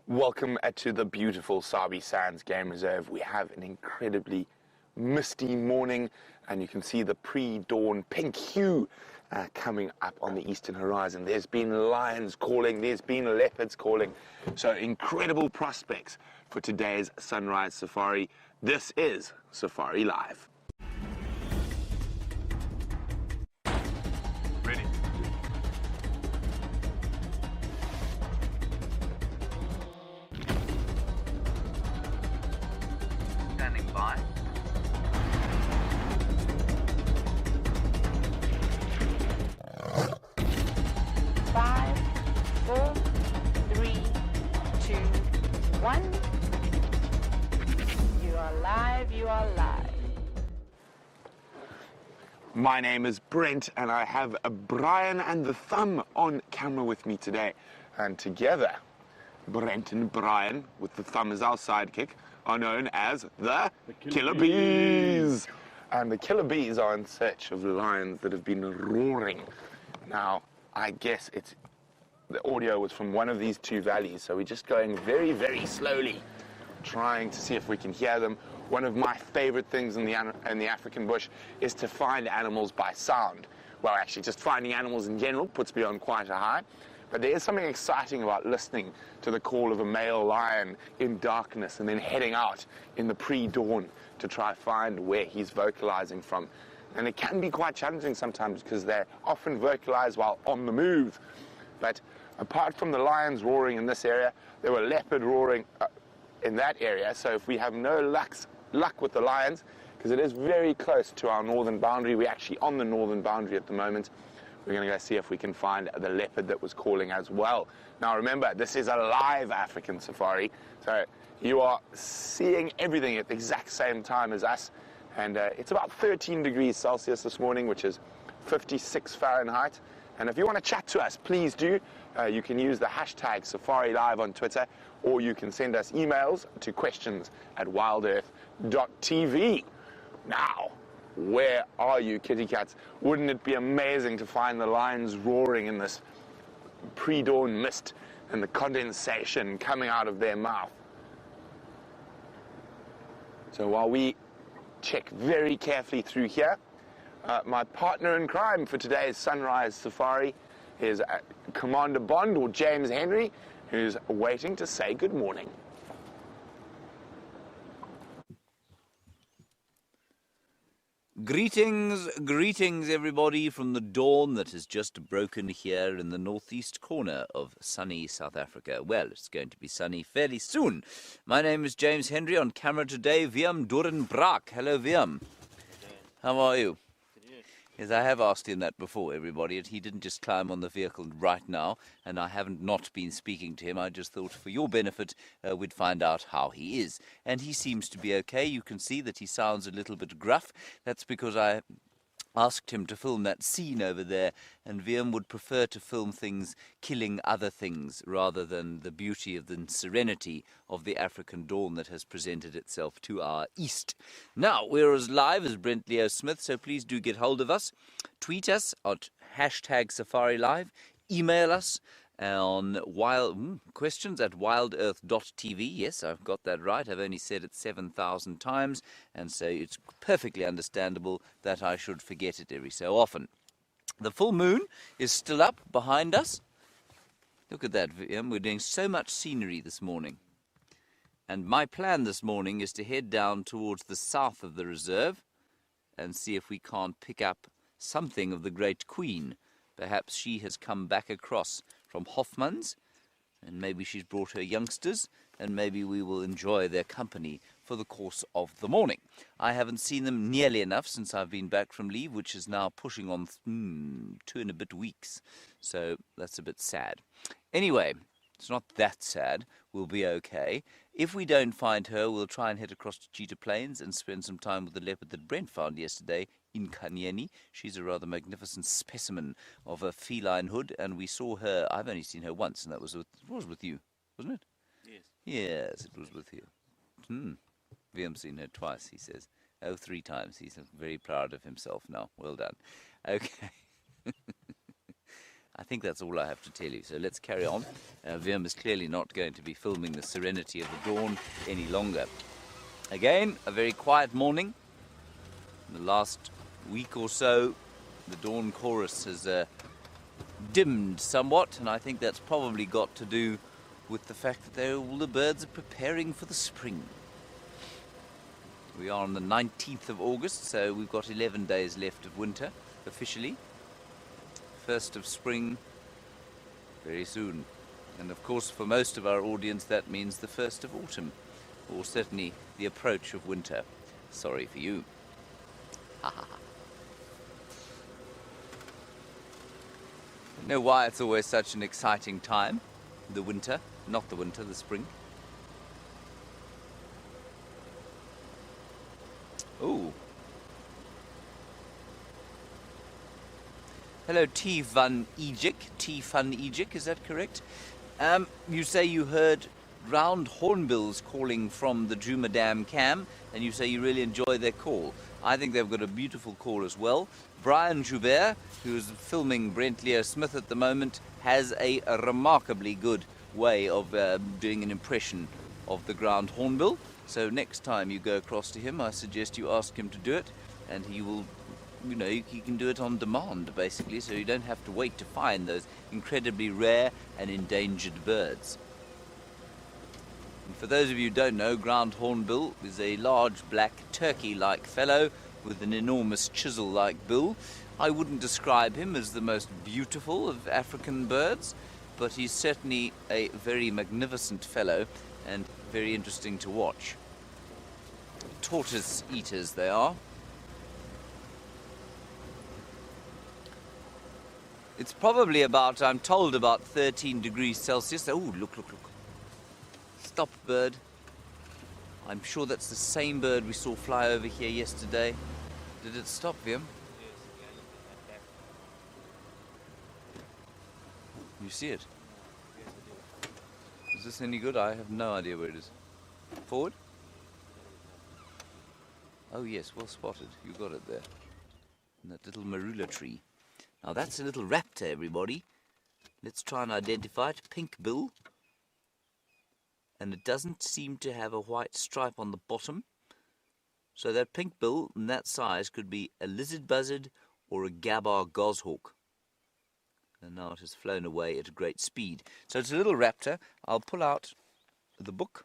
Welcome to the beautiful Sabi Sands Game Reserve. We have an incredibly misty morning, and you can see the pre-dawn pink hue coming up on the eastern horizon. There's been lions calling, there's been leopards calling, so incredible prospects for today's sunrise safari. This is Safari Live. Ready. Standing by. Five, four, three, two, one. You are live, you are live. My name is Brent, and I have Brian and the Thumb on camera with me today. And together, Brent and Brian, with the Thumb as our sidekick, are known as the Killer Bees. And the Killer Bees are in search of lions that have been roaring. Now, I guess the audio was from one of these two valleys, so we're just going very, very slowly, trying to see if we can hear them. One of my favorite things in the African bush is to find animals by sound. Well, actually, just finding animals in general puts me on quite a high. But there is something exciting about listening to the call of a male lion in darkness and then heading out in the pre-dawn to try to find where he's vocalizing from. And it can be quite challenging sometimes because they're often vocalize while on the move. But apart from the lions roaring in this area, there were leopard roaring in that area. So if we have no luck with the lions, because it is very close to our northern boundary, we're actually on the northern boundary at the moment, we're going to go see if we can find the leopard that was calling as well. Now remember, this is a live African safari, so you are seeing everything at the exact same time as us. And it's about 13 degrees Celsius this morning, which is 56 Fahrenheit. And if you want to chat to us, please do. You can use the hashtag Safari Live on Twitter, or you can send us emails to questions@wildearth.tv. Now, where are you, kitty cats? Wouldn't it be amazing to find the lions roaring in this pre-dawn mist and the condensation coming out of their mouth? So while we check very carefully through here, my partner in crime for today's sunrise safari is Commander Bond, or James Henry, who's waiting to say good morning. Greetings everybody from the dawn that has just broken here in the northeast corner of sunny South Africa. Well, it's going to be sunny fairly soon. My name is James Henry, on camera today, Wiam Dorenbraak. Hello, Wiam. How are you? Yes, I have asked him that before, everybody, and he didn't just climb on the vehicle right now, and I haven't not been speaking to him. I just thought for your benefit we'd find out how he is. And he seems to be okay. You can see that he sounds a little bit gruff. That's because I asked him to film that scene over there, and Wiam would prefer to film things killing other things rather than the beauty of the serenity of the African dawn that has presented itself to our east. Now, we're as live as Brent Leo Smith, so please do get hold of us. Tweet us at hashtag Safari Live. Email us on questions at wildearth.tv. Yes, I've got that right. I've only said it 7,000 times, and so it's perfectly understandable that I should forget it every so often. The full moon is still up behind us. Look at that, we're doing so much scenery this morning. And my plan this morning is to head down towards the south of the reserve and see if we can't pick up something of the Great Queen. Perhaps she has come back across from Hofmann's, and maybe she's brought her youngsters, and maybe we will enjoy their company for the course of the morning. I haven't seen them nearly enough since I've been back from leave, which is now pushing on 2 and a bit weeks, so that's a bit sad. Anyway, it's not that sad. We'll be okay. If we don't find her, we'll try and head across to Cheetah Plains and spend some time with the leopard that Brent found yesterday in Kanyeni. She's a rather magnificent specimen of a feline hood, and we saw her. I've only seen her once, and that was with you, wasn't it? Yes. Yes, it was with you. We haven't seen her twice, he says. Oh, 3 times. He's very proud of himself now. Well done. Okay. I think that's all I have to tell you. So let's carry on. Wim is clearly not going to be filming the serenity of the dawn any longer. Again, a very quiet morning. In the last week or so, the dawn chorus has dimmed somewhat, and I think that's probably got to do with the fact that all the birds are preparing for the spring. We are on the 19th of August, so we've got 11 days left of winter, officially. 1st of spring, very soon. And of course, for most of our audience, that means the 1st of autumn, or certainly the approach of winter. Sorry for you. Ha ha ha. I know why it's always such an exciting time, the winter, not the winter, the spring. Oh. Hello, T. van Ejik, is that correct? You say you heard ground hornbills calling from the Djuma Dam Cam, and you say you really enjoy their call. I think they've got a beautiful call as well. Brian Joubert, who's filming Brent Leo Smith at the moment, has a remarkably good way of doing an impression of the ground hornbill. So next time you go across to him, I suggest you ask him to do it, and he will, you know, he can do it on demand, basically, so you don't have to wait to find those incredibly rare and endangered birds. And for those of you who don't know, ground hornbill is a large black turkey-like fellow with an enormous chisel-like bill. I wouldn't describe him as the most beautiful of African birds, but he's certainly a very magnificent fellow and very interesting to watch. Tortoise eaters they are. It's probably about, I'm told, about 13 degrees Celsius. Oh, look, look, look. Stop, bird. I'm sure that's the same bird we saw fly over here yesterday. Did it stop, Wim? You see it? Is this any good? I have no idea where it is. Forward? Oh yes, well spotted. You got it there. In that little marula tree. Now that's a little raptor, everybody. Let's try and identify it. Pink bill. And it doesn't seem to have a white stripe on the bottom. So that pink bill and that size could be a lizard buzzard or a gabar goshawk. And now it has flown away at a great speed. So it's a little raptor. I'll pull out the book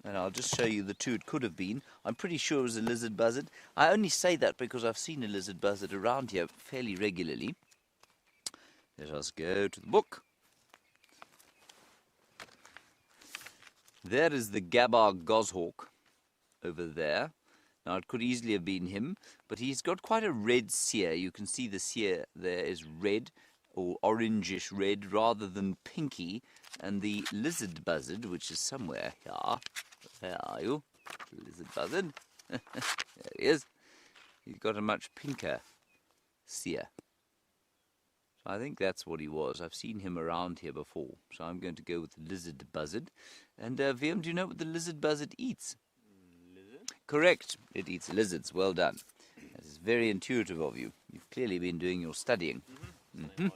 and I'll just show you the two it could have been. I'm pretty sure it was a lizard buzzard. I only say that because I've seen a lizard buzzard around here fairly regularly. Let us go to the book. There is the gabar goshawk over there. Now it could easily have been him, but he's got quite a red cere. You can see the cere there is red, or orangish red rather than pinky, and the lizard buzzard, which is somewhere here, where are you, lizard buzzard, there he is, he's got a much pinker cere. So I think that's what he was. I've seen him around here before, so I'm going to go with the lizard buzzard. And Wim, do you know what the lizard buzzard eats? Lizard? Correct, it eats lizards. Well done. That is very intuitive of you. You've clearly been doing your studying. Mm-hmm.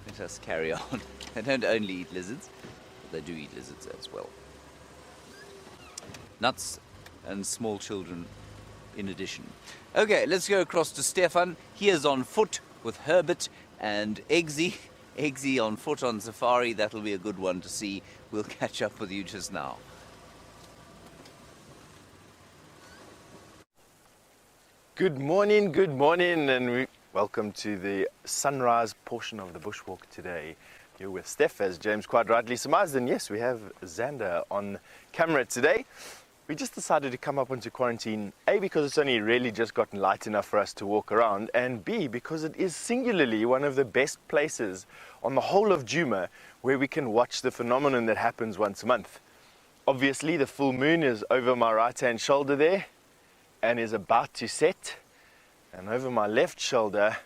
Let us carry on. They don't only eat lizards, but they do eat lizards as well. Nuts and small children in addition. Okay, let's go across to Stefan. He is on foot with Herbert and Eggsy. Eggsy on foot on safari. That'll be a good one to see. We'll catch up with you just now. Good morning, and welcome to the sunrise portion of the bushwalk today. You're with Steph, as James quite rightly surmised, and yes, we have Xander on camera today. We just decided to come up onto quarantine, A, because it's only really just gotten light enough for us to walk around, and B, because it is singularly one of the best places on the whole of Djuma where we can watch the phenomenon that happens once a month. Obviously, the full moon is over my right-hand shoulder there, and is about to set, and over my left shoulder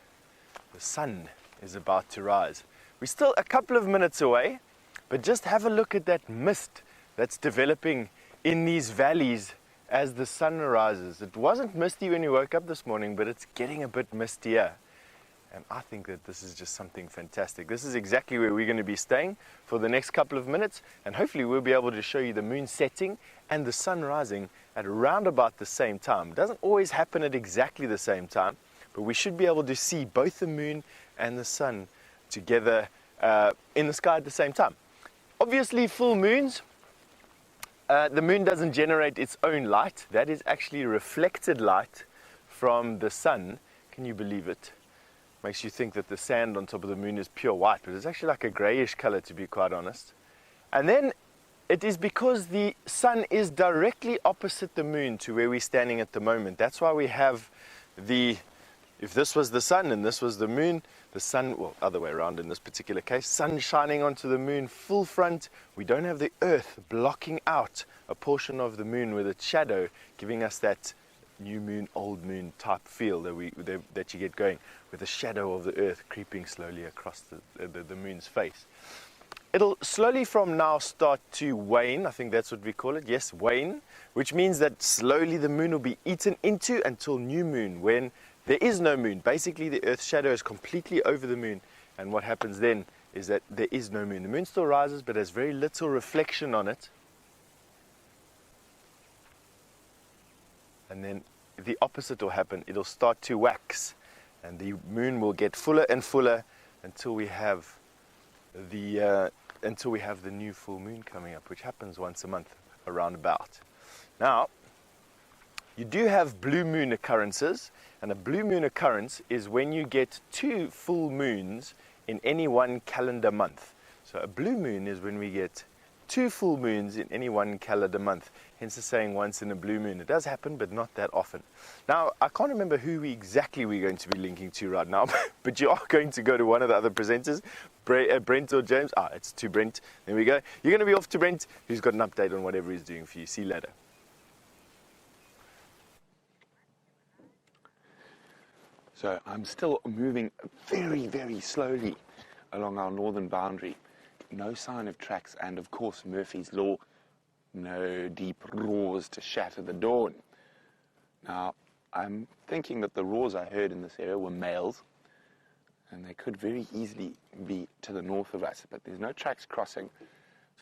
the sun is about to rise. We're still a couple of minutes away, but just have a look at that mist that's developing in these valleys as the sun rises. It wasn't misty when we woke up this morning, but it's getting a bit mistier. And I think that this is just something fantastic. This is exactly where we're going to be staying for the next couple of minutes, and hopefully we'll be able to show you the moon setting and the sun rising at around about the same time. It doesn't always happen at exactly the same time, but we should be able to see both the moon and the sun together in the sky at the same time. Obviously, full moons, the moon doesn't generate its own light. That is actually reflected light from the sun. Can you believe it? Makes you think that the sand on top of the moon is pure white, but it's actually like a grayish color, to be quite honest. And then it is because the sun is directly opposite the moon to where we're standing at the moment. That's why we have if this was the sun and this was the moon, the sun, well, other way around in this particular case, sun shining onto the moon full front. We don't have the earth blocking out a portion of the moon with its shadow, giving us that new moon, old moon type feel that you get going, with the shadow of the earth creeping slowly across the moon's face. It'll slowly from now start to wane. I think that's what we call it. Yes, wane, which means that slowly the moon will be eaten into until new moon, when there is no moon. Basically, the earth's shadow is completely over the moon, and what happens then is that there is no moon. The moon still rises, but has very little reflection on it. And then the opposite will happen. It'll start to wax, and the moon will get fuller and fuller until we have the new full moon coming up, which happens once a month around about. Now, you do have blue moon occurrences, and a blue moon occurrence is when you get 2 full moons in any one calendar month. So a blue moon is when we get 2 full moons in any one calendar month, hence the saying once in a blue moon. It does happen, but not that often. Now, I can't remember who exactly we're going to be linking to right now, but you are going to go to one of the other presenters, Brent or James. It's to Brent. There we go. You're going to be off to Brent, who's got an update on whatever he's doing for you. See you later. So I'm still moving very, very slowly along our northern boundary. No sign of tracks, and of course Murphy's Law, no deep roars to shatter the dawn. Now, I'm thinking that the roars I heard in this area were males, and they could very easily be to the north of us, but there's no tracks crossing,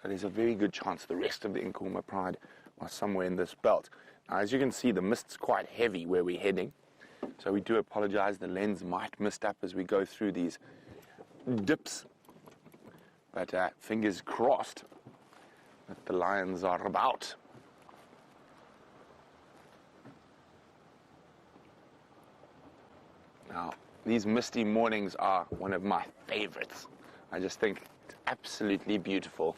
so there's a very good chance the rest of the Nkuhuma Pride are somewhere in this belt. Now, as you can see, the mist's quite heavy where we're heading, so we do apologize. The lens might mist up as we go through these dips, but fingers crossed that the lions are about. Now, these misty mornings are one of my favorites. I just think it's absolutely beautiful.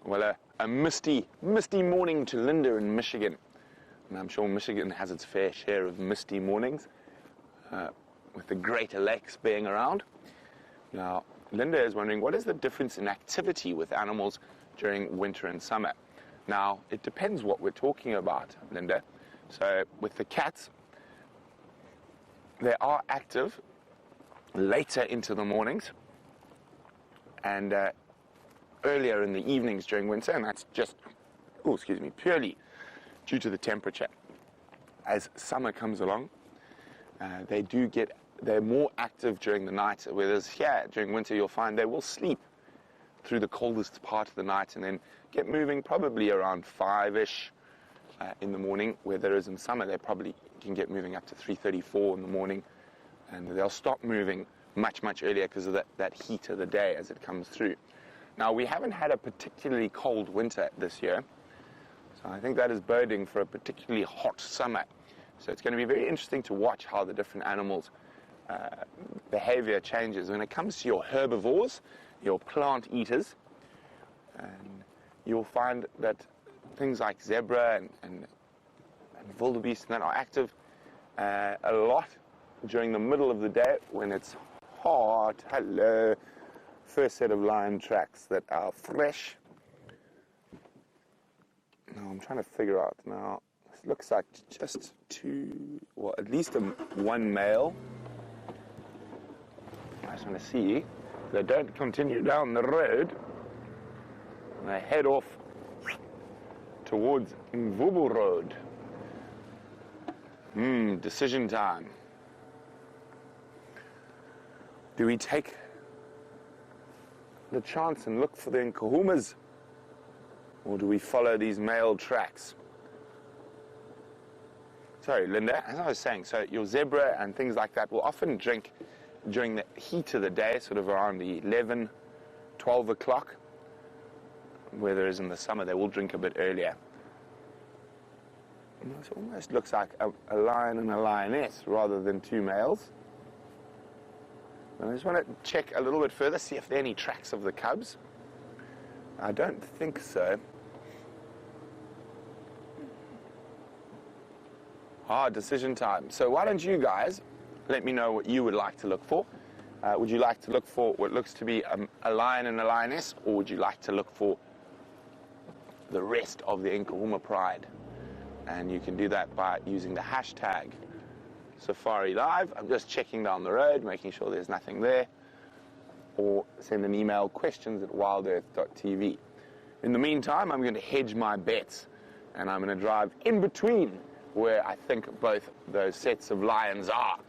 Well, a misty morning to Linda in Michigan. And I'm sure Michigan has its fair share of misty mornings, with the Greater Lakes being around. Now, Linda is wondering, what is the difference in activity with animals during winter and summer? Now, it depends what we're talking about, Linda. So, with the cats, they are active later into the mornings and earlier in the evenings during winter, and that's just, purely due to the temperature. As summer comes along, they're more active during the night, whereas here during winter you'll find they will sleep through the coldest part of the night and then get moving probably around 5-ish in the morning, whereas in summer they probably can get moving up to 3:34 in the morning, and they'll stop moving much earlier because of that heat of the day as it comes through. Now, we haven't had a particularly cold winter this year, so I think that is boding for a particularly hot summer. So it's going to be very interesting to watch how the different animals' behavior changes when it comes to your herbivores, your plant eaters. And you'll find that things like zebra and wildebeest that are active a lot during the middle of the day when it's hot. Hello. First set of lion tracks that are fresh. Now I'm trying to figure out now. It looks like just at least one male. I just want to see they don't continue down the road, they head off towards Nkuhuma Road. Decision time. Do we take the chance and look for the Nkuhumas, or do we follow these male tracks? Sorry, Linda, as I was saying, so your zebra and things like that will often drink during the heat of the day, sort of around the 11, 12 o'clock, whereas in the summer they will drink a bit earlier. It almost looks like a lion and a lioness rather than two males. And I just want to check a little bit further, see if there are any tracks of the cubs. I don't think so. Decision time. So why don't you guys let me know what you would like to look for. Would you like to look for what looks to be a lion and a lioness, or would you like to look for the rest of the Nkuhuma pride? And you can do that by using the hashtag Safari Live. I'm just checking down the road, making sure there's nothing there. Or send an email, questions@wildearth.tv. In the meantime, I'm going to hedge my bets, and I'm going to drive in between where I think both those sets of lions are.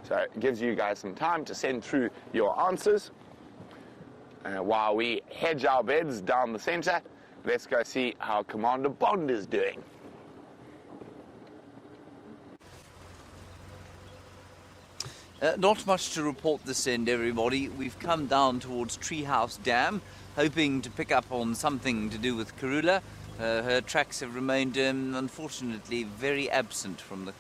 So it gives you guys some time to send through your answers. While we hedge our beds down the center, let's go see how Commander Bond is doing. Not much to report this end, everybody. We've come down towards Treehouse Dam, hoping to pick up on something to do with Karula. Her tracks have remained, unfortunately, very absent from the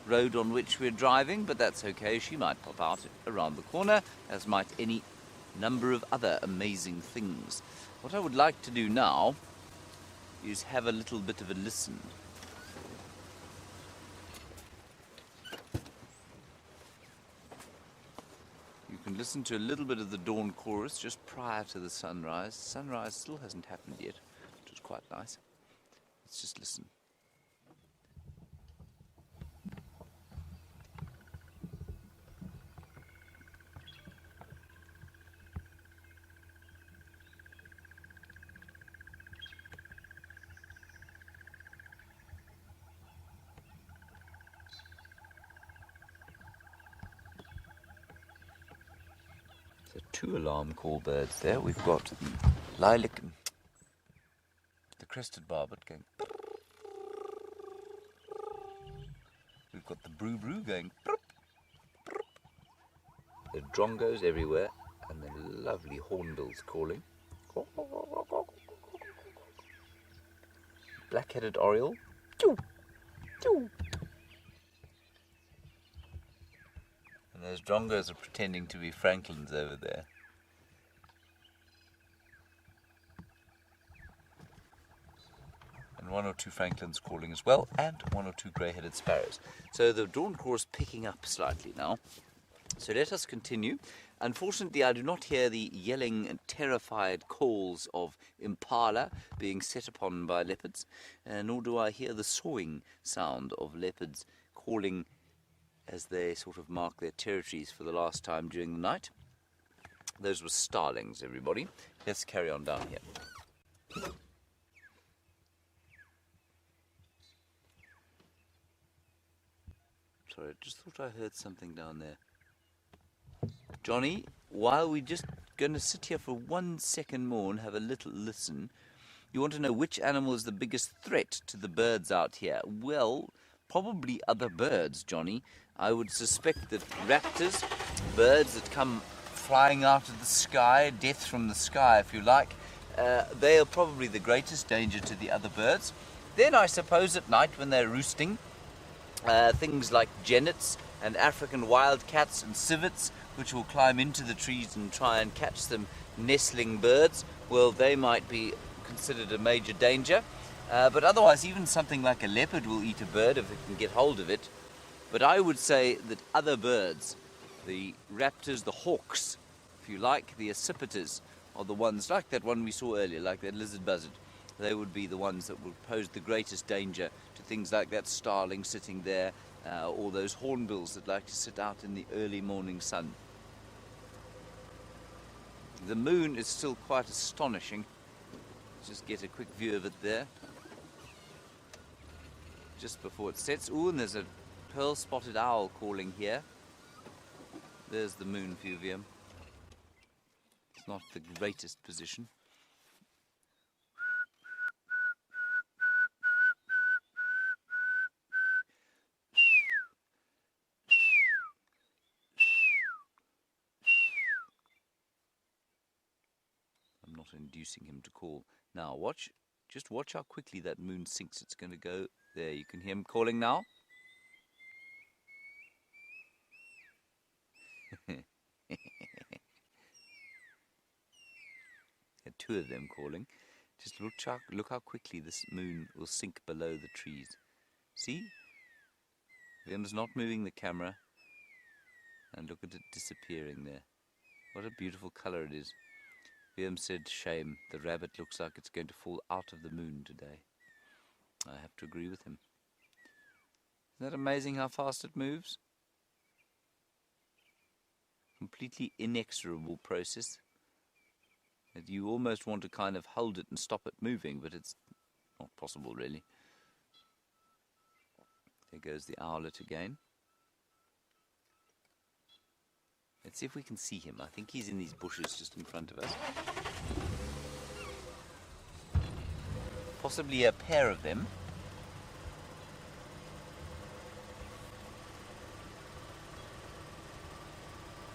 road on which we're driving, but that's okay. She might pop out around the corner, as might any number of other amazing things. What I would like to do now is have a little bit of a listen. You can listen to a little bit of the dawn chorus just prior to the sunrise. Sunrise still hasn't happened yet, which is quite nice. Let's just listen. So 2 alarm call birds there. We've got the lilac, the crested barbet going. We've got the brew going. The drongos everywhere, and the lovely hornbills calling. Black-headed oriole. Choo, choo. And those drongos are pretending to be francolins over there. And 1 or 2 francolins calling as well, and 1 or 2 grey-headed sparrows. So the dawn chorus picking up slightly now. So let us continue. Unfortunately, I do not hear the yelling and terrified calls of impala being set upon by leopards, nor do I hear the sawing sound of leopards calling as they sort of mark their territories for the last time during the night. Those were starlings, everybody. Let's carry on down here. Sorry, I just thought I heard something down there. Johnny, while we're just going to sit here for 1 second more and have a little listen, you want to know which animal is the biggest threat to the birds out here? Well, probably other birds, Johnny. I would suspect that raptors, birds that come flying out of the sky, death from the sky if you like, they are probably the greatest danger to the other birds. Then I suppose at night when they're roosting, things like jennets and African wildcats and civets, which will climb into the trees and try and catch some nestling birds, well, they might be considered a major danger. But otherwise, even something like a leopard will eat a bird if it can get hold of it. But I would say that other birds, the raptors, the hawks, if you like, the accipiters, are the ones, like that one we saw earlier, like that lizard buzzard. They would be the ones that would pose the greatest danger to things like that starling sitting there, or those hornbills that like to sit out in the early morning sun. The moon is still quite astonishing. Let's just get a quick view of it there. Just before it sets. Ooh, and there's a pearl-spotted owl calling here. There's the moon view of him. It's not the greatest position. I'm not inducing him to call. Now watch, just watch how quickly that moon sinks. It's going to go there. You can hear him calling now. There are two of them calling. Just look how quickly this moon will sink below the trees. See? Vim's not moving the camera. And look at it disappearing there. What a beautiful colour it is. Vim said, shame, the rabbit looks like it's going to fall out of the moon today. I have to agree with him. Isn't that amazing how fast it moves? Completely inexorable process. That you almost want to kind of hold it and stop it moving, but it's not possible really. There goes the owlet again. Let's see if we can see him. I think he's in these bushes just in front of us. Possibly a pair of them.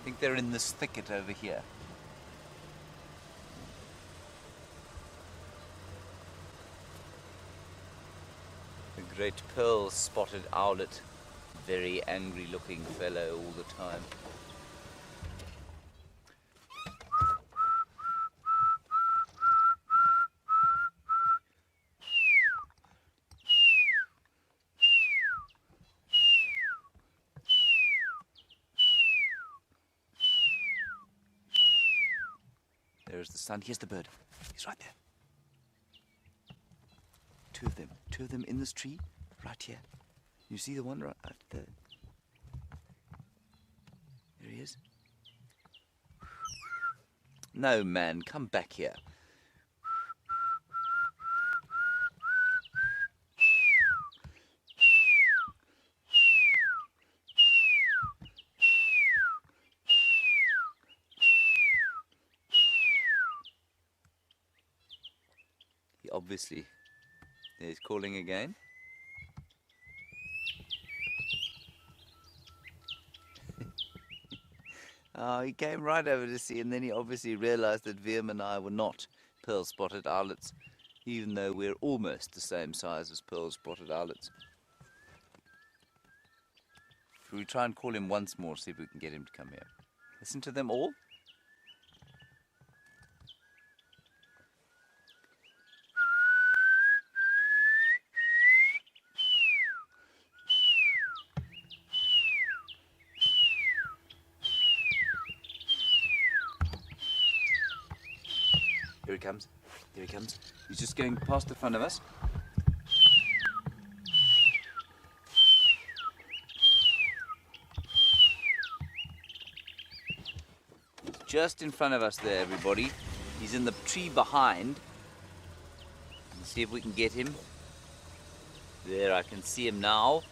I think they're in this thicket over here. The great pearl-spotted owlet. Very angry looking fellow all the time. There's the sun. Here's the bird. He's right there. Two of them in this tree, right here. You see the one right there? There he is. No, man, come back here. He obviously, he's calling again. Oh, he came right over to see, and then he obviously realized that Veerm and I were not pearl-spotted owlets, even though we're almost the same size as pearl-spotted owlets. Should we try and call him once more, see if we can get him to come here? Listen to them all. Here he comes. Here he comes. He's just going past the front of us. Just in front of us there, everybody. He's in the tree behind. Let's see if we can get him. There, I can see him now.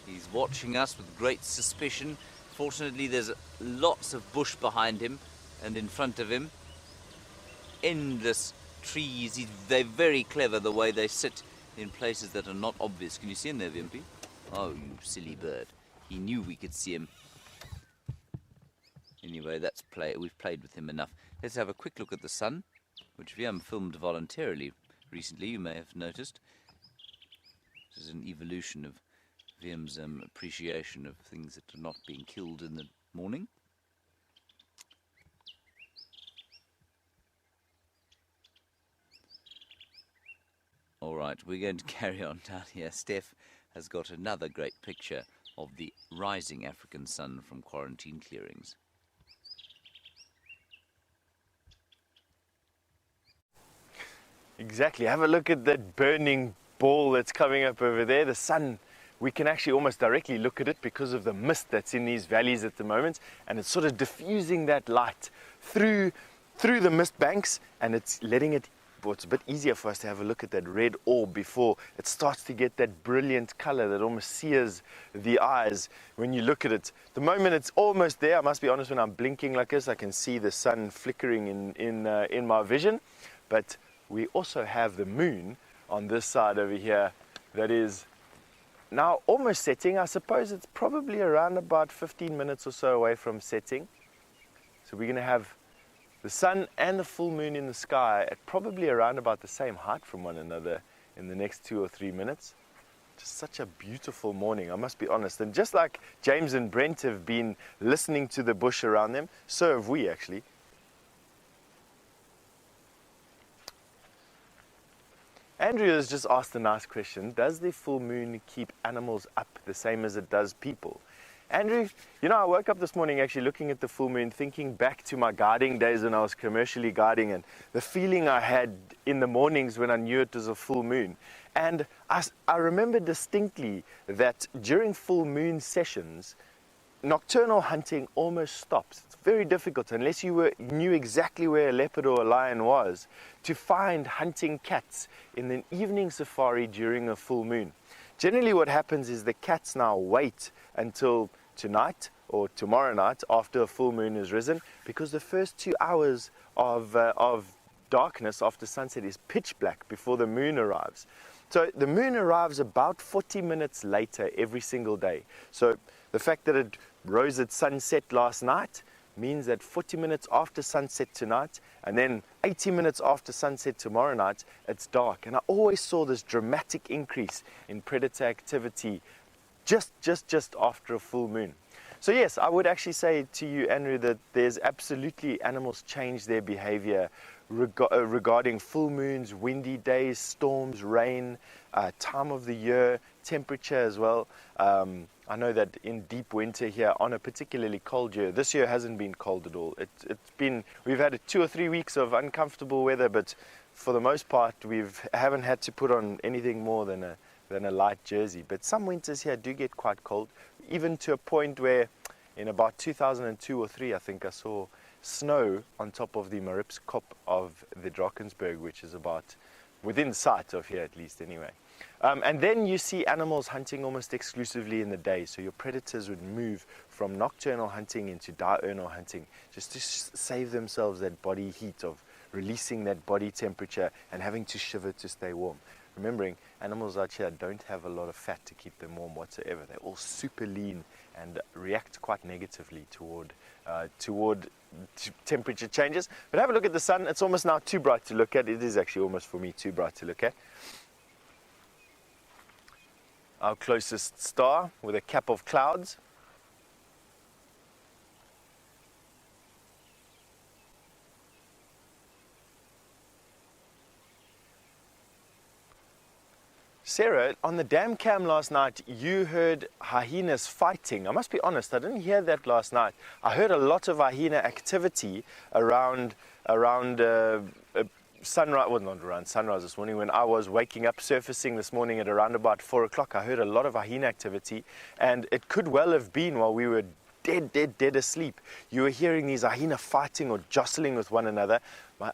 He's watching us with great suspicion. Fortunately, there's lots of bush behind him and in front of him. Endless trees. They're very clever the way they sit in places that are not obvious. Can you see him there, Vimpy? Oh, you silly bird. He knew we could see him. Anyway, we've played with him enough. Let's have a quick look at the sun, which Viam filmed voluntarily recently, you may have noticed. This is an evolution of Viam's appreciation of things that are not being killed in the morning. All right, we're going to carry on down here. Steph has got another great picture of the rising African sun from quarantine clearings. Exactly. Have a look at that burning ball that's coming up over there. The sun, we can actually almost directly look at it because of the mist that's in these valleys at the moment, and it's sort of diffusing that light through through the mist banks, and it's letting it, well, it's a bit easier for us to have a look at that red orb before it starts to get that brilliant color that almost sears the eyes when you look at it. The moment it's almost there, I must be honest, when I'm blinking like this, I can see the sun flickering in my vision. But we also have the moon on this side over here that is now almost setting. I suppose it's probably around about 15 minutes or so away from setting. So we're going to have the sun and the full moon in the sky at probably around about the same height from one another in the next 2 or 3 minutes. Just such a beautiful morning, I must be honest. And just like James and Brent have been listening to the bush around them, so have we actually. Andrew has just asked a nice question. Does the full moon keep animals up the same as it does people? Andrew, you know, I woke up this morning actually looking at the full moon, thinking back to my guiding days when I was commercially guiding, and the feeling I had in the mornings when I knew it was a full moon. And I remember distinctly that during full moon sessions, nocturnal hunting almost stops. It's very difficult, unless you knew exactly where a leopard or a lion was, to find hunting cats in an evening safari during a full moon. Generally what happens is the cats now wait until tonight or tomorrow night after a full moon has risen, because the first 2 hours of darkness after sunset is pitch black before the moon arrives. So the moon arrives about 40 minutes later every single day. So the fact that it rose at sunset last night means that 40 minutes after sunset tonight, and then 80 minutes after sunset tomorrow night, it's dark. And I always saw this dramatic increase in predator activity just after a full moon. So yes, I would actually say to you, Andrew, that there's absolutely, animals change their behavior regarding full moons, windy days, storms, rain, time of the year, temperature as well. I know that in deep winter here, on a particularly cold year, this year hasn't been cold at all. We've had 2 or 3 weeks of uncomfortable weather, but for the most part, haven't had to put on anything more than a light jersey. But some winters here do get quite cold, even to a point where in about 2002 or 3, I think I saw snow on top of the Maripskop of the Drakensberg, which is about within sight of here at least anyway. And then you see animals hunting almost exclusively in the day. So your predators would move from nocturnal hunting into diurnal hunting just to save themselves that body heat of releasing that body temperature and having to shiver to stay warm. Remembering, animals out here don't have a lot of fat to keep them warm whatsoever. They're all super lean and react quite negatively toward temperature changes. But have a look at the sun. It's almost now too bright to look at. It is actually almost, for me, too bright to look at. Our closest star with a cap of clouds. Sarah, on the dam cam last night, you heard hyenas fighting. I must be honest, I didn't hear that last night. I heard a lot of hyena activity around sunrise, well, not around sunrise this morning. When I was waking up, surfacing this morning at around about 4 o'clock, I heard a lot of hyena activity, and it could well have been while we were dead asleep. You were hearing these hyena fighting or jostling with one another.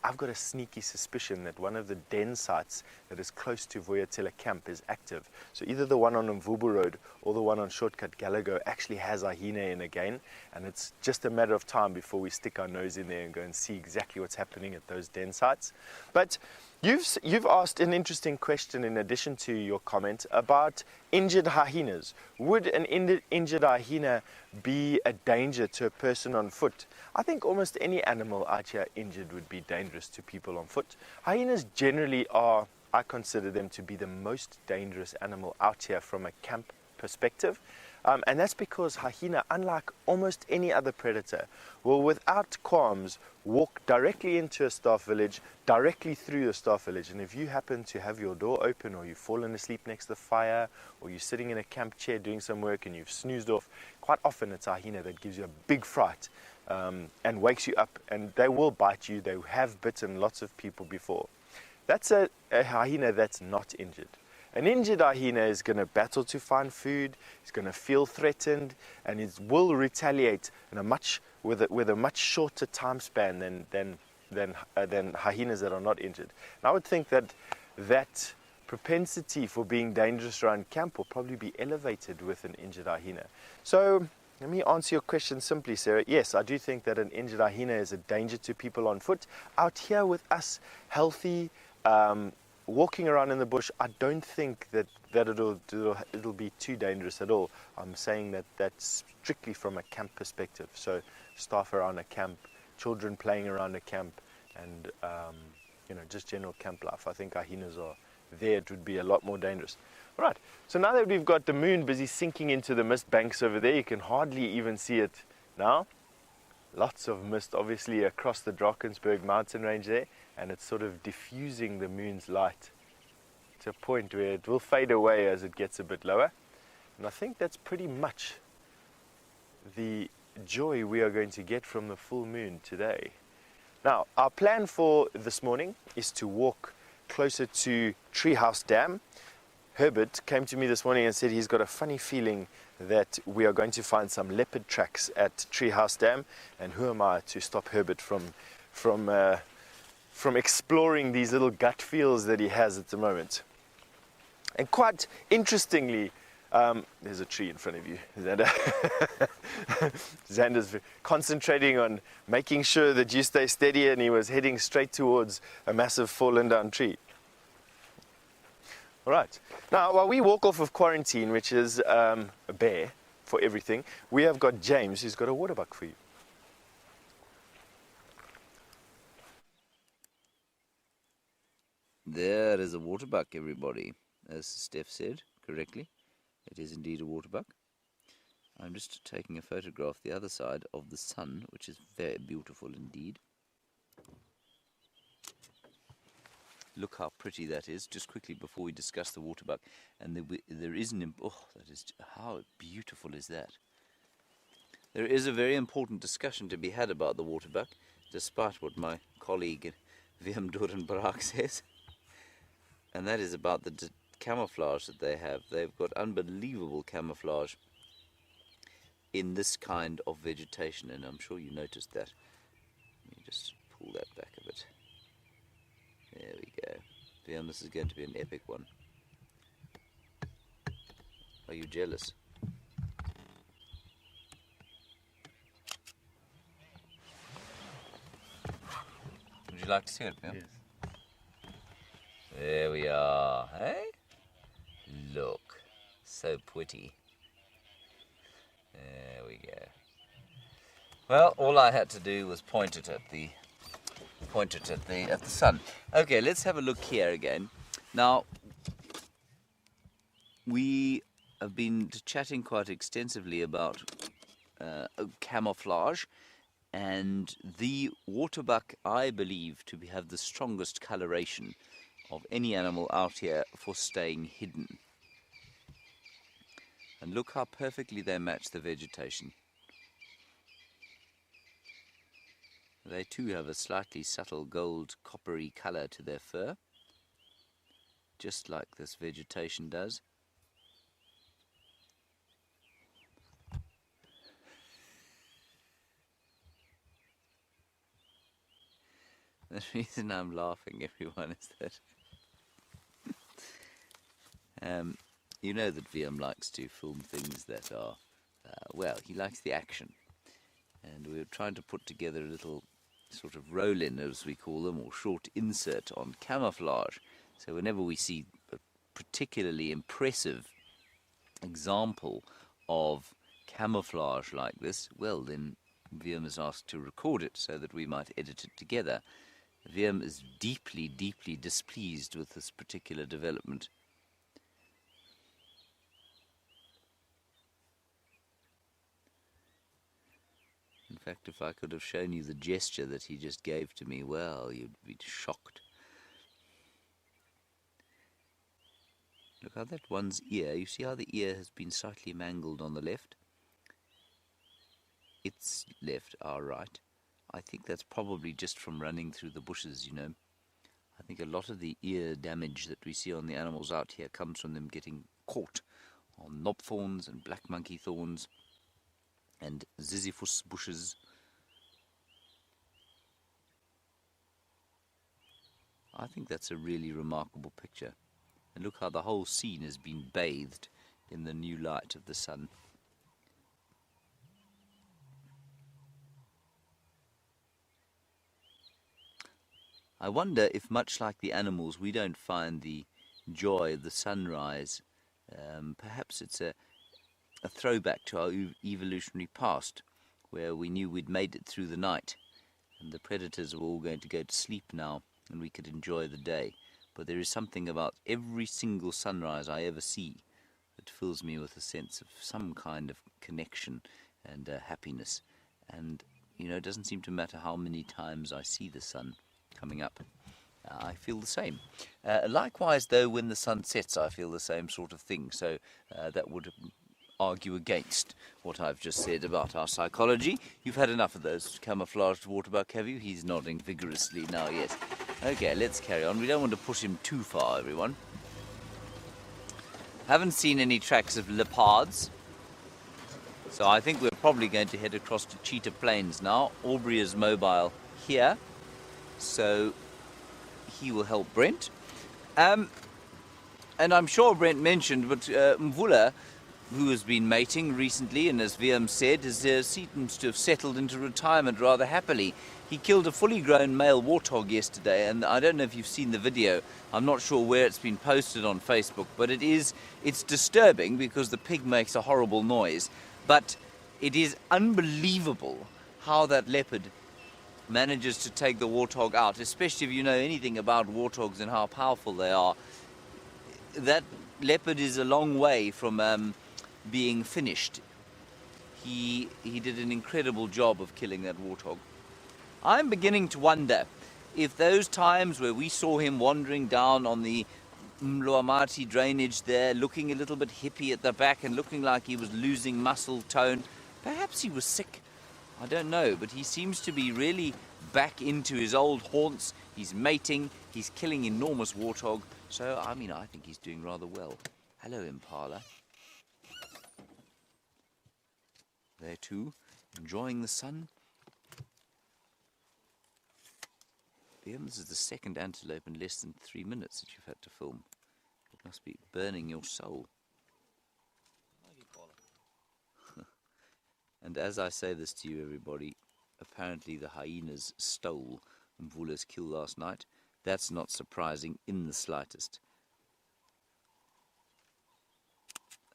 I've got a sneaky suspicion that one of the den sites that is close to Voyatela camp is active. So either the one on Mvubu Road or the one on Shortcut Galago actually has hyena in again, and it's just a matter of time before we stick our nose in there and go and see exactly what's happening at those den sites. But you've asked an interesting question in addition to your comment about injured hyenas. Would an injured hyena be a danger to a person on foot? I think almost any animal out here injured would be dangerous to people on foot. Hyenas generally are, I consider them to be the most dangerous animal out here from a camp perspective. And that's because hyena, unlike almost any other predator, will without qualms walk directly into a staff village, directly through the staff village. And if you happen to have your door open, or you've fallen asleep next to the fire, or you're sitting in a camp chair doing some work and you've snoozed off, quite often it's a hyena that gives you a big fright and wakes you up. And they will bite you. They have bitten lots of people before. That's a hyena that's not injured. An injured hyena is going to battle to find food, it's going to feel threatened, and it will retaliate in with a much shorter time span than than hyenas that are not injured. And I would think that that propensity for being dangerous around camp will probably be elevated with an injured hyena. So let me answer your question simply, Sarah. Yes, I do think that an injured hyena is a danger to people on foot. Out here with us, healthy, walking around in the bush, I don't think that it'll be too dangerous at all. I'm saying that that's strictly from a camp perspective. So staff around a camp, children playing around a camp, and just general camp life. I think hyenas are there. It would be a lot more dangerous. All right, so now that we've got the moon busy sinking into the mist banks over there, you can hardly even see it now. Lots of mist obviously across the Drakensberg mountain range there, and it's sort of diffusing the moon's light to a point where it will fade away as it gets a bit lower. And I think that's pretty much the joy we are going to get from the full moon today. Now, our plan for this morning is to walk closer to Treehouse Dam. Herbert came to me this morning and said he's got a funny feeling that we are going to find some leopard tracks at Treehouse Dam, and who am I to stop Herbert from exploring these little gut feels that he has at the moment. And quite interestingly, there's a tree in front of you, Xander. Xander's concentrating on making sure that you stay steady, and he was heading straight towards a massive fallen down tree. All right. Now, while we walk off of quarantine, which is a bear for everything, we have got James, who's got a water buck for you. There is a waterbuck, everybody. As Steph said correctly, it is indeed a waterbuck. I'm just taking a photograph the other side of the sun, which is very beautiful indeed. Look how pretty that is, just quickly before we discuss the waterbuck. And there is how beautiful is that? There is a very important discussion to be had about the waterbuck, despite what my colleague Willem Dorenbraak says. And that is about the camouflage that they have. They've got unbelievable camouflage in this kind of vegetation, and I'm sure you noticed that. Let me just pull that back a bit. There we go. Willem, this is going to be an epic one. Are you jealous? Would you like to see it, Willem? Yes. There we are, hey? Look, so pretty. There we go. Well, all I had to do was point it at the sun. Okay, let's have a look here again. Now, we have been chatting quite extensively about camouflage, and the waterbuck, I believe, to have the strongest coloration of any animal out here for staying hidden. And look how perfectly they match the vegetation. They too have a slightly subtle gold coppery colour to their fur, just like this vegetation does. The reason I'm laughing, everyone, is that you know that Willem likes to film things that are, he likes the action. And we're trying to put together a little sort of roll-in, as we call them, or short insert on camouflage. So whenever we see a particularly impressive example of camouflage like this, well, then Willem is asked to record it so that we might edit it together. Willem is deeply, deeply displeased with this particular development. In fact, if I could have shown you the gesture that he just gave to me, well, you'd be shocked. Look how that one's ear, you see how the ear has been slightly mangled on the left? Its left, our right. I think that's probably just from running through the bushes, you know. I think a lot of the ear damage that we see on the animals out here comes from them getting caught on knob thorns and black monkey thorns and ziziphus bushes. I think that's a really remarkable picture. And look how the whole scene has been bathed in the new light of the sun. I wonder if, much like the animals, we don't find the joy of the sunrise. Perhaps it's a throwback to our evolutionary past, where we knew we'd made it through the night, and the predators were all going to go to sleep now, and we could enjoy the day. But there is something about every single sunrise I ever see that fills me with a sense of some kind of connection and happiness. And, you know, it doesn't seem to matter how many times I see the sun coming up. I feel the same. Likewise, though, when the sun sets, I feel the same sort of thing. So that would argue against what I've just said about our psychology. You've had enough of those camouflaged waterbuck, have you? He's nodding vigorously now, yes. Okay, let's carry on. We don't want to push him too far, everyone. Haven't seen any tracks of leopards. So I think we're probably going to head across to Cheetah Plains now. Aubrey is mobile here, so he will help Brent. And I'm sure Brent mentioned, but Mvula, who has been mating recently, and as VM said, seems to have settled into retirement rather happily. He killed a fully grown male warthog yesterday, and I don't know if you've seen the video. I'm not sure where it's been posted on Facebook, but it's disturbing because the pig makes a horrible noise. But it is unbelievable how that leopard manages to take the warthog out, especially if you know anything about warthogs and how powerful they are. That leopard is a long way from being finished. He did an incredible job of killing that warthog. I'm beginning to wonder if those times where we saw him wandering down on the Mloamati drainage there, looking a little bit hippie at the back and looking like he was losing muscle tone, perhaps he was sick. I don't know, but he seems to be really back into his old haunts. He's mating, he's killing enormous warthog. So, I mean, I think he's doing rather well. Hello, Impala. There too, enjoying the sun. This is the second antelope in less than 3 minutes that you've had to film. It must be burning your soul. And as I say this to you, everybody, apparently the hyenas stole Mvula's kill last night. That's not surprising in the slightest.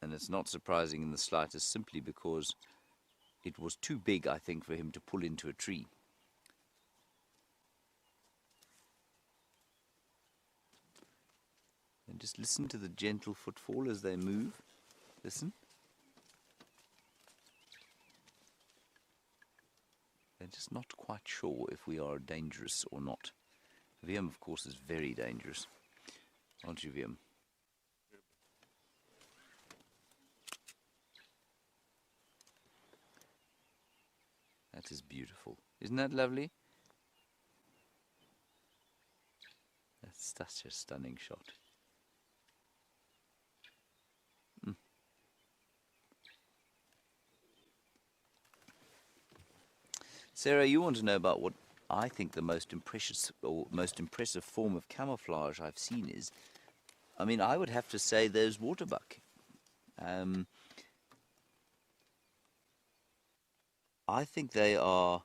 And it's not surprising in the slightest simply because it was too big, I think, for him to pull into a tree. And just listen to the gentle footfall as they move. Listen. They're just not quite sure if we are dangerous or not. VM, of course, is very dangerous. Aren't you, VM? That is beautiful. Isn't that lovely? That's such a stunning shot. Sarah, you want to know about what I think the most impressive form of camouflage I've seen is. I mean, I would have to say those waterbuck. I think they are.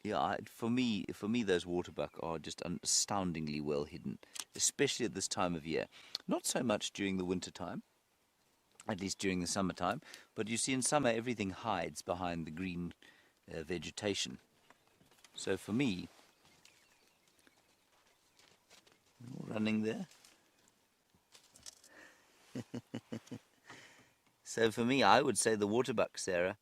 Yeah, for me, those waterbuck are just astoundingly well hidden, especially at this time of year. Not so much during the winter time, at least during the summertime. But you see, in summer, everything hides behind the green vegetation. So for me, running there. So for me, I would say the waterbuck, Sarah.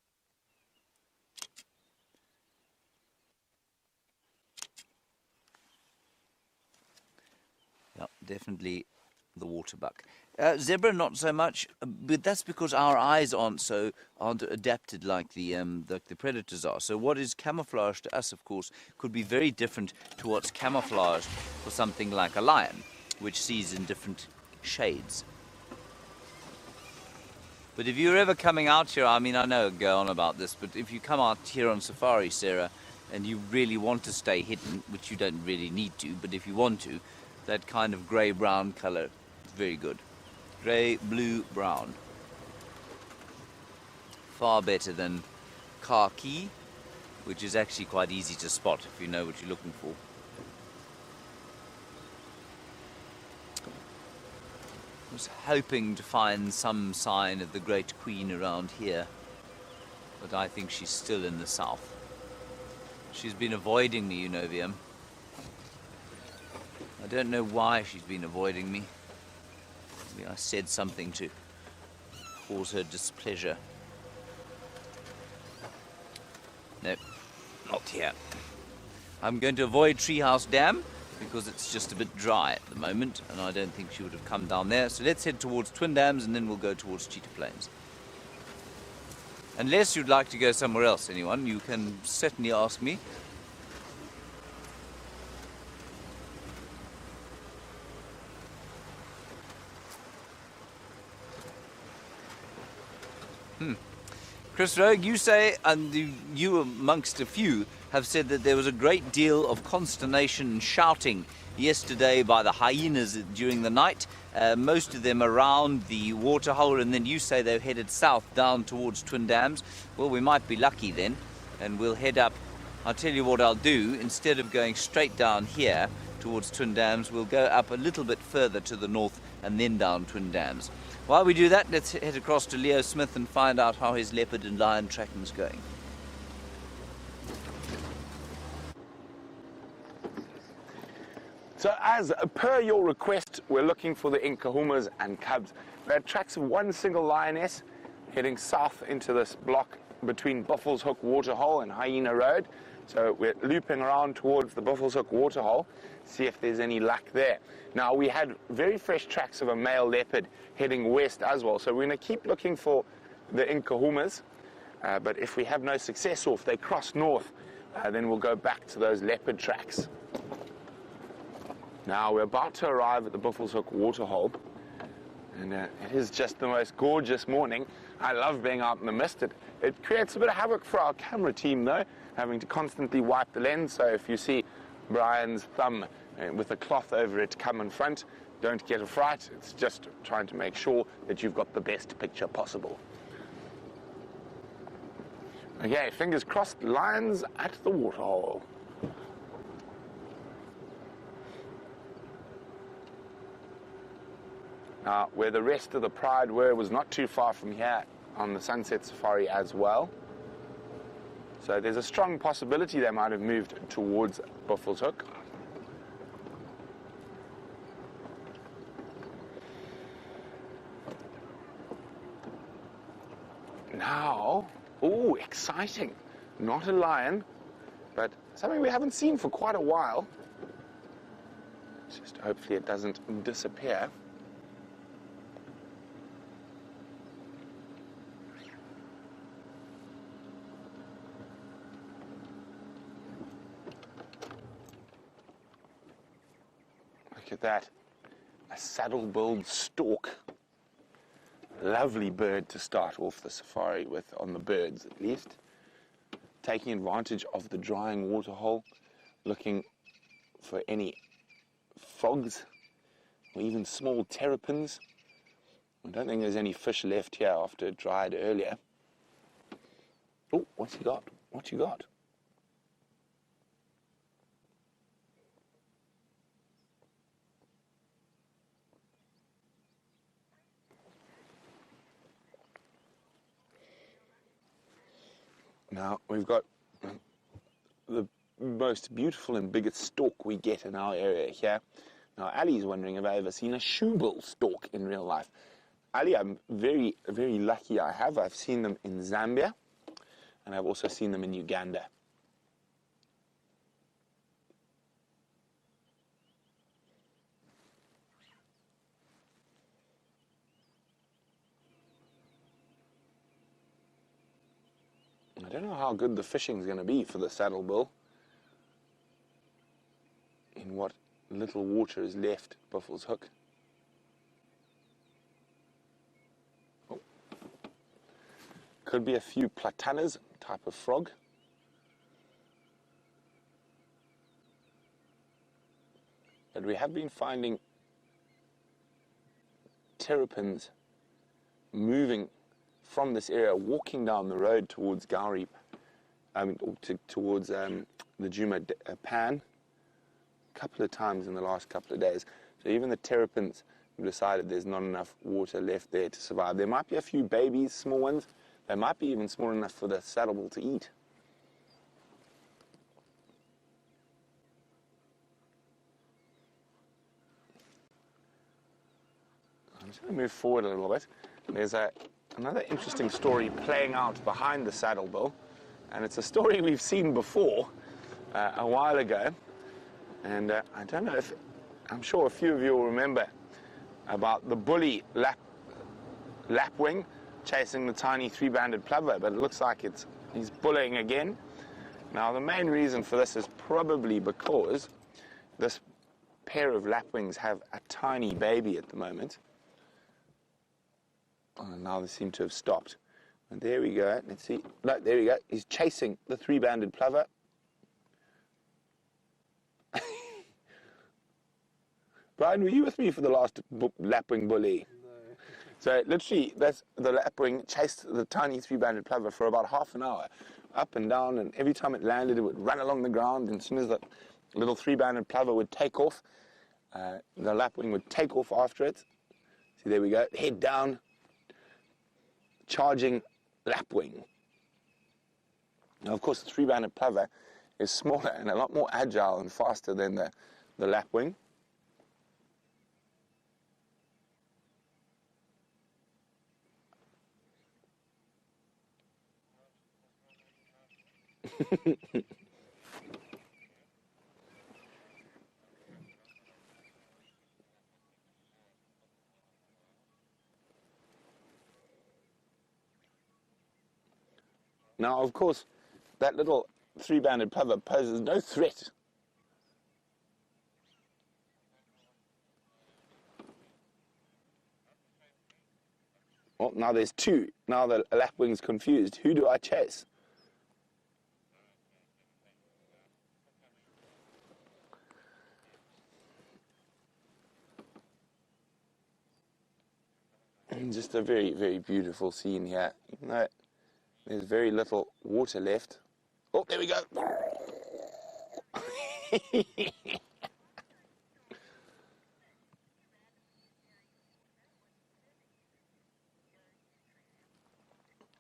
Yeah, definitely the waterbuck. Zebra, not so much, but that's because our eyes aren't adapted like the predators are. So what is camouflage to us, of course, could be very different to what's camouflaged for something like a lion, which sees in different shades. But if you're ever coming out here, I mean, I know I go on about this, but if you come out here on safari, Sarah, and you really want to stay hidden, which you don't really need to, but if you want to, that kind of grey-brown colour is very good. Grey, blue, brown. Far better than khaki, which is actually quite easy to spot if you know what you're looking for. I was hoping to find some sign of the Great Queen around here, but I think she's still in the south. She's been avoiding me, you know, VM. I don't know why she's been avoiding me. Maybe I said something to cause her displeasure. No, not here. I'm going to avoid Treehouse Dam because it's just a bit dry at the moment, and I don't think she would have come down there. So let's head towards Twin Dams, and then we'll go towards Cheetah Plains. Unless you'd like to go somewhere else, anyone, you can certainly ask me. Chris Rogue, you say, and you amongst a few, have said that there was a great deal of consternation and shouting yesterday by the hyenas during the night, most of them around the waterhole, and then you say they're headed south down towards Twin Dams. Well, we might be lucky then, and we'll head up. I'll tell you what I'll do. Instead of going straight down here towards Twin Dams, we'll go up a little bit further to the north and then down Twin Dams. While we do that, let's head across to Leo Smith and find out how his leopard and lion tracking's going. So as per your request, we're looking for the Nkuhumas and cubs. We had tracks of one single lioness heading south into this block between Buffalo's Hook Waterhole and Hyena Road. So we're looping around towards the Buffalo's Hook Waterhole, see if there's any luck there. Now, we had very fresh tracks of a male leopard heading west as well. So we're going to keep looking for the Nkuhumas. But if we have no success, or if they cross north, then we'll go back to those leopard tracks. Now, we're about to arrive at the Buffalo's Hook Waterhole. And it is just the most gorgeous morning. I love being out in the mist. It creates a bit of havoc for our camera team, though, having to constantly wipe the lens. So if you see Brian's thumb with a cloth over it come in front, don't get a fright. It's just trying to make sure that you've got the best picture possible. Okay, fingers crossed, lions at the waterhole. Now, where the rest of the pride were was not too far from here on the Sunset Safari as well. So there's a strong possibility they might have moved towards Buffalo's Hook. Now, oh, exciting. Not a lion, but something we haven't seen for quite a while. Just hopefully it doesn't disappear. Look at that, a saddle-billed stork. Lovely bird to start off the safari with, on the birds at least. Taking advantage of the drying waterhole, looking for any frogs or even small terrapins. I don't think there's any fish left here after it dried earlier. Oh, what's he got? What you got? Now, we've got the most beautiful and biggest stork we get in our area here. Now, Ali's wondering if I've ever seen a shoebill stork in real life. Ali, I'm very, very lucky I have. I've seen them in Zambia, and I've also seen them in Uganda. I don't know how good the fishing's going to be for the saddlebill in what little water is left at Buffalo's Hook. Oh. Could be a few platanas, type of frog. but we have been finding terrapins moving from this area, walking down the road towards Gowrie, towards the Juma Pan, a couple of times in the last couple of days. So even the terrapins have decided there's not enough water left there to survive. There might be a few babies, small ones. They might be even small enough for the saddle bull to eat. I'm just going to move forward a little bit. There's another interesting story playing out behind the saddle bull, and it's a story we've seen before a while ago. And I don't know if, I'm sure a few of you will remember about the bully lapwing chasing the tiny three-banded plover, but it looks like he's bullying again. Now, the main reason for this is probably because this pair of lapwings have a tiny baby at the moment. Oh, now they seem to have stopped. And there we go. Let's see. No, there we go. He's chasing the three-banded plover. Brian, were you with me for the last lapwing bully? No. So literally, that's the lapwing chased the tiny three-banded plover for about half an hour, up and down, and every time it landed, it would run along the ground, and as soon as the little three-banded plover would take off, the lapwing would take off after it. See, there we go. Head down, charging lapwing. Now, of course, the three-banded plover is smaller and a lot more agile and faster than the lapwing. Now, of course, that little three-banded plover poses no threat. Well, now there's two. Now the lapwing's confused. Who do I chase? Just a very, very beautiful scene here. Even though there's very little water left. Oh, there we go.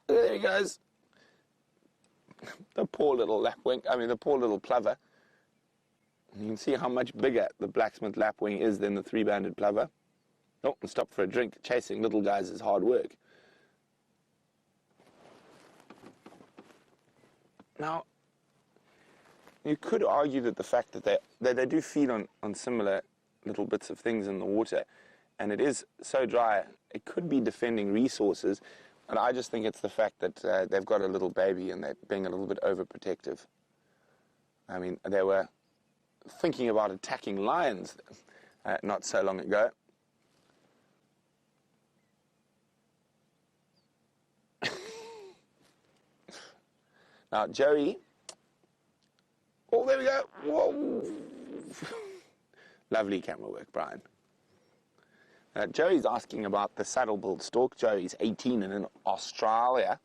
There he goes. The poor little lapwing, the poor little plover. You can see how much bigger the blacksmith lapwing is than the three-banded plover. Oh, and stop for a drink. Chasing little guys is hard work. Now, you could argue that the fact that they do feed on similar little bits of things in the water, and it is so dry, it could be defending resources, and I just think it's the fact that they've got a little baby and they're being a little bit overprotective. I mean, they were thinking about attacking lions not so long ago. Now, Joey, oh, there we go. Whoa. Lovely camera work, Brian. Joey's asking about the saddle-billed stork. Joey's 18 and in Australia.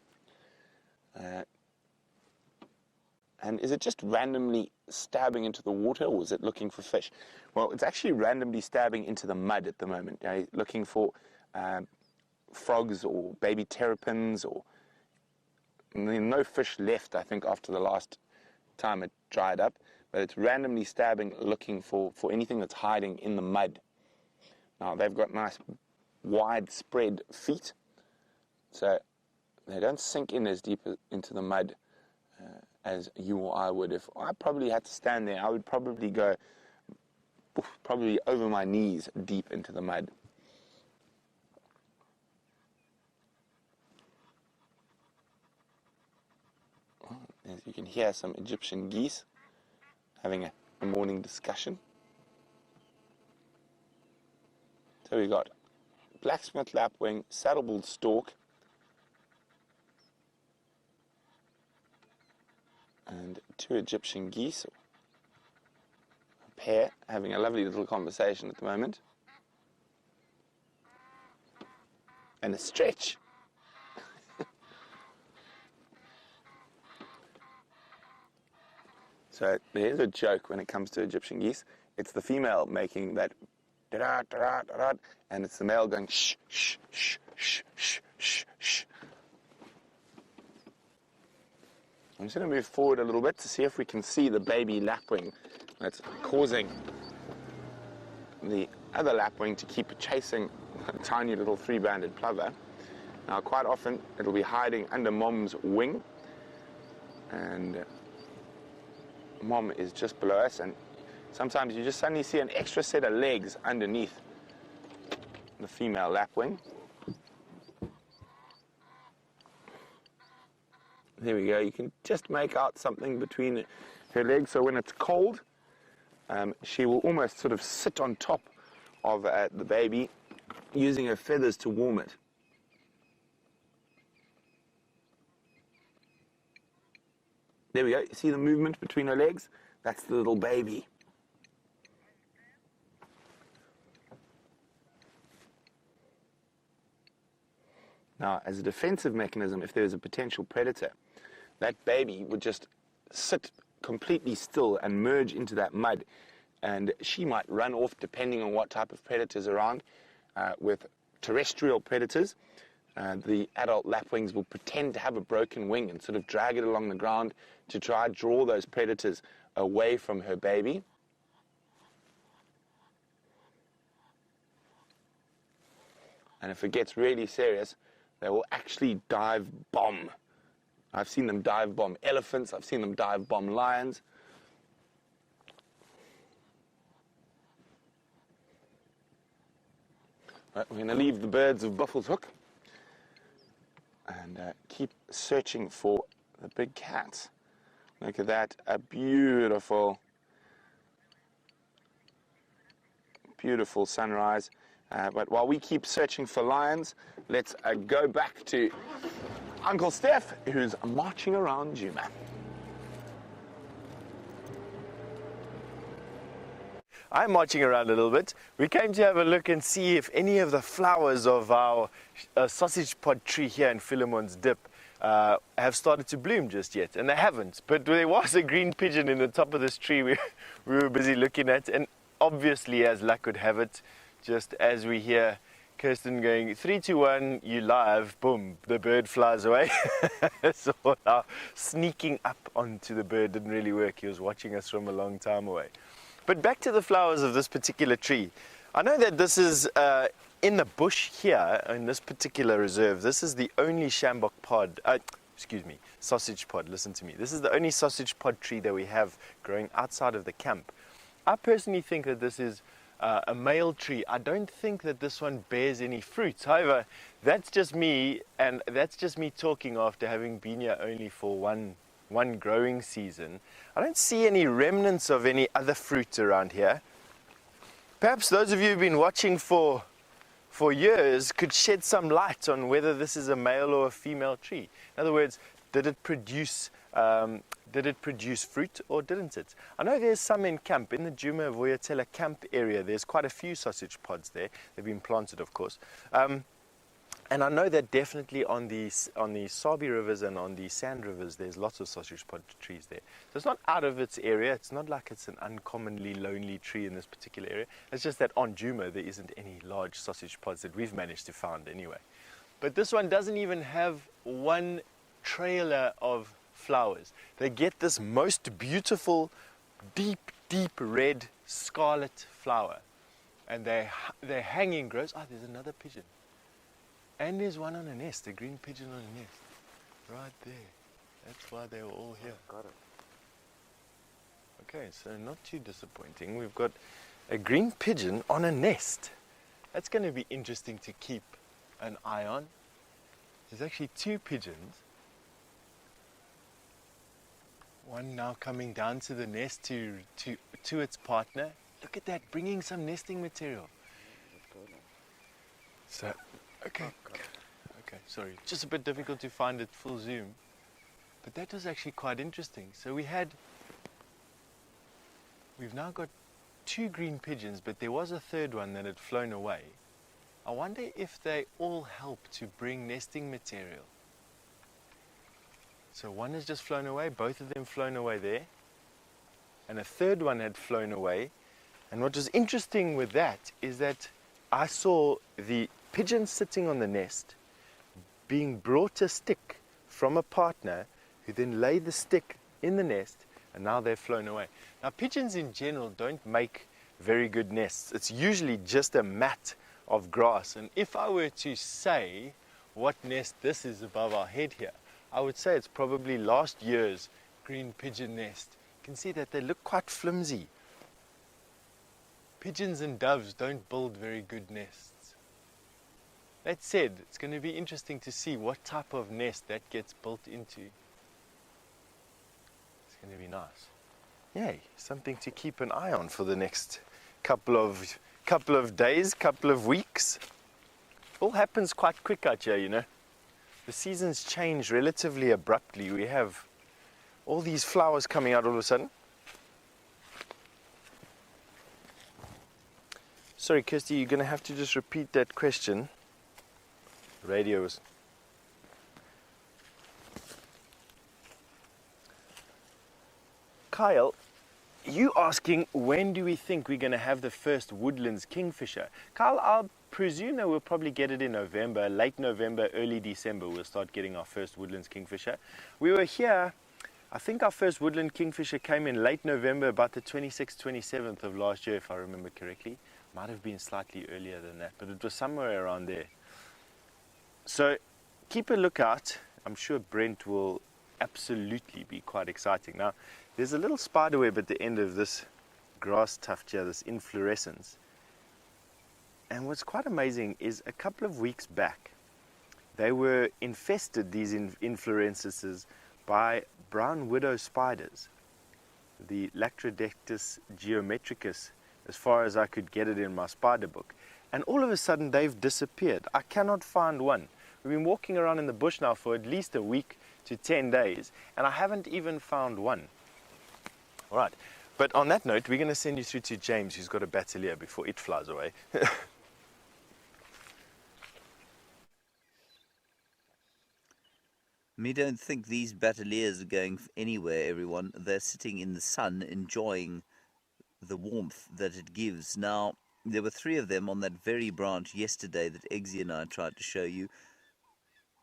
And is it just randomly stabbing into the water, or is it looking for fish? Well, it's actually randomly stabbing into the mud at the moment, looking for frogs or baby terrapins, or no fish left, I think, after the last time it dried up, but it's randomly stabbing, looking for anything that's hiding in the mud. Now, they've got nice widespread feet, so they don't sink in as deep into the mud as you or I would. If I probably had to stand there, I would probably go over my knees deep into the mud. As you can hear, some Egyptian geese having a morning discussion. So we got blacksmith lapwing, saddle-billed stork, and two Egyptian geese, pair having a lovely little conversation at the moment. And a stretch. So there's a joke when it comes to Egyptian geese. It's the female making that da-da, da-da, da-da, and it's the male going shh, shh, shh, shh, shh, shh, shh. I'm just going to move forward a little bit to see if we can see the baby lapwing that's causing the other lapwing to keep chasing a tiny little three-banded plover. Now, quite often, it'll be hiding under mom's wing, and mom is just below us, and sometimes you just suddenly see an extra set of legs underneath the female lapwing. There we go. You can just make out something between her legs, so when it's cold, she will almost sort of sit on top of the baby, using her feathers to warm it. There we go. You see the movement between her legs? That's the little baby. Now, as a defensive mechanism, if there's a potential predator, that baby would just sit completely still and merge into that mud, and she might run off depending on what type of predators are around. With terrestrial predators, the adult lapwings will pretend to have a broken wing and sort of drag it along the ground to try and draw those predators away from her baby. And if it gets really serious, they will actually dive bomb. I've seen them dive bomb elephants, I've seen them dive bomb lions. Right, we're going to leave the birds of Buffels Hook and keep searching for the big cats. Look at that, a beautiful, beautiful sunrise. But while we keep searching for lions, let's go back to Uncle Steph, who's marching around Juma. I'm marching around a little bit. We came to have a look and see if any of the flowers of our sausage pod tree here in Philemon's Dip have started to bloom just yet, and they haven't. But there was a green pigeon in the top of this tree we were busy looking at, and obviously, as luck would have it, just as we hear Kirsten going 3, 2, 1, you live, boom, the bird flies away. So our sneaking up onto the bird didn't really work. He was watching us from a long time away. But back to the flowers of this particular tree. I know that this is in the bush here, in this particular reserve. This is the only shambok pod, sausage pod, listen to me. This is the only sausage pod tree that we have growing outside of the camp. I personally think that this is a male tree. I don't think that this one bears any fruit. However, that's just me, and that's just me talking after having been here only for one growing season. I don't see any remnants of any other fruit around here. Perhaps those of you who've been watching for years could shed some light on whether this is a male or a female tree. In other words, did it produce fruit or didn't it? I know there's some in camp, in the Djuma Voyatella camp area. There's quite a few sausage pods there. They've been planted, of course. And I know that definitely on the Sabi rivers and on the sand rivers, there's lots of sausage pod trees there. So it's not out of its area. It's not like it's an uncommonly lonely tree in this particular area. It's just that on Djuma, there isn't any large sausage pods that we've managed to find anyway. But this one doesn't even have one trailer of flowers. They get this most beautiful, deep, deep red scarlet flower. And they're hanging grows. Oh, there's another pigeon. And there's one on a nest, a green pigeon on a nest. Right there. That's why they were all here. Got it. Okay, so not too disappointing. We've got a green pigeon on a nest. That's going to be interesting to keep an eye on. There's actually 2 pigeons. One now coming down to the nest to its partner. Look at that, bringing some nesting material. So, okay, sorry. Just a bit difficult to find it full zoom. But that was actually quite interesting. So we've now got 2 green pigeons, but there was a third one that had flown away. I wonder if they all help to bring nesting material. So one has just flown away, both of them flown away there, and a third one had flown away. And what was interesting with that is that I saw the pigeon sitting on the nest being brought a stick from a partner who then laid the stick in the nest, and now they've flown away. Now pigeons in general don't make very good nests. It's usually just a mat of grass, and if I were to say what nest this is above our head here, I would say it's probably last year's green pigeon nest. You can see that they look quite flimsy. Pigeons and doves don't build very good nests. That said, it's going to be interesting to see what type of nest that gets built into. It's going to be nice. Yay, something to keep an eye on for the next couple of days, couple of weeks. All happens quite quick out here, you know. The seasons change relatively abruptly. We have all these flowers coming out all of a sudden. Sorry, Kirsty, you're going to have to just repeat that question. Radio is... Kyle, you asking when do we think we're going to have the first woodlands kingfisher? Kyle, I'll presume that we'll probably get it in November, late November, early December. We'll start getting our first woodlands kingfisher. We were here, I think our first woodland kingfisher came in late November, about the 26th, 27th of last year, if I remember correctly. Might have been slightly earlier than that, but it was somewhere around there. So keep a lookout. I'm sure Brent will absolutely be quite exciting. Now, there's a little spider web at the end of this grass tuft here, this inflorescence. And what's quite amazing is a couple of weeks back, they were infested, these inflorescences, by brown widow spiders, the Lactrodectus geometricus, as far as I could get it in my spider book. And all of a sudden they've disappeared. I cannot find one. We've been walking around in the bush now for at least a week to 10 days, and I haven't even found one. All right, but on that note, we're going to send you through to James, who's got a batelier before it flies away. Me don't think these bateliers are going anywhere, everyone. They're sitting in the sun, enjoying the warmth that it gives. Now, there were 3 of them on that very branch yesterday that Eggsy and I tried to show you.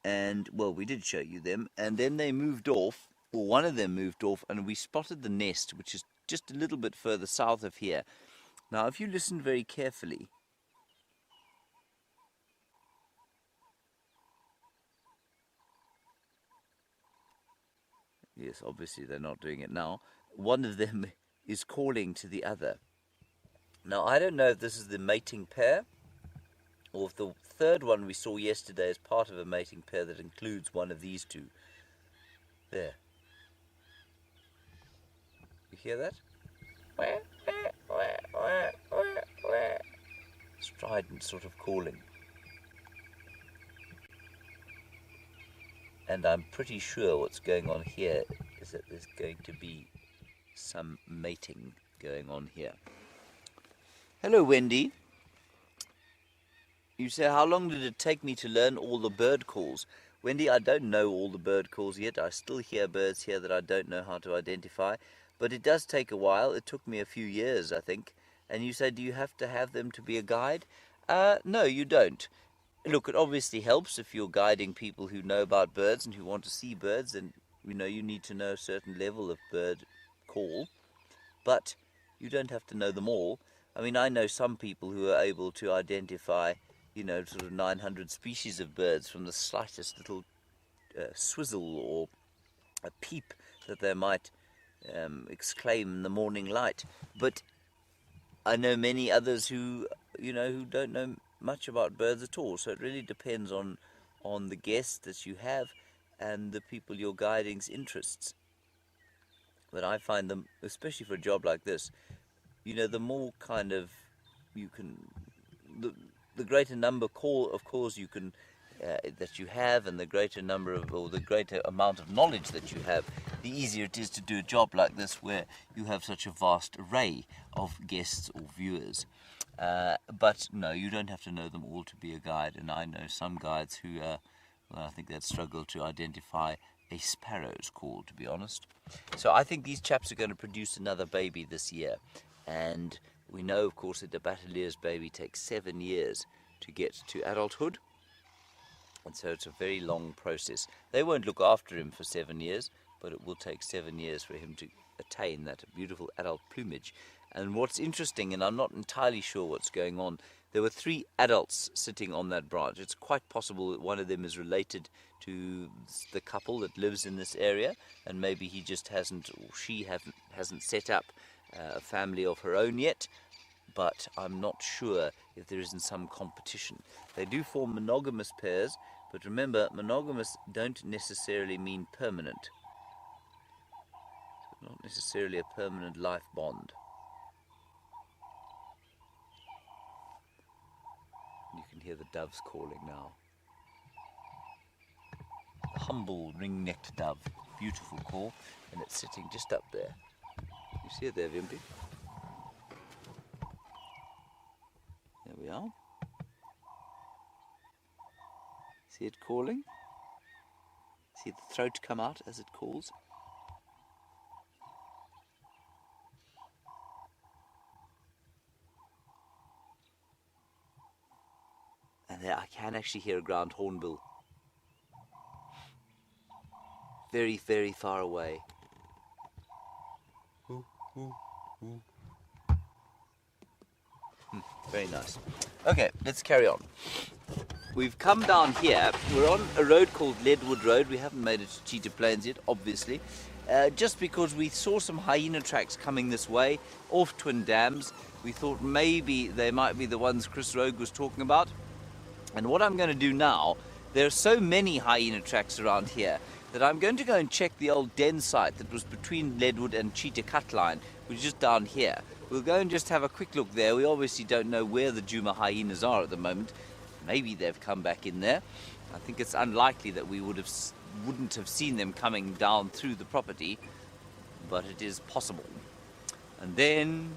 And, well, we did show you them. And then they moved off, or one of them moved off, and we spotted the nest, which is just a little bit further south of here. Now, if you listen very carefully, yes, obviously they're not doing it now, one of them is calling to the other. Now, I don't know if this is the mating pair, or if the third one we saw yesterday is part of a mating pair that includes one of these 2. There. You hear that? Strident sort of calling. And I'm pretty sure what's going on here is that there's going to be some mating going on here. Hello, Wendy. You say, how long did it take me to learn all the bird calls? Wendy, I don't know all the bird calls yet. I still hear birds here that I don't know how to identify. But it does take a while. It took me a few years, I think. And you say, do you have to have them to be a guide? No, you don't. Look, it obviously helps if you're guiding people who know about birds and who want to see birds, and you need to know a certain level of bird call. But you don't have to know them all. I mean, I know some people who are able to identify, sort of 900 species of birds from the slightest little swizzle or a peep that they might exclaim in the morning light. But I know many others who don't know much about birds at all. So it really depends on the guests that you have and the people you're guiding's interests. But I find them, especially for a job like this, the more kind of you can, the greater number of calls you can that you have, and the greater amount of knowledge that you have, the easier it is to do a job like this where you have such a vast array of guests or viewers. But no, you don't have to know them all to be a guide, and I know some guides who, I think they'd struggle to identify a sparrow's call, to be honest. So I think these chaps are going to produce another baby this year, and we know, of course, that the Battleier's baby takes 7 years to get to adulthood, and so it's a very long process. They won't look after him for 7 years, but it will take 7 years for him to attain that beautiful adult plumage. And what's interesting, and I'm not entirely sure what's going on, there were 3 adults sitting on that branch. It's quite possible that one of them is related to the couple that lives in this area, and maybe he just hasn't, or she hasn't set up a family of her own yet. But I'm not sure if there isn't some competition. They do form monogamous pairs, but remember, monogamous don't necessarily mean permanent. So not necessarily a permanent life bond. You can hear the doves calling now. A humble ring-necked dove, beautiful call, and it's sitting just up there. You see it there, Wimpy? There we are. See it calling? See the throat come out as it calls? And there I can actually hear a ground hornbill. Very, very far away. Very nice. Okay, let's carry on. We've come down here. We're on a road called Leadwood Road. We haven't made it to Cheetah Plains yet, obviously. Just because we saw some hyena tracks coming this way, off Twin Dams. We thought maybe they might be the ones Chris Rogue was talking about. And what I'm going to do now, there are so many hyena tracks around here that I'm going to go and check the old den site that was between Leadwood and Cheetah Cut Line, which is just down here. We'll go and just have a quick look there. We obviously don't know where the Djuma hyenas are at the moment. Maybe they've come back in there. I think it's unlikely that we wouldn't have seen them coming down through the property, but it is possible. And then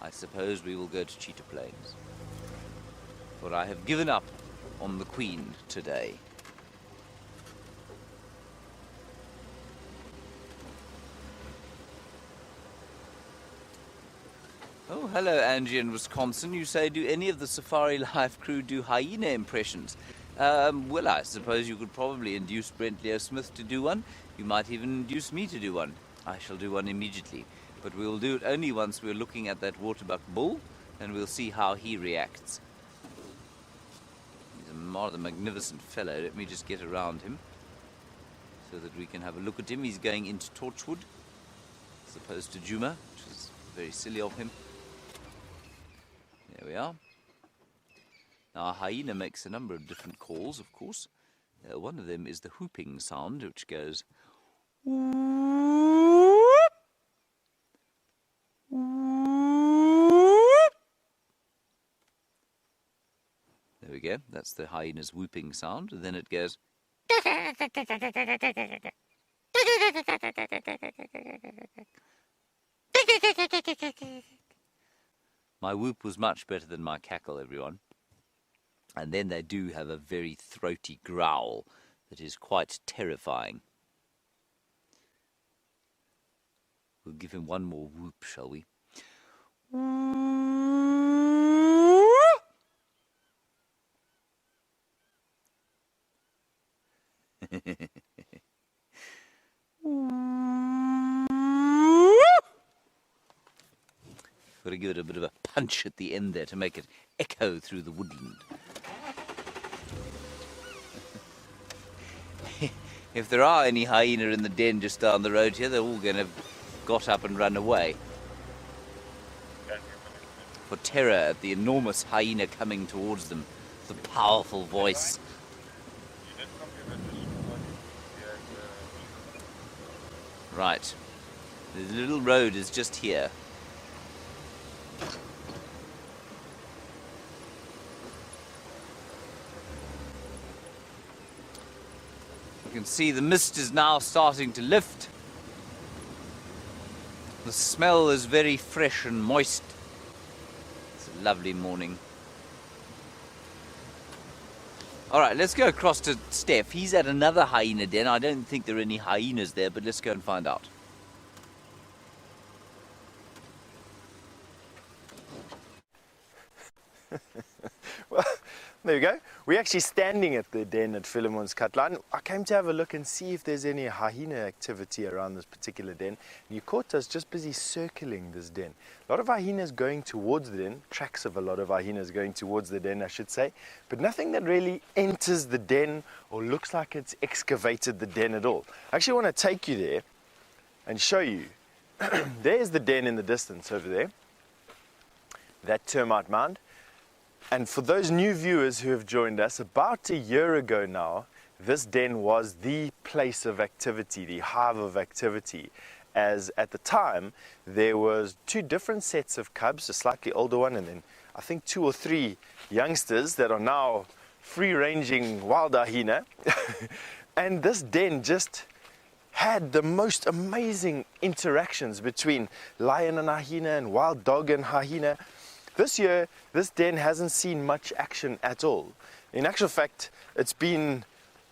I suppose we will go to Cheetah Plains, for I have given up on the Queen today. Oh, hello, Angie in Wisconsin. You say, do any of the Safari Live crew do hyena impressions? Well, I suppose you could probably induce Brent Leo Smith to do one. You might even induce me to do one. I shall do one immediately. But we will do it only once we're looking at that waterbuck bull, and we'll see how he reacts. He's a rather magnificent fellow. Let me just get around him so that we can have a look at him. He's going into Torchwood as opposed to Djuma, which is very silly of him. There we are. Now, a hyena makes a number of different calls, of course. One of them is the whooping sound, which goes... There we go. That's the hyena's whooping sound. And then it goes... My whoop was much better than my cackle, everyone. And then they do have a very throaty growl that is quite terrifying. We'll give him one more whoop, shall we? Got to give it a bit of a punch at the end there to make it echo through the woodland. If there are any hyena in the den just down the road here, they're all going to have got up and run away. For terror at the enormous hyena coming towards them, the powerful voice. Right. The little road is just here. You can see the mist is now starting to lift. The smell is very fresh and moist. It's a lovely morning. Alright, let's go across to Steph. He's at another hyena den. I don't think there are any hyenas there, but let's go and find out. Well, there we go. We're actually standing at the den at Philemon's Katlan. I came to have a look and see if there's any hyena activity around this particular den. And you caught us just busy circling this den. A lot of hyenas going towards the den, tracks of a lot of hyenas going towards the den, I should say. But nothing that really enters the den or looks like it's excavated the den at all. I actually want to take you there and show you. There's the den in the distance over there. That termite mound. And for those new viewers who have joined us, about a year ago now, this den was the place of activity, the hive of activity, as at the time there was 2 different sets of cubs, a slightly older one and then I think 2 or 3 youngsters that are now free-ranging wild hyena. And this den just had the most amazing interactions between lion and hyena and wild dog and hyena. This year, this den hasn't seen much action at all. In actual fact, it's been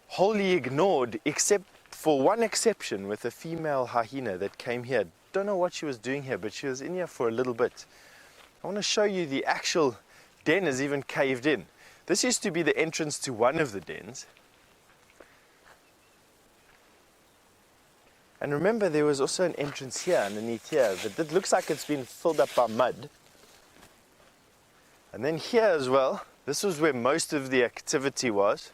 wholly ignored except for one exception with a female hyena that came here. Don't know what she was doing here, but she was in here for a little bit. I want to show you the actual den is even caved in. This used to be the entrance to one of the dens. And remember, there was also an entrance here underneath here, but it looks like it's been filled up by mud. And then here as well, this was where most of the activity was.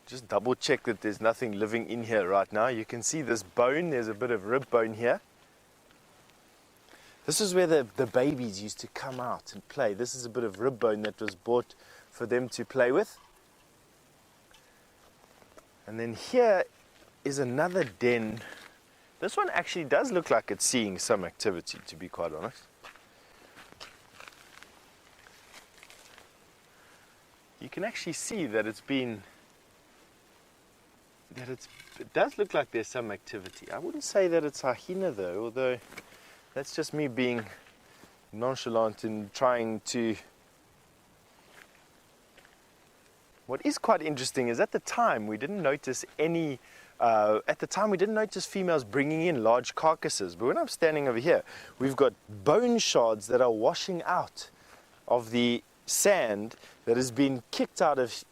Just double check that there's nothing living in here right now. You can see this bone, there's a bit of rib bone here. This is where the babies used to come out and play. This is a bit of rib bone that was bought for them to play with. And then here is another den. This one actually does look like it's seeing some activity, to be quite honest. You can actually see that it does look like there's some activity. I wouldn't say that it's hyena though, although that's just me being nonchalant and trying to... What is quite interesting is at the time we didn't notice females bringing in large carcasses, but when I'm standing over here, we've got bone shards that are washing out of the sand that has been kicked out of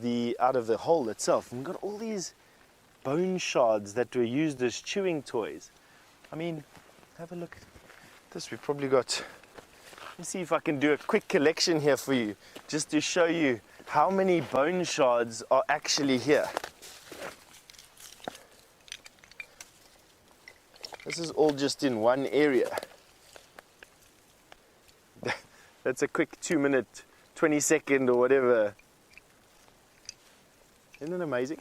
the hole itself. And we've got all these bone shards that were used as chewing toys. I mean, have a look at this. We've probably got, let me see if I can do a quick collection here for you, just to show you how many bone shards are actually here. This is all just in one area. That's a quick 2-minute, 20-second or whatever. Isn't it amazing?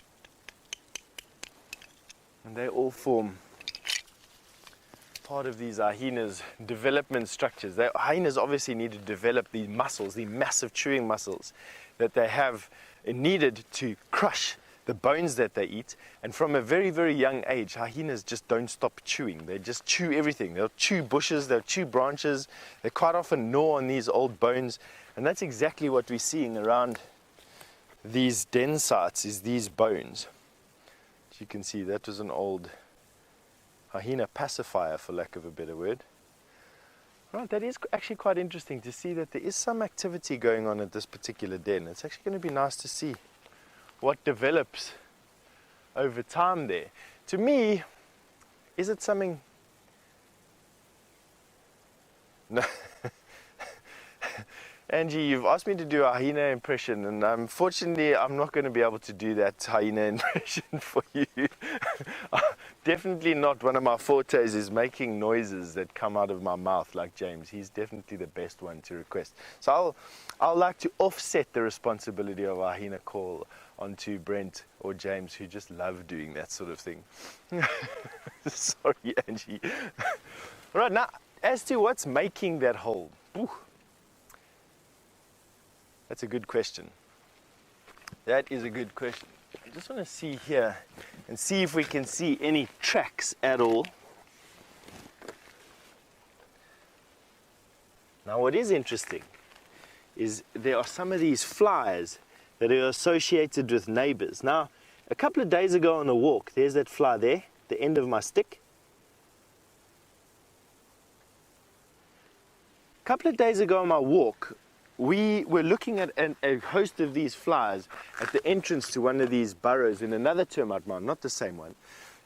And they all form part of these hyenas' development structures. Hyenas obviously need to develop these muscles, the massive chewing muscles that they have needed to crush the bones that they eat. And from a very, very young age, hyenas just don't stop chewing. They just chew everything. They'll chew bushes, they'll chew branches. They quite often gnaw on these old bones. And that's exactly what we're seeing around these den sites, is these bones. As you can see, that was an old hyena pacifier, for lack of a better word. Right, that is actually quite interesting to see that there is some activity going on at this particular den. It's actually going to be nice to see what develops over time there. To me, is it something? No. Angie, you've asked me to do a hyena impression, and unfortunately I'm not going to be able to do that hyena impression for you. Definitely not. One of my fortes is making noises that come out of my mouth like James. He's definitely the best one to request. So I'll like to offset the responsibility of a hyena call onto Brent or James, who just love doing that sort of thing. Sorry, Angie. All right, now as to what's making that hole. Ooh. That's a good question. That is a good question. just want to see here and see if we can see any tracks at all. Now what is interesting is there are some of these flies that are associated with neighbours. Now, a couple of days ago on a walk, there's that fly there, the end of my stick. A couple of days ago on my walk, we were looking at a host of these flies at the entrance to one of these burrows in another termite mound, not the same one.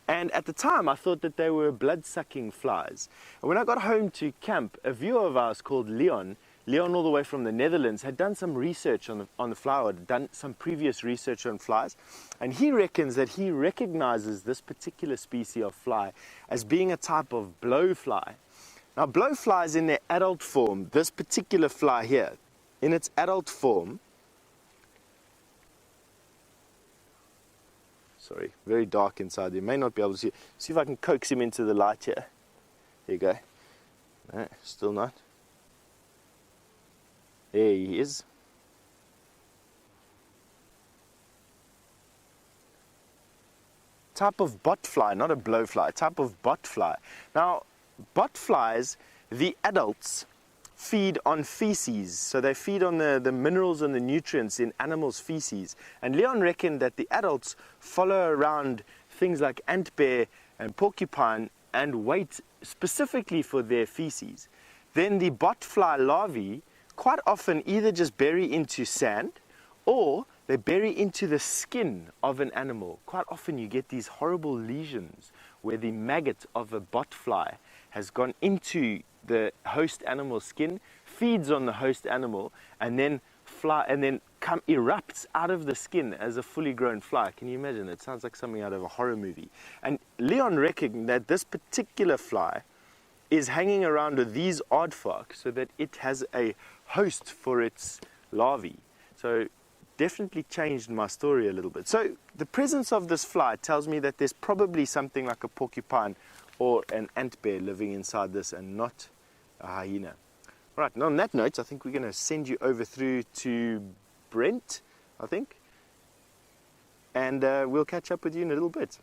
And at the time, I thought that they were blood-sucking flies. And when I got home to camp, a viewer of ours called Leon all the way from the Netherlands, had done some research on the fly, or had done some previous research on flies. And he reckons that he recognizes this particular species of fly as being a type of blowfly. Now, blowflies in their adult form, this particular fly here, in its adult form, sorry, very dark inside. You may not be able to see. See if I can coax him into the light here. There you go. No, still not. There he is. Type of botfly, not a blowfly, type of botfly. Now, botflies, the adults, feed on feces. So they feed on the minerals and the nutrients in animals' feces. And Leon reckoned that the adults follow around things like ant bear and porcupine and wait specifically for their feces. Then the botfly larvae quite often either just bury into sand or they bury into the skin of an animal. Quite often you get these horrible lesions where the maggot of a botfly has gone into the host animal's skin, feeds on the host animal, and then erupts out of the skin as a fully grown fly. Can you imagine? It sounds like something out of a horror movie. And Leon reckoned that this particular fly is hanging around with these aardvark so that it has a host for its larvae. So definitely changed my story a little bit. So the presence of this fly tells me that there's probably something like a porcupine or an ant bear living inside this and not a hyena. All right, and on that note, I think we're going to send you over through to Brent, I think, and we'll catch up with you in a little bit.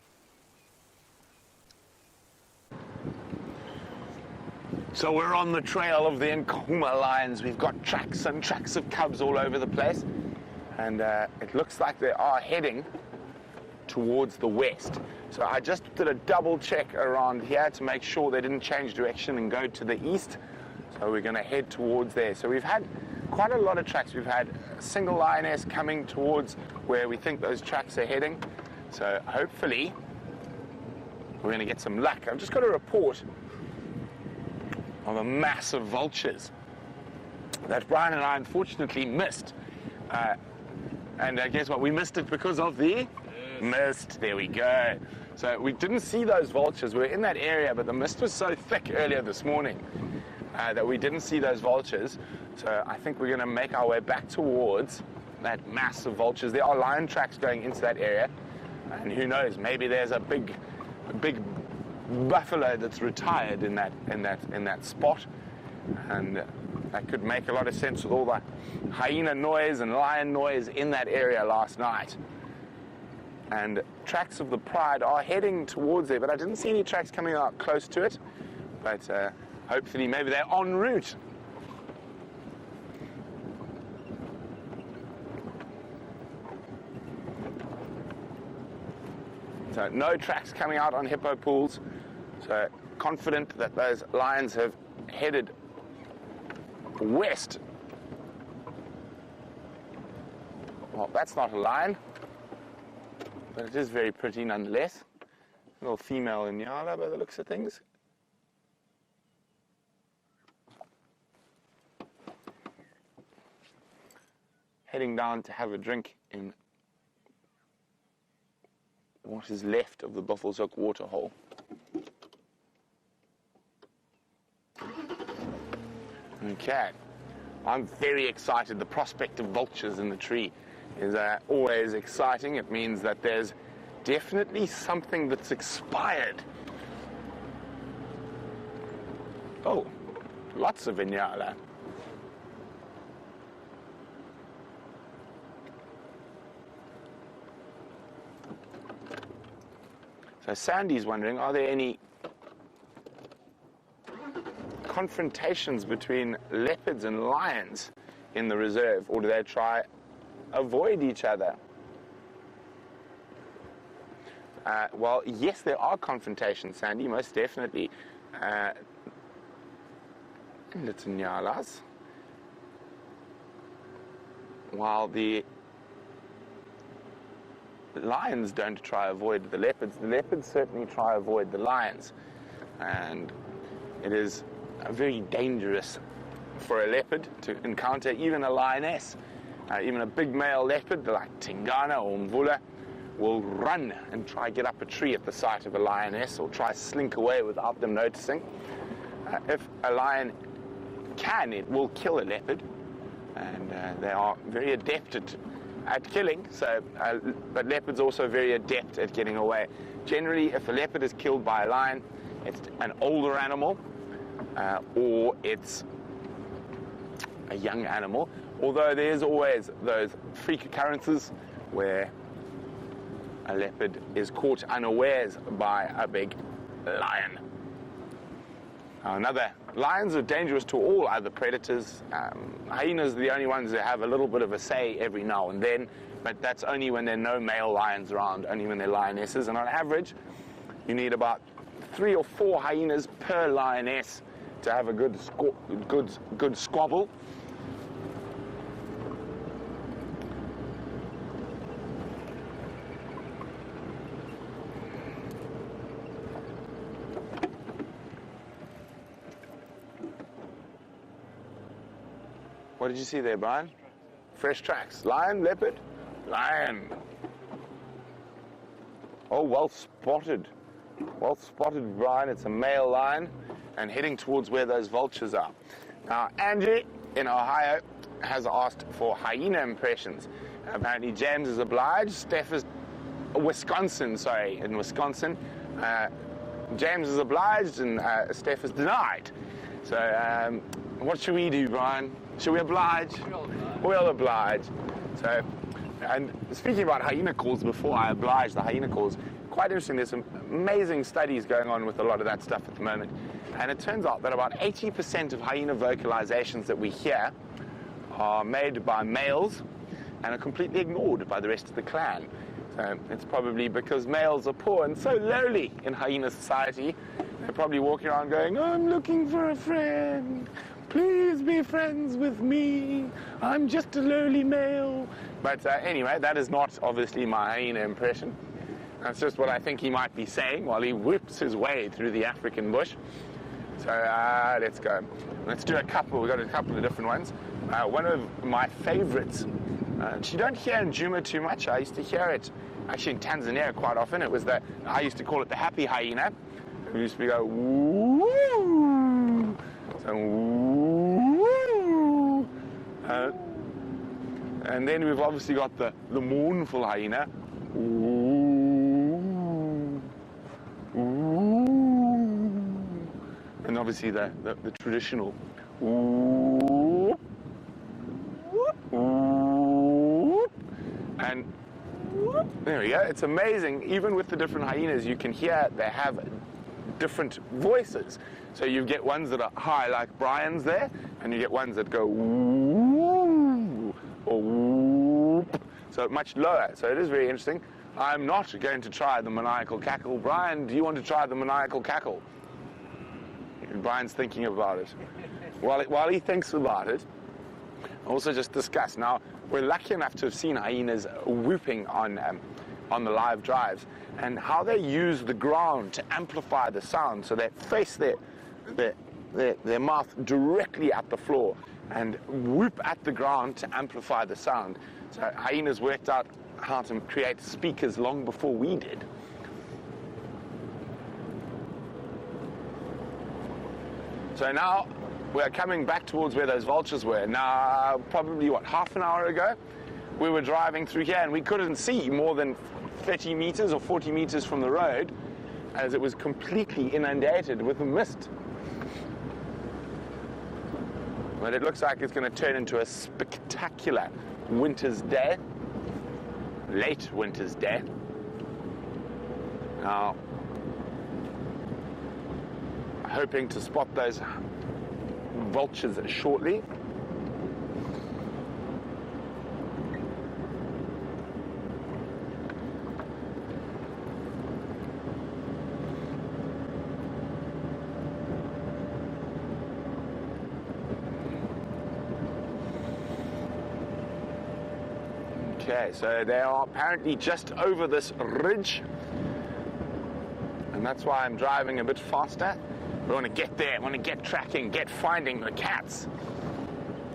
So we're on the trail of the Nkuhuma lions. We've got tracks and tracks of cubs all over the place. And it looks like they are heading towards the west. So I just did a double check around here to make sure they didn't change direction and go to the east. So we're going to head towards there. So we've had quite a lot of tracks. We've had a single lioness coming towards where we think those tracks are heading. So hopefully we're going to get some luck. I've just got a report of a mass of vultures that Brian and I unfortunately missed. And guess what? We missed it because of the mist. There we go. So we didn't see those vultures. We were in that area, but the mist was so thick earlier this morning that we didn't see those vultures. So I think we're going to make our way back towards that mass of vultures. There are lion tracks going into that area, and who knows? Maybe there's a big buffalo that's retired in that spot, and that could make a lot of sense with all the hyena noise and lion noise in that area last night. And tracks of the pride are heading towards there, but I didn't see any tracks coming out close to it. But hopefully maybe they're en route. So no tracks coming out on hippo pools. So confident that those lions have headed west. Well, that's not a lion, but it is very pretty nonetheless. A little female Inyala by the looks of things. Heading down to have a drink in what is left of the Buffelshoek waterhole. Okay, I'm very excited. The prospect of vultures in the tree is always exciting. It means that there's definitely something that's expired. Oh, lots of Inyala. So Sandy's wondering, are there any confrontations between leopards and lions in the reserve, or do they try avoid each other? Well, yes, there are confrontations, Sandy, most definitely. Little nyalas. While the lions don't try avoid the leopards certainly try avoid the lions. And it is very dangerous for a leopard to encounter even a lioness. Even a big male leopard like Tingana or Mvula will run and try get up a tree at the sight of a lioness, or try slink away without them noticing. If a lion can, it will kill a leopard, and they are very adept at killing. So, but leopards also very adept at getting away. Generally, if a leopard is killed by a lion, it's an older animal, or it's a young animal. Although there's always those freak occurrences where a leopard is caught unawares by a big lion. Lions are dangerous to all other predators. Hyenas are the only ones that have a little bit of a say every now and then, but that's only when there are no male lions around, only when they're lionesses. And on average, you need about 3 or 4 hyenas per lioness to have a good squabble. What did you see there, Brian? Fresh tracks. Lion, leopard? Lion. Oh, well spotted. Well spotted, Brian. It's a male lion and heading towards where those vultures are. Now, Angie in Ohio has asked for hyena impressions. Apparently, James is obliged. Steph is in Wisconsin. James is obliged and Steph is denied. So, what should we do, Brian? Should we oblige? We'll oblige. So, and speaking about hyena calls, before I oblige the hyena calls, quite interesting. There's some amazing studies going on with a lot of that stuff at the moment. And it turns out that about 80% of hyena vocalizations that we hear are made by males and are completely ignored by the rest of the clan. So it's probably because males are poor and so lowly in hyena society. They're probably walking around going, I'm looking for a friend. Please be friends with me. I'm just a lowly male. But anyway, that is not obviously my hyena impression. That's just what I think he might be saying while he whips his way through the African bush. So let's go. Let's do a couple. We've got a couple of different ones. One of my favorites, you don't hear in Juma too much. I used to hear it actually in Tanzania quite often. I used to call it the happy hyena. We used to go, woo. So, woo. And then we've obviously got the mournful hyena. Woo. Woo. And obviously the traditional. Woo. Woo. And there we go. It's amazing. Even with the different hyenas, you can hear they have different voices. So you get ones that are high like Brian's there, and you get ones that go woo or whoop, so much lower. So it is very interesting. I'm not going to try the maniacal cackle. Brian, do you want to try the maniacal cackle? Brian's thinking about it. While he thinks about it, also just discuss. Now, we're lucky enough to have seen hyenas whooping on the live drives, and how they use the ground to amplify the sound, so they face their mouth directly at the floor and whoop at the ground to amplify the sound. So hyenas worked out how to create speakers long before we did. So now we're coming back towards where those vultures were. Now, probably, half an hour ago, we were driving through here and we couldn't see more than 30 meters or 40 meters from the road, as it was completely inundated with mist. But it looks like it's going to turn into a spectacular winter's day, late winter's day. Now, hoping to spot those vultures shortly. Okay, so they are apparently just over this ridge, and that's why I'm driving a bit faster. We want to get there, want to get tracking, get finding the cats.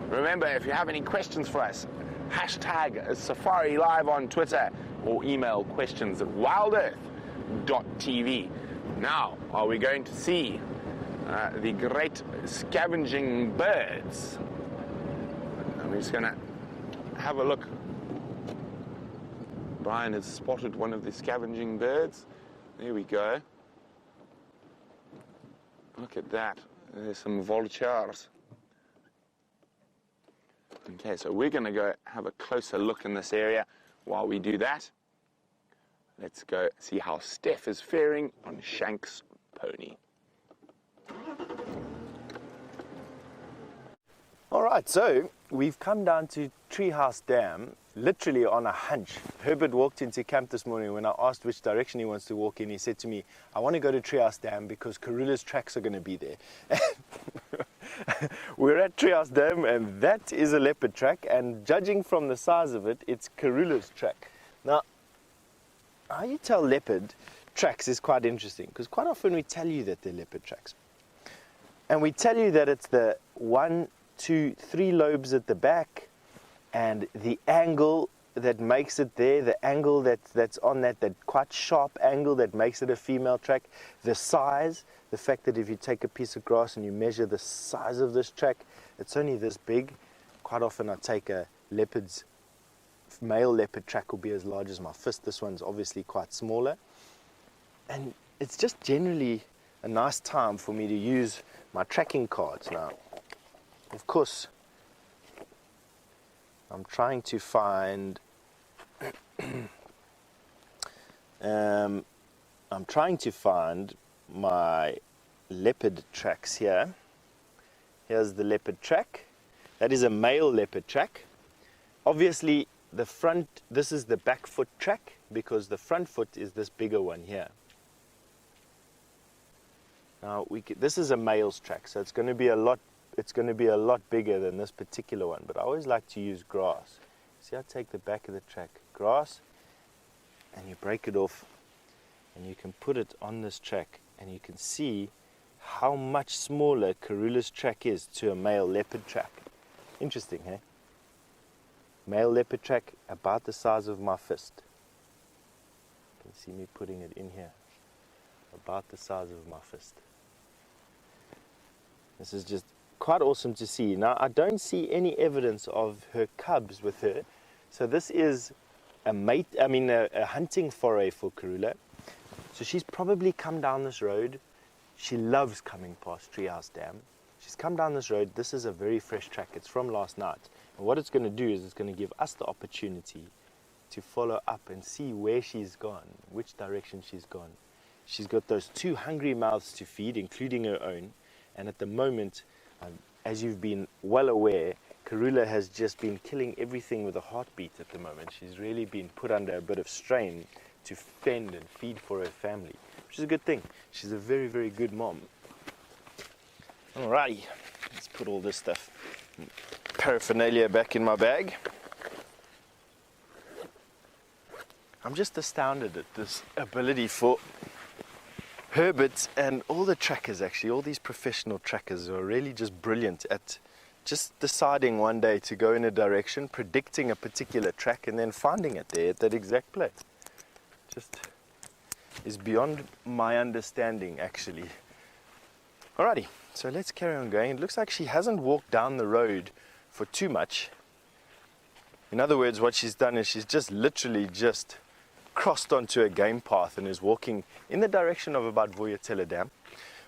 Remember, if you have any questions for us, hashtag Safari Live on Twitter or email questions@wildearth.tv. Now, are we going to see the great scavenging birds? I'm just going to have a look. Brian has spotted one of the scavenging birds. There we go. Look at that. There's some vultures. Okay, so we're going to go have a closer look in this area. While we do that, let's go see how Steph is faring on Shank's pony. All right, so we've come down to Treehouse Dam, literally on a hunch. Herbert walked into camp this morning. When I asked which direction he wants to walk in, he said to me, I want to go to Treehouse Dam because Karula's tracks are going to be there. We're at Treehouse Dam, and that is a leopard track, and judging from the size of it, it's Karula's track. Now, how you tell leopard tracks is quite interesting, because quite often we tell you that they're leopard tracks. And we tell you that it's the 1, 2, 3 lobes at the back, and the angle that makes it there, the angle that's on that quite sharp angle that makes it a female track, the size, the fact that if you take a piece of grass and you measure the size of this track, it's only this big. Quite often I take a male leopard track will be as large as my fist. This one's obviously quite smaller. And it's just generally a nice time for me to use my tracking cards now. Of course, I'm trying to find my leopard tracks here. Here's the leopard track. That is a male leopard track. Obviously, this is the back foot track because the front foot is this bigger one here. Now this is a male's track, so it's going to be a lot bigger than this particular one, but I always like to use grass. See, I take the back of the track, grass, and you break it off, and you can put it on this track, and you can see how much smaller Karula's track is to a male leopard track. Interesting, hey? Male leopard track about the size of my fist. You can see me putting it in here. About the size of my fist. This is just quite awesome to see. Now, I don't see any evidence of her cubs with her. So this is a hunting foray for Karula. So she's probably come down this road. She loves coming past Treehouse Dam. She's come down this road. This is a very fresh track. It's from last night. And what it's going to do is it's going to give us the opportunity to follow up and see where she's gone, which direction she's gone. She's got those 2 hungry mouths to feed, including her own. And at the moment, as you've been well aware, Karula has just been killing everything with a heartbeat at the moment. She's really been put under a bit of strain to fend and feed for her family, which is a good thing. She's a very, very good mom. Alrighty, let's put all this stuff, paraphernalia, back in my bag. I'm just astounded at this ability for Herbert and all the trackers, actually, all these professional trackers are really just brilliant at just deciding one day to go in a direction, predicting a particular track, and then finding it there at that exact place. Just is beyond my understanding, actually. Alrighty, so let's carry on going. It looks like she hasn't walked down the road for too much. In other words, what she's done is she's just literally just crossed onto a game path and is walking in the direction of about Voyatella Dam.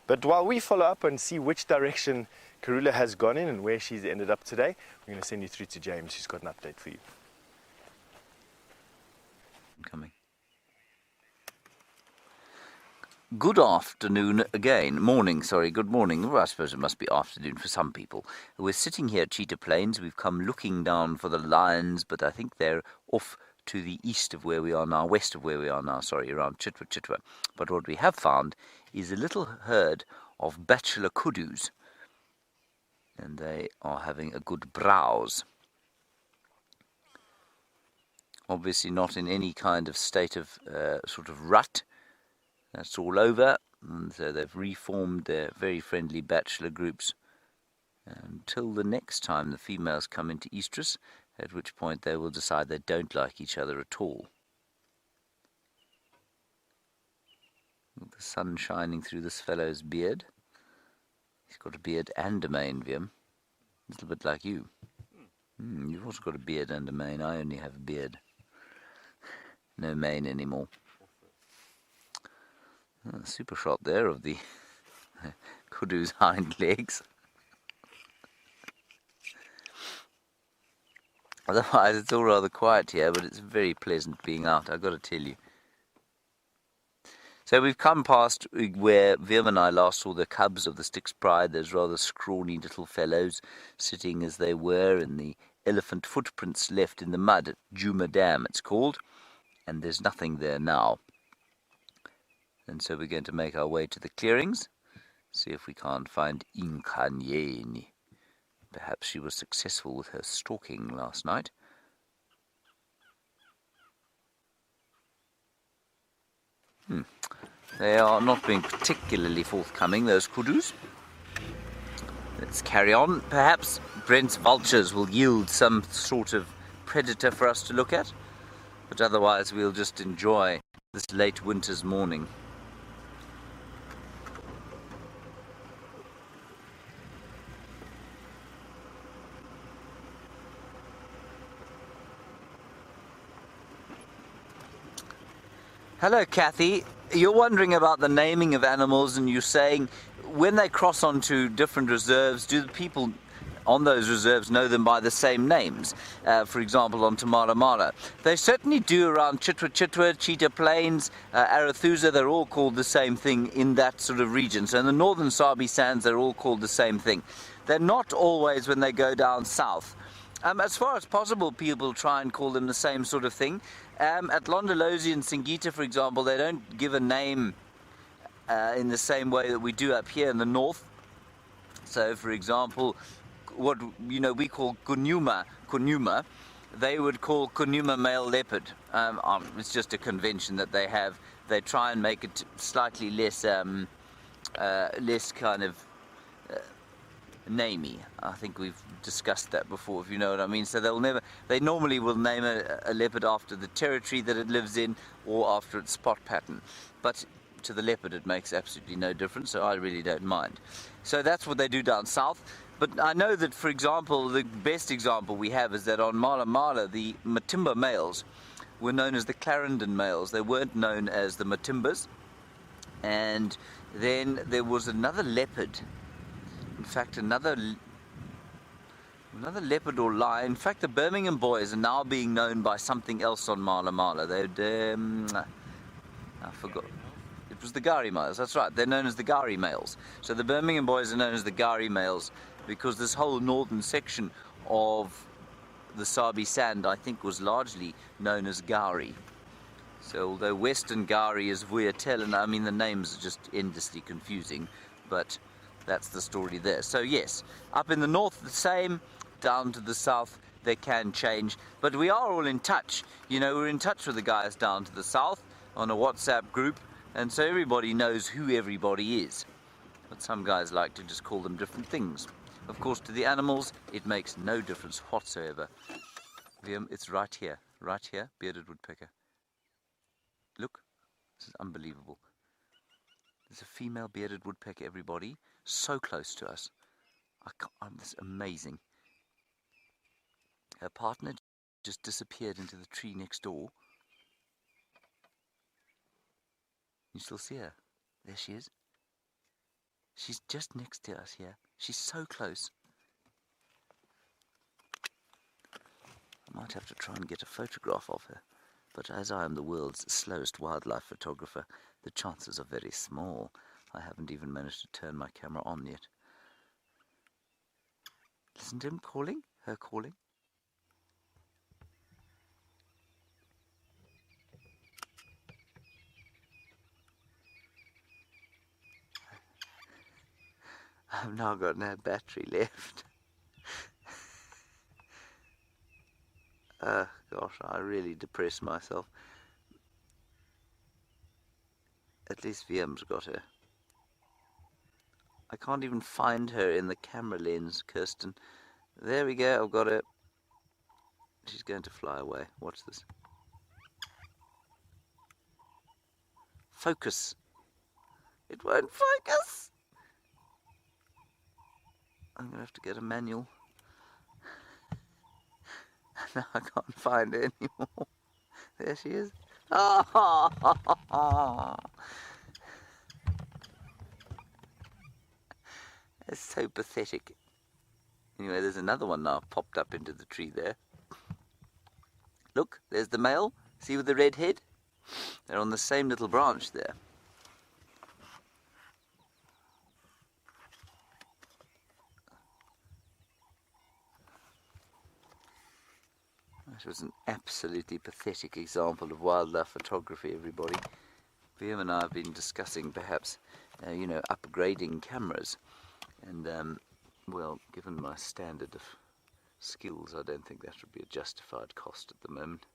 But while we follow up and see which direction Karula has gone in and where she's ended up today, we're going to send you through to James, who's got an update for you. I'm coming. good afternoon again. Morning, sorry, good morning. Well, I suppose it must be afternoon for some people. We're sitting here at Cheetah Plains. We've come looking down for the lions, but I think they're off to the east of where we are now, west of where we are now, sorry, around Chitwa. But what we have found is a little herd of bachelor kudus, and they are having a good browse. Obviously not in any kind of state of sort of rut. That's all over, and so they've reformed their very friendly bachelor groups until the next time the females come into estrus, at which point they will decide they don't like each other at all. The sun shining through this fellow's beard. He's got a beard and a mane, Viam. A little bit like you. You've also got a beard and a mane. I only have a beard. No mane anymore. A super shot there of the kudu's hind legs. Otherwise, it's all rather quiet here, but it's very pleasant being out, I've got to tell you. So we've come past where Viam and I last saw the cubs of the Styx Pride, those rather scrawny little fellows, sitting as they were in the elephant footprints left in the mud at Juma Dam, it's called, and there's nothing there now. And so we're going to make our way to the clearings, see if we can't find Inkanyeni. Perhaps she was successful with her stalking last night. They are not being particularly forthcoming, those kudus. Let's carry on. Perhaps Brent's vultures will yield some sort of predator for us to look at, but otherwise we'll just enjoy this late winter's morning. Hello, Kathy. You're wondering about the naming of animals, and you're saying when they cross onto different reserves, do the people on those reserves know them by the same names? For example, on Mara Mara. They certainly do around Chitwa, Cheetah Plains, Arathusa. They're all called the same thing in that sort of region. So in the northern Sabi Sands, they're all called the same thing. They're not always when they go down south. As far as possible, people try and call them the same sort of thing. At Londolozi and Singita, for example, they don't give a name in the same way that we do up here in the north. So, for example, what we call Nkuhuma, they would call Nkuhuma male leopard. It's just a convention that they have. They try and make it slightly less kind of namey. I think we've discussed that before, if you know what I mean. So they normally will name a leopard after the territory that it lives in or after its spot pattern. But to the leopard it makes absolutely no difference, so I really don't mind. So that's what they do down south. But I know that, for example, the best example we have is that on Mala Mala, the Matimba males were known as the Clarendon males. They weren't known as the Matimbas. And then there was another leopard. In fact, another leopard or lion. In fact, the Birmingham boys are now being known by something else on Mala Mala. I forgot. It was the Gari males, that's right. They're known as the Gari males. So the Birmingham boys are known as the Gari males because this whole northern section of the Sabi Sand, I think, was largely known as Gari. So although Western Gari is Vuyatel, and I mean the names are just endlessly confusing, but that's the story there. So yes, up in the north the same, down to the south they can change, but we are all in touch. We're in touch with the guys down to the south on a WhatsApp group, and so everybody knows who everybody is. But some guys like to just call them different things. Of course, to the animals it makes no difference whatsoever. It's right here, bearded woodpecker. Look, this is unbelievable. There's a female bearded woodpecker, everybody, so close to us. This is amazing. Her partner just disappeared into the tree next door. You still see her? There she is. She's just next to us here. She's so close. I might have to try and get a photograph of her. But as I am the world's slowest wildlife photographer, the chances are very small. I haven't even managed to turn my camera on yet. Listen to him calling, her calling. I've now got no battery left. Gosh, I really depressed myself. At least VM's got her. I can't even find her in the camera lens, Kirsten. There we go, I've got her. She's going to fly away. Watch this. Focus. It won't focus. I'm going to have to get a manual. Now I can't find her anymore. There she is. Oh! It's so pathetic. Anyway, there's another one now popped up into the tree there. Look, there's the male. See with the red head? They're on the same little branch there. That was an absolutely pathetic example of wildlife photography, everybody. VM and I have been discussing perhaps, upgrading cameras. And, well, given my standard of skills, I don't think that would be a justified cost at the moment.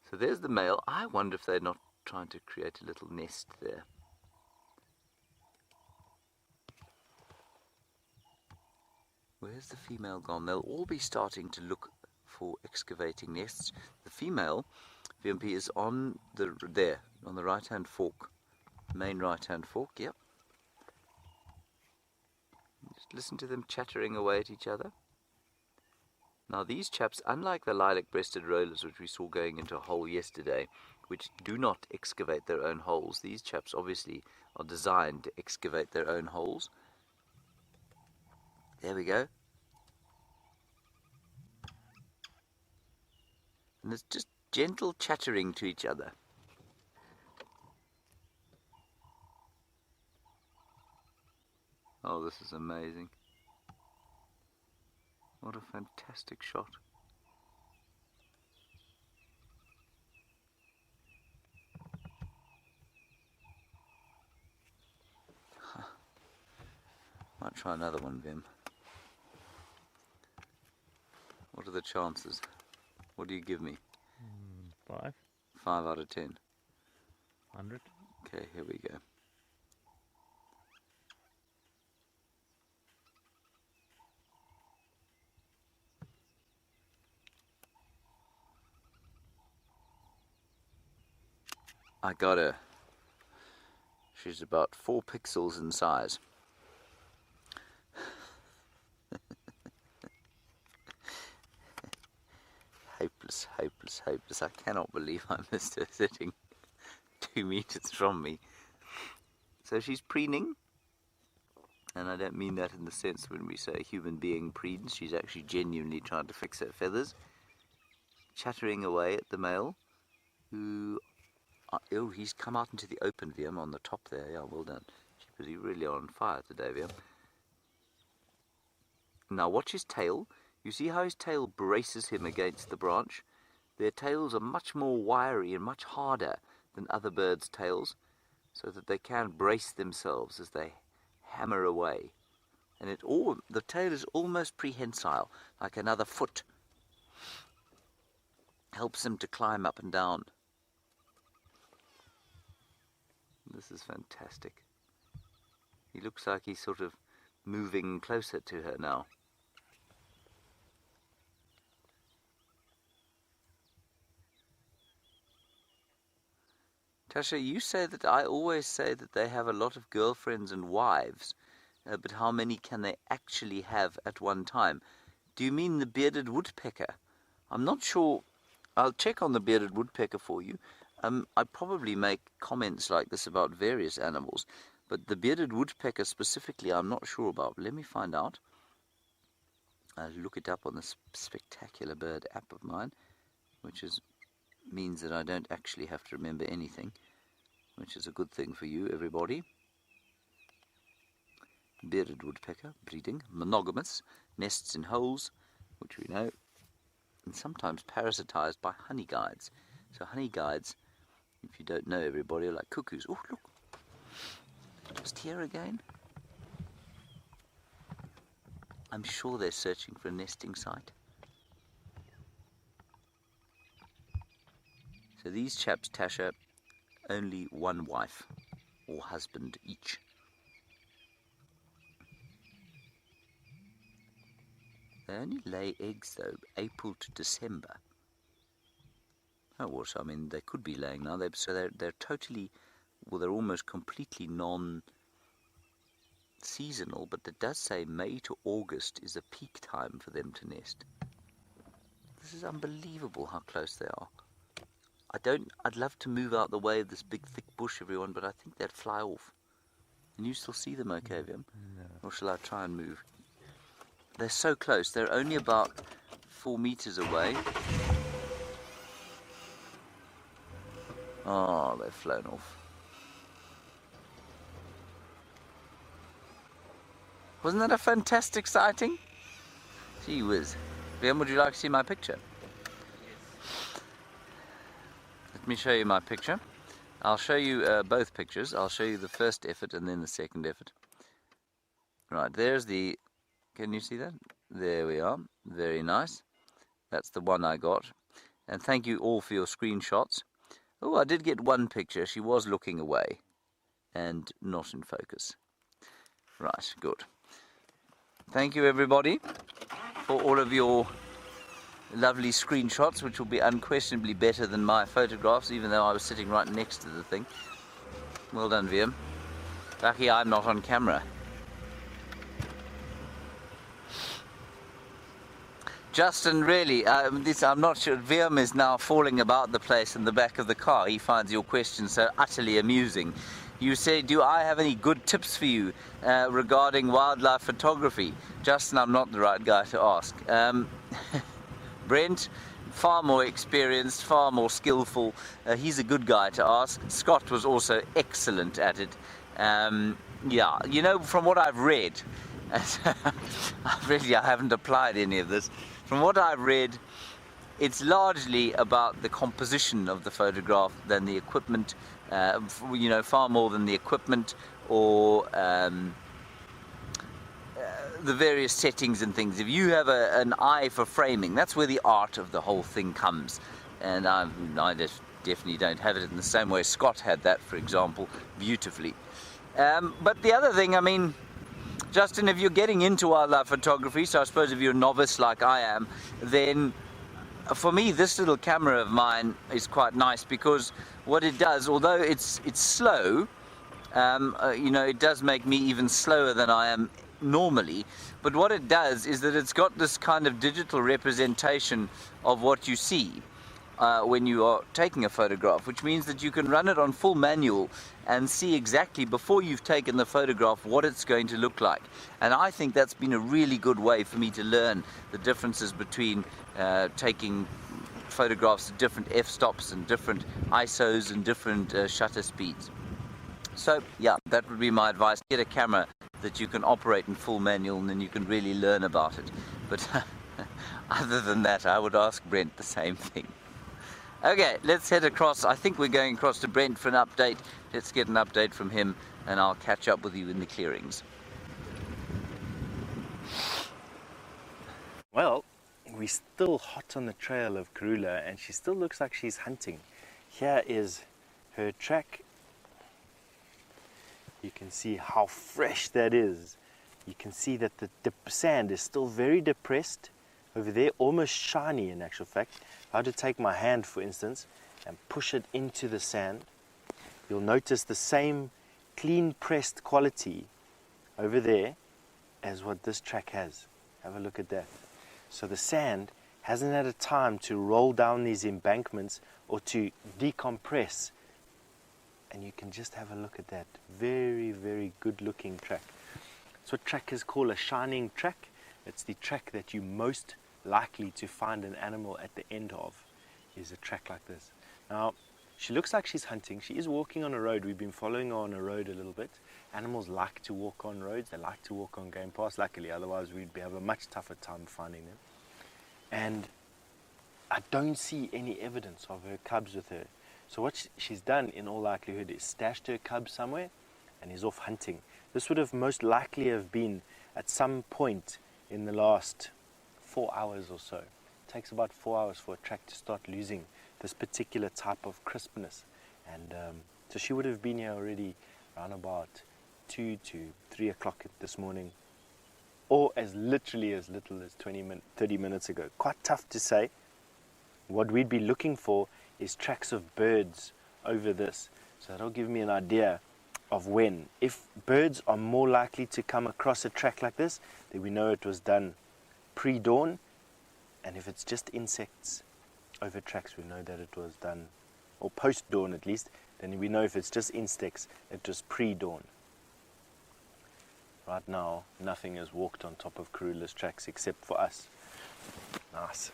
So there's the male. I wonder if they're not trying to create a little nest there. Where's the female gone? They'll all be starting to look for excavating nests. The female VMP is on the right-hand fork, main right-hand fork. Yep. Just listen to them chattering away at each other. Now these chaps, unlike the lilac-breasted rollers which we saw going into a hole yesterday, which do not excavate their own holes, these chaps obviously are designed to excavate their own holes. There we go. And it's just gentle chattering to each other. Oh, this is amazing. What a fantastic shot. Might try another one, Vim. What are the chances? What do you give me? 5. 5 out of 10. 100. Okay, here we go. I got her. She's about 4 pixels in size. Hopeless, hopeless, hopeless. I cannot believe I missed her sitting 2 meters from me. So she's preening, and I don't mean that in the sense when we say a human being preens. She's actually genuinely trying to fix her feathers, chattering away at the male, who... oh, he's come out into the open, VM, on the top there. Yeah, well done. But he really are on fire today, VM. Now watch his tail. You see how his tail braces him against the branch? Their tails are much more wiry and much harder than other birds' tails, so that they can brace themselves as they hammer away. And the tail is almost prehensile, like another foot. Helps him to climb up and down. This is fantastic. He looks like he's sort of moving closer to her now. Tasha, you say that I always say that they have a lot of girlfriends and wives, but how many can they actually have at one time? Do you mean the bearded woodpecker? I'm not sure. I'll check on the bearded woodpecker for you. I probably make comments like this about various animals, but the bearded woodpecker specifically I'm not sure about. Let me find out. look it up on this spectacular bird app of mine, which means that I don't actually have to remember anything, which is a good thing for you, everybody. Bearded woodpecker, breeding, monogamous, nests in holes, which we know, and sometimes parasitized by honey guides. So honey guides, if you don't know, everybody, are like cuckoos. Oh, look, just here again. I'm sure they're searching for a nesting site. So these chaps, Tasha, only one wife or husband each. They only lay eggs, though, April to December. Oh, well, so, I mean, they could be laying now. They're totally, well, they're almost completely non-seasonal, but it does say May to August is a peak time for them to nest. This is unbelievable how close they are. I'd love to move out the way of this big, thick bush, everyone, but I think they'd fly off. Can you still see them okay, Viam? No. Or shall I try and move? They're so close. They're only about 4 meters away. Oh, they've flown off. Wasn't that a fantastic sighting? Gee whiz. Liam, would you like to see my picture? Let me show you my picture. I'll show you both pictures. I'll show you the first effort and then the second effort. Right, there's the... Can you see that? There we are. Very nice. That's the one I got. And thank you all for your screenshots. Oh, I did get one picture. She was looking away and not in focus. Right, good. Thank you, everybody, for all of your lovely screenshots, which will be unquestionably better than my photographs, even though I was sitting right next to the thing. Well done, Viam. Lucky I'm not on camera. Justin, really, I'm not sure. Viam is now falling about the place in the back of the car. He finds your question so utterly amusing. You say, do I have any good tips for you regarding wildlife photography? Justin, I'm not the right guy to ask. Brent, far more experienced, far more skillful. He's a good guy to ask. Scott was also excellent at it. Yeah, you know, from what I've read, I haven't applied any of this. From what I've read, it's largely about the composition of the photograph than the equipment, you know, far more than the equipment or the various settings and things. If you have an eye for framing, that's where the art of the whole thing comes. And I definitely don't have it in the same way Scott had that, for example, beautifully. But the other thing, I mean, Justin, if you're getting into wildlife photography, so I suppose if you're a novice like I am, then for me this little camera of mine is quite nice, because what it does, although it's slow, you know, it does make me even slower than I am normally, but what it does is that it's got this kind of digital representation of what you see when you are taking a photograph, which means that you can run it on full manual and see exactly before you've taken the photograph what it's going to look like. And I think that's been a really good way for me to learn the differences between taking photographs at different f-stops and different ISOs and different shutter speeds. So yeah, that would be my advice. Get a camera that you can operate in full manual, and then you can really learn about it. But other than that, I would ask Brent the same thing. Okay, let's head across. I think we're going across to Brent for an update. Let's get an update from him, and I'll catch up with you in the clearings. Well, we're still hot on the trail of Karula, and she still looks like she's hunting. Here is her track. You can see how fresh that is. You can see that the sand is still very depressed over there, almost shiny in actual fact. If I had to take my hand, for instance, and push it into the sand, you'll notice the same clean pressed quality over there as what this track has. Have a look at that. So the sand hasn't had a time to roll down these embankments or to decompress. And you can just have a look at that. Very, very good looking track. It's what trackers call a shining track. It's the track that you're most likely to find an animal at the end of, is a track like this. Now, she looks like she's hunting. She is walking on a road. We've been following her on a road a little bit. Animals like to walk on roads. They like to walk on game paths, luckily. Otherwise, we'd have a much tougher time finding them. And I don't see any evidence of her cubs with her. So what she's done, in all likelihood, is stashed her cubs somewhere and is off hunting. This would have most likely have been at some point in the last 4 hours or so. It takes about 4 hours for a track to start losing this particular type of crispness. And so she would have been here already around about 2 to 3 o'clock this morning, or as literally as little as 30 minutes ago. Quite tough to say. What we'd be looking for is tracks of birds over this. So that'll give me an idea of when. If birds are more likely to come across a track like this, then we know it was done pre-dawn. And if it's just insects over tracks, we know that it was done, or post-dawn at least. Then we know if it's just insects, it was pre-dawn. Right now, nothing has walked on top of Karula's tracks except for us. Nice.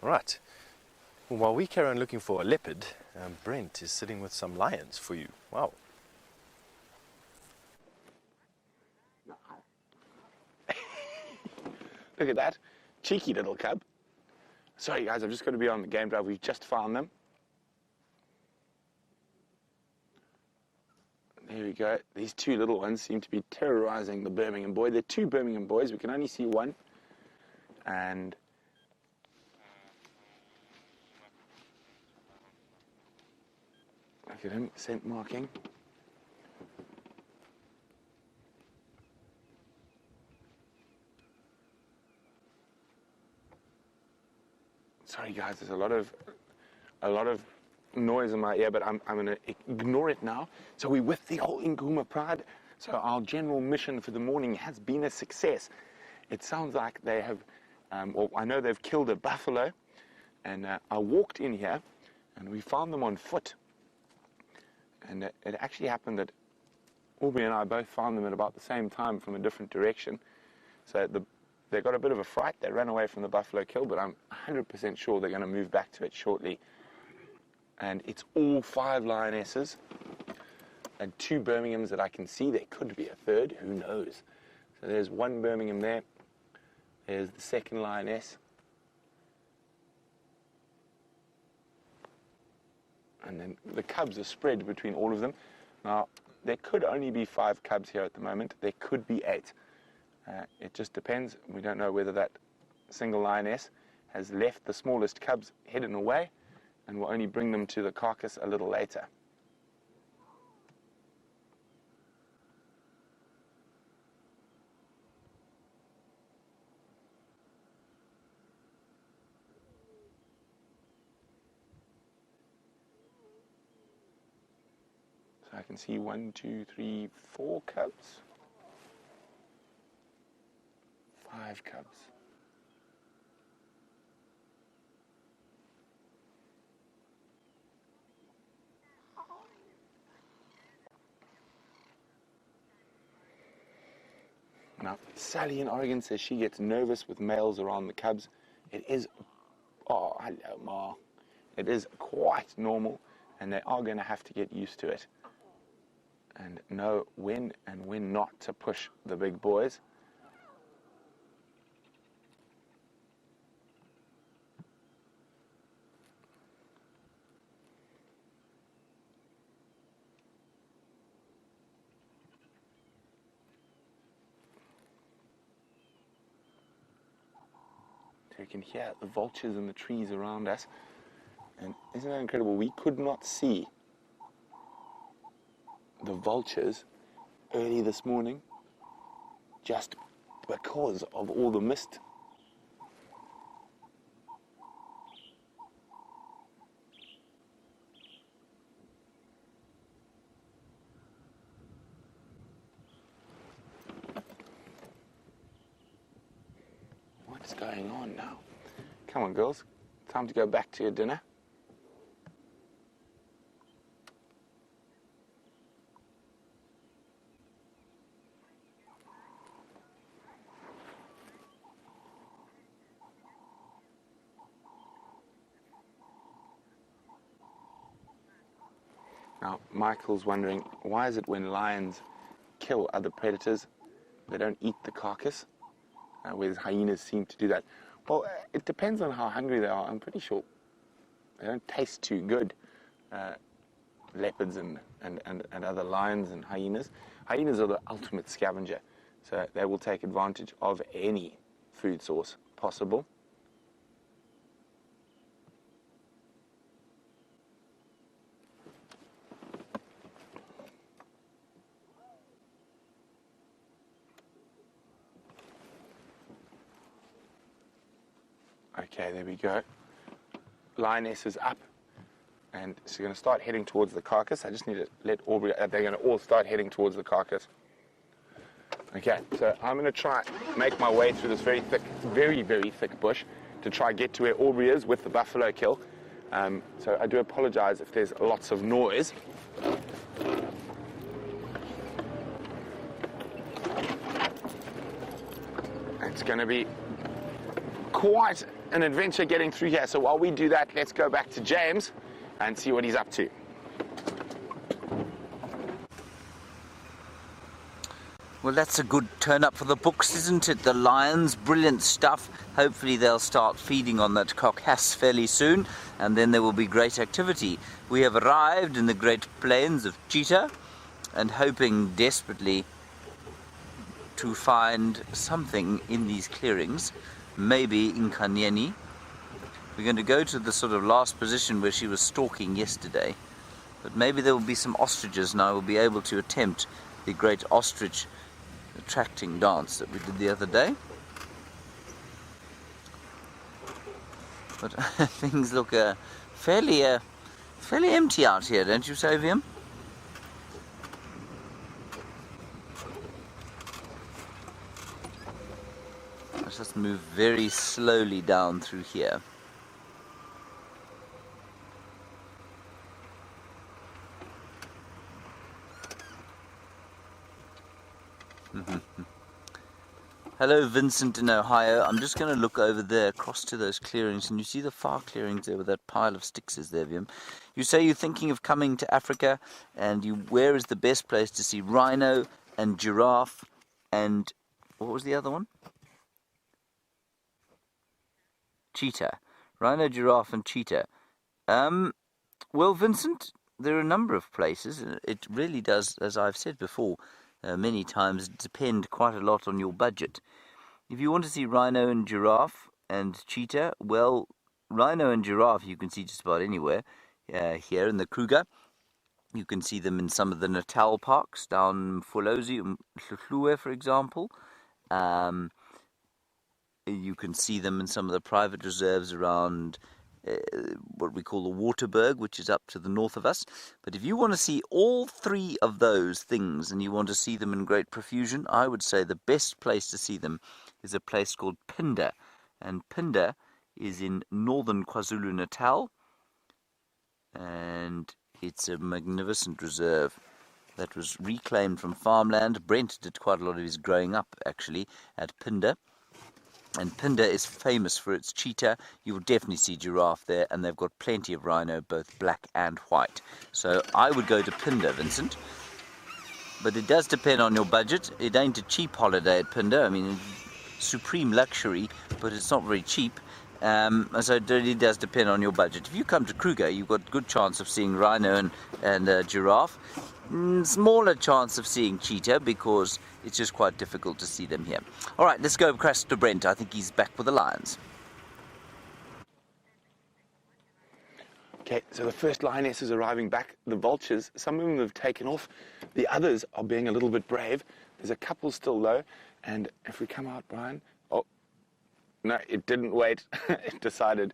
Right. Well, while we carry on looking for a leopard, Brent is sitting with some lions for you. Wow. Look at that. Cheeky little cub. Sorry guys, I've just got to be on the game drive. We've just found them. There we go. These two little ones seem to be terrorizing the Birmingham boy. They're two Birmingham boys. We can only see one. And look at him, scent marking. Sorry guys, there's a lot of noise in my ear, but I'm going to ignore it now. So we're with the whole Nkuhuma pride. So our general mission for the morning has been a success. It sounds like they have, well, I know they've killed a buffalo, and I walked in here, and we found them on foot. And it actually happened that Aubrey and I both found them at about the same time from a different direction. So they got a bit of a fright. They ran away from the buffalo kill, but I'm 100% sure they're going to move back to it shortly. And it's all 5 lionesses and 2 Birminghams that I can see. There could be a third, who knows. So there's 1 Birmingham there. There's the second lioness. And then the cubs are spread between all of them. Now, there could only be 5 cubs here at the moment. There could be 8. It just depends. We don't know whether that single lioness has left the smallest cubs hidden away and will only bring them to the carcass a little later. So I can see 1, 2, 3, 4 cubs. 5 cubs. Now, Sally in Oregon says she gets nervous with males around the cubs. It is, oh, hello, Ma. It is quite normal, and they are going to have to get used to it and know when and when not to push the big boys. So you can hear the vultures in the trees around us. And isn't that incredible? We could not see the vultures early this morning just because of all the mist. What's going on now? Come on, girls. Time to go back to your dinner. Now, Michael's wondering, why is it when lions kill other predators, they don't eat the carcass, whereas hyenas seem to do that? Well, it depends on how hungry they are. I'm pretty sure they don't taste too good, leopards and other lions and hyenas. Hyenas are the ultimate scavenger, so they will take advantage of any food source possible. Okay, there we go. Lioness is up, and she's going to start heading towards the carcass. I just need to let Aubrey, they're going to all start heading towards the carcass. Okay, so I'm going to try make my way through this very thick, very, very thick bush to try get to where Aubrey is with the buffalo kill. So I do apologize if there's lots of noise. It's going to be quite an adventure getting through here. So while we do that, let's go back to James and see what he's up to. Well, that's a good turn up for the books, isn't it? The lions, brilliant stuff. Hopefully they'll start feeding on that carcass fairly soon, and then there will be great activity. We have arrived in the great plains of Cheetah, and hoping desperately to find something in these clearings, maybe Nkanyeni. We're going to go to the sort of last position where she was stalking yesterday, but maybe there will be some ostriches, and I will be able to attempt the great ostrich attracting dance that we did the other day. But things look fairly empty out here, don't you say, Viam? Let's just move very slowly down through here. Hello, Vincent in Ohio. I'm just going to look over there across to those clearings, and you see the far clearings there with that pile of sticks is there, Viam. You say you're thinking of coming to Africa, and where is the best place to see rhino and giraffe and what was the other one? Cheetah. Rhino, giraffe and cheetah. Well, Vincent, there are a number of places. It really does, as I've said before, many times, depend quite a lot on your budget. If you want to see rhino and giraffe and cheetah, well, rhino and giraffe you can see just about anywhere. Here in the Kruger, you can see them in some of the Natal parks down Mfolozi and Hluhluwe, for example. You can see them in some of the private reserves around what we call the Waterberg, which is up to the north of us. But if you want to see all three of those things and you want to see them in great profusion, I would say the best place to see them is a place called Pinda. And Pinda is in northern KwaZulu-Natal, and it's a magnificent reserve that was reclaimed from farmland. Brent did quite a lot of his growing up, actually, at Pinda. And Pinda is famous for its cheetah. You will definitely see giraffe there, and they've got plenty of rhino, both black and white. So I would go to Pinda, Vincent. But it does depend on your budget. It ain't a cheap holiday at Pinda. I mean, supreme luxury, but it's not very cheap. So it really does depend on your budget. If you come to Kruger, you've got a good chance of seeing rhino and giraffe. Smaller chance of seeing cheetah because it's just quite difficult to see them here. All right, let's go across to Brent. I think he's back with the lions. Okay, so the first lioness is arriving back. The vultures, some of them have taken off. The others are being a little bit brave. There's a couple still low. And if we come out, Brian... Oh, no, it didn't wait. It decided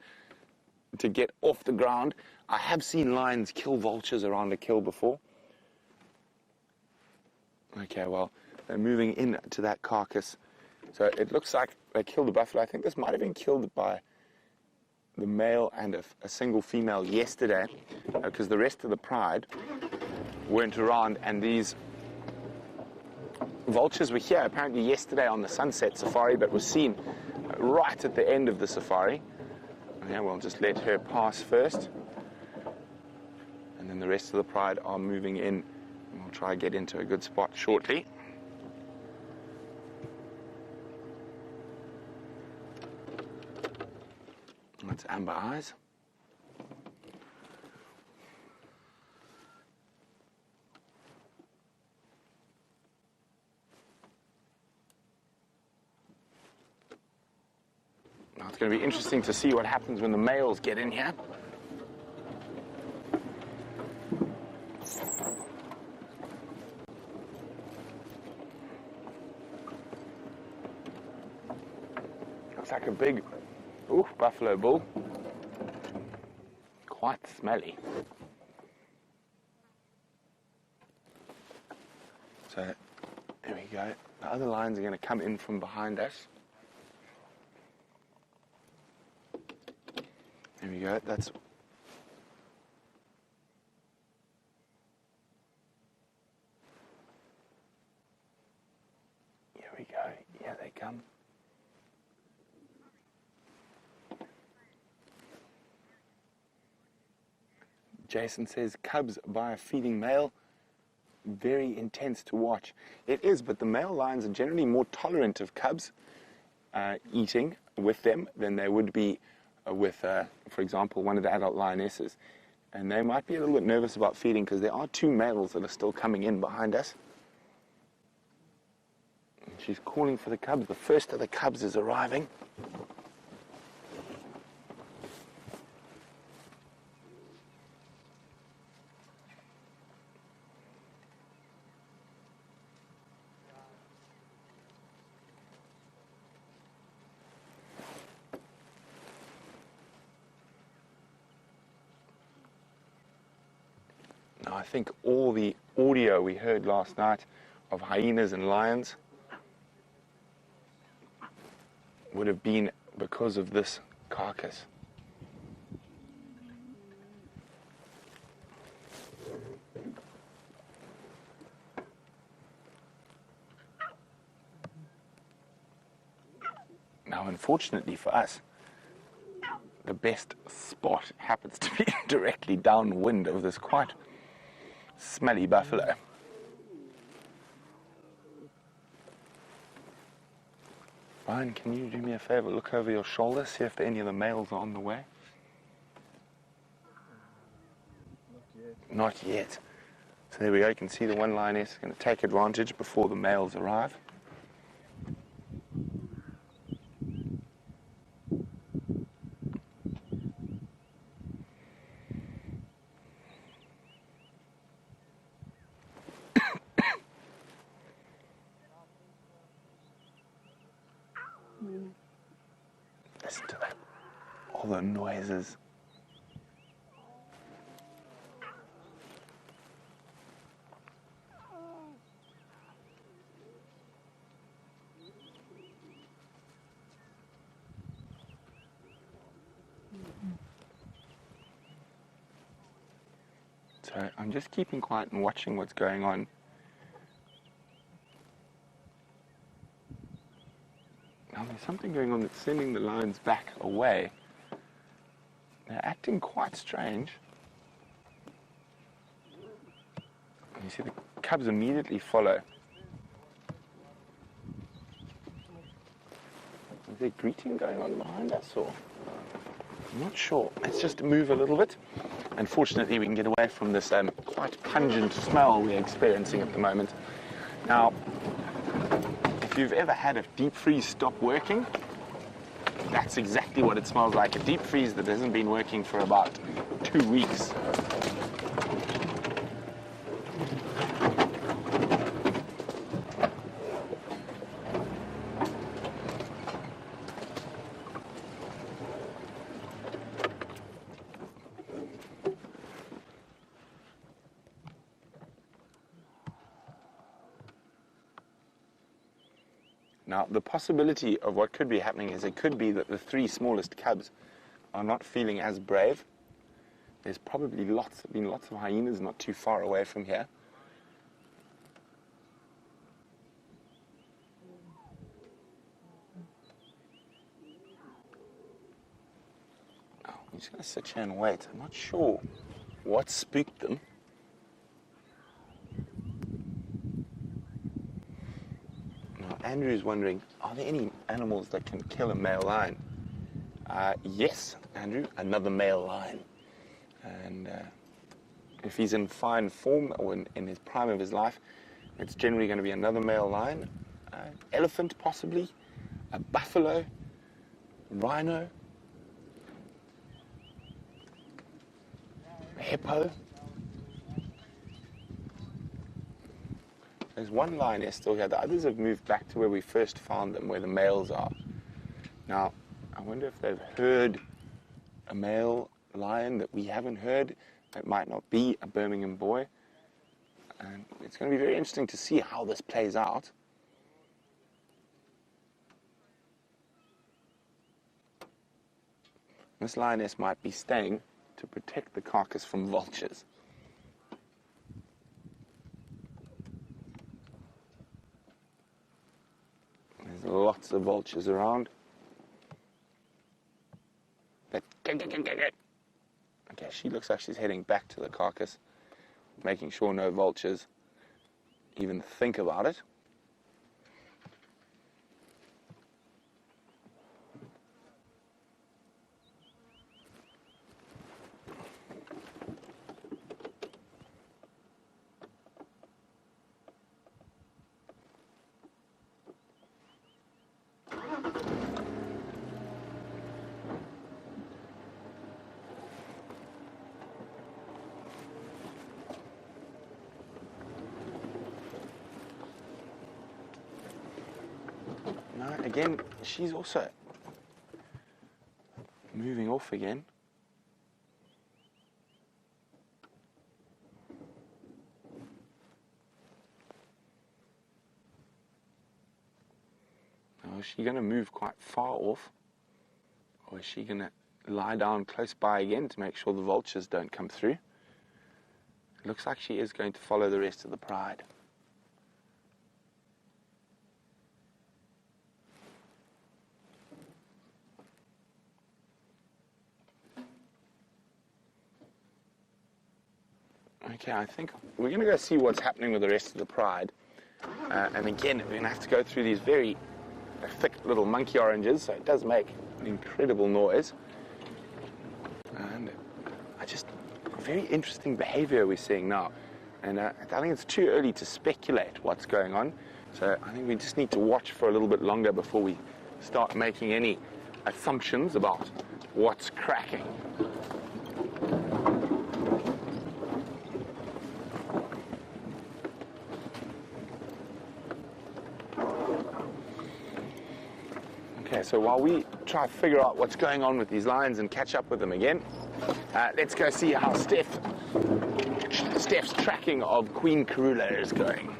to get off the ground. I have seen lions kill vultures around a kill before. Okay, well, they're moving into that carcass. So it looks like they killed the buffalo. I think this might have been killed by the male and a single female yesterday, because the rest of the pride weren't around, and these vultures were here apparently yesterday on the sunset safari, but were seen right at the end of the safari. Okay, we'll just let her pass first. And And then the rest of the pride are moving in. And we'll try and get into a good spot shortly. That's amber eyes. Now it's going to be interesting to see what happens when the males get in here. Looks like a big buffalo bull. Quite smelly. So, there we go. The other lions are going to come in from behind us. There we go. That's... Here we go. Here they come. Jason says, cubs by a feeding male, very intense to watch. It is, but the male lions are generally more tolerant of cubs eating with them than they would be with, for example, one of the adult lionesses. And they might be a little bit nervous about feeding because there are two males that are still coming in behind us. And she's calling for the cubs. The first of the cubs is arriving. I think all the audio we heard last night of hyenas and lions would have been because of this carcass. Now, unfortunately for us, the best spot happens to be directly downwind of this quite smelly buffalo. Ryan, can you do me a favor? Look over your shoulder, see if any of the males are on the way. Not yet. So there we go. You can see the one lioness is going to take advantage before the males arrive. Listen to that. All the noises. So I'm just keeping quiet and watching what's going on. Now there's something going on that's sending the lions back away. They're acting quite strange. And you see the cubs immediately follow. Is there greeting going on behind us, or? I'm not sure. Let's just move a little bit. Unfortunately, we can get away from this quite pungent smell we're experiencing at the moment. Now, if you've ever had a deep freeze stop working, that's exactly what it smells like. A deep freeze that hasn't been working for about 2 weeks. Now, the possibility of what could be happening is it could be that the 3 smallest cubs are not feeling as brave. There's probably been lots of hyenas not too far away from here. Oh, I'm just going to sit here and wait. I'm not sure what spooked them. Now, Andrew's wondering, are there any animals that can kill a male lion? Yes, Andrew, another male lion. And if he's in fine form or in his prime of his life, it's generally going to be another male lion, elephant possibly, a buffalo, rhino, a hippo. There's one lioness still here. The others have moved back to where we first found them, where the males are. Now, I wonder if they've heard a male lion that we haven't heard. It might not be a Birmingham boy. And it's going to be very interesting to see how this plays out. This lioness might be staying to protect the carcass from vultures. There's lots of vultures around. Okay, she looks like she's heading back to the carcass, making sure no vultures even think about it. Now, again, she's also moving off again. Now, is she going to move quite far off? Or is she going to lie down close by again to make sure the vultures don't come through? It looks like she is going to follow the rest of the pride. Okay, I think we're going to go see what's happening with the rest of the pride. And again, we're going to have to go through these very thick little monkey oranges, so it does make an incredible noise. And very interesting behavior we're seeing now. And I think it's too early to speculate what's going on. So I think we just need to watch for a little bit longer before we start making any assumptions about what's cracking. Okay, so while we try to figure out what's going on with these lions and catch up with them again, let's go see how Steph's tracking of Queen Karula is going.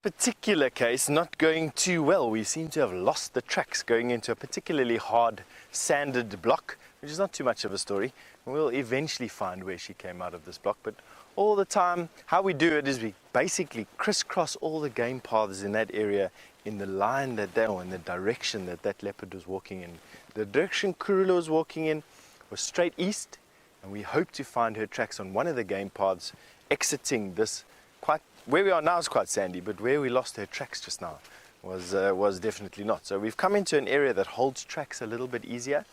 Particular case not going too well. We seem to have lost the tracks going into a particularly hard sanded block, which is not too much of a story. We'll eventually find where she came out of this block, but all the time how we do it is we basically crisscross all the game paths in that area in the line that they, or in the direction that that leopard was walking in. The direction Karula was walking in was straight east, and we hope to find her tracks on one of the game paths exiting this quite, where we are now is quite sandy, but where we lost her tracks just now was definitely not. So we've come into an area that holds tracks a little bit easier,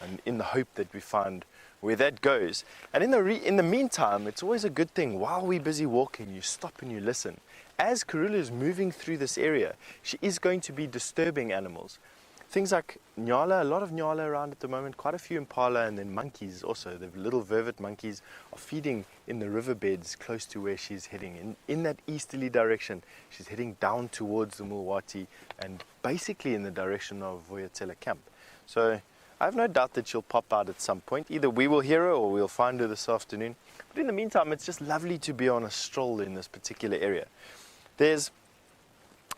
and in the hope that we find where that goes. And in the meantime, it's always a good thing, while we're busy walking, you stop and you listen. As Karula is moving through this area, she is going to be disturbing animals. Things like nyala, a lot of nyala around at the moment, quite a few impala, and then monkeys also. The little vervet monkeys are feeding in the riverbeds close to where she's heading. In that easterly direction, she's heading down towards the Mulwati and basically in the direction of Voyatela camp. So I have no doubt that she'll pop out at some point. Either we will hear her or we'll find her this afternoon. But in the meantime, it's just lovely to be on a stroll in this particular area. There's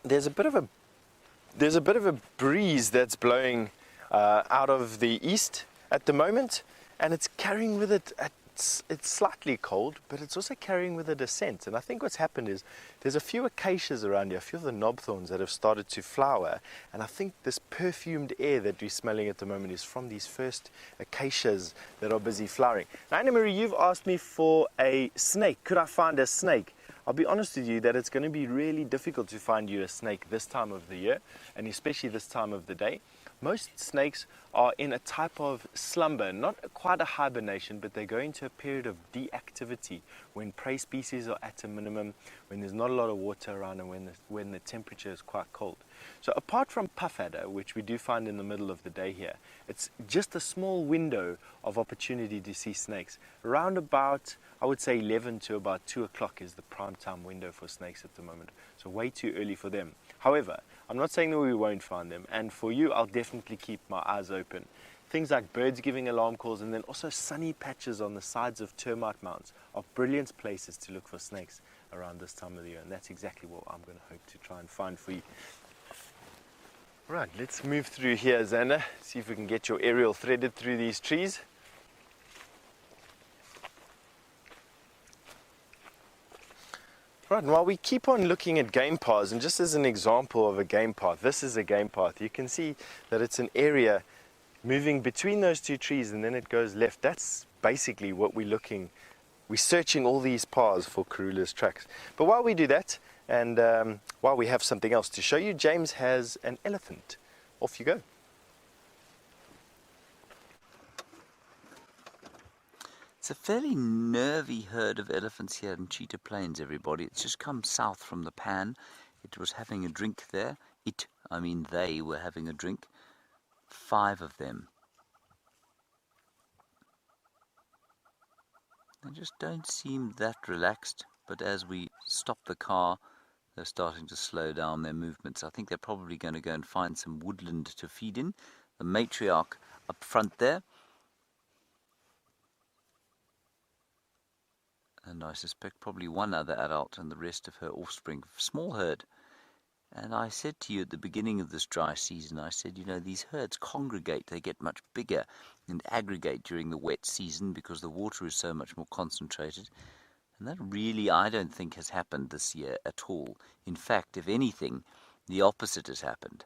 a bit of a breeze that's blowing out of the east at the moment, and it's carrying with it a it's slightly cold, but it's also carrying with it a scent. And I think what's happened is there's a few acacias around here, a few of the knobthorns that have started to flower. And I think this perfumed air that we're smelling at the moment is from these first acacias that are busy flowering. Now, Anna Marie, you've asked me for a snake. Could I find a snake? I'll be honest with you that it's going to be really difficult to find you a snake this time of the year, and especially this time of the day. Most snakes are in a type of slumber, not quite a hibernation, but they go into a period of deactivity when prey species are at a minimum, when there's not a lot of water around, and when the temperature is quite cold. So apart from puff adder, which we do find in the middle of the day here, it's just a small window of opportunity to see snakes. Around about, I would say 11 to about 2 o'clock is the prime time window for snakes at the moment. So way too early for them. However, I'm not saying that we won't find them, and for you, I'll definitely keep my eyes open. Things like birds giving alarm calls, and then also sunny patches on the sides of termite mounds are brilliant places to look for snakes around this time of the year, and that's exactly what I'm going to hope to try and find for you. Right, let's move through here, Xander. See if we can get your aerial threaded through these trees. Right, and while we keep on looking at game paths, and just as an example of a game path, this is a game path. You can see that it's an area moving between those two trees and then it goes left. That's basically what we're searching all these paths for Karula's tracks. But while we do that, and while we have something else to show you, James has an elephant. Off you go. It's a fairly nervy herd of elephants here in Cheetah Plains, everybody. It's just come south from the pan. It was having a drink there. They were having a drink. 5 of them. They just don't seem that relaxed, but as we stop the car, they're starting to slow down their movements. I think they're probably going to go and find some woodland to feed in. The matriarch up front there. And I suspect probably one other adult and the rest of her offspring. Small herd. And I said to you at the beginning of this dry season, I said, these herds congregate. They get much bigger and aggregate during the wet season because the water is so much more concentrated. And that really, I don't think, has happened this year at all. In fact, if anything, the opposite has happened.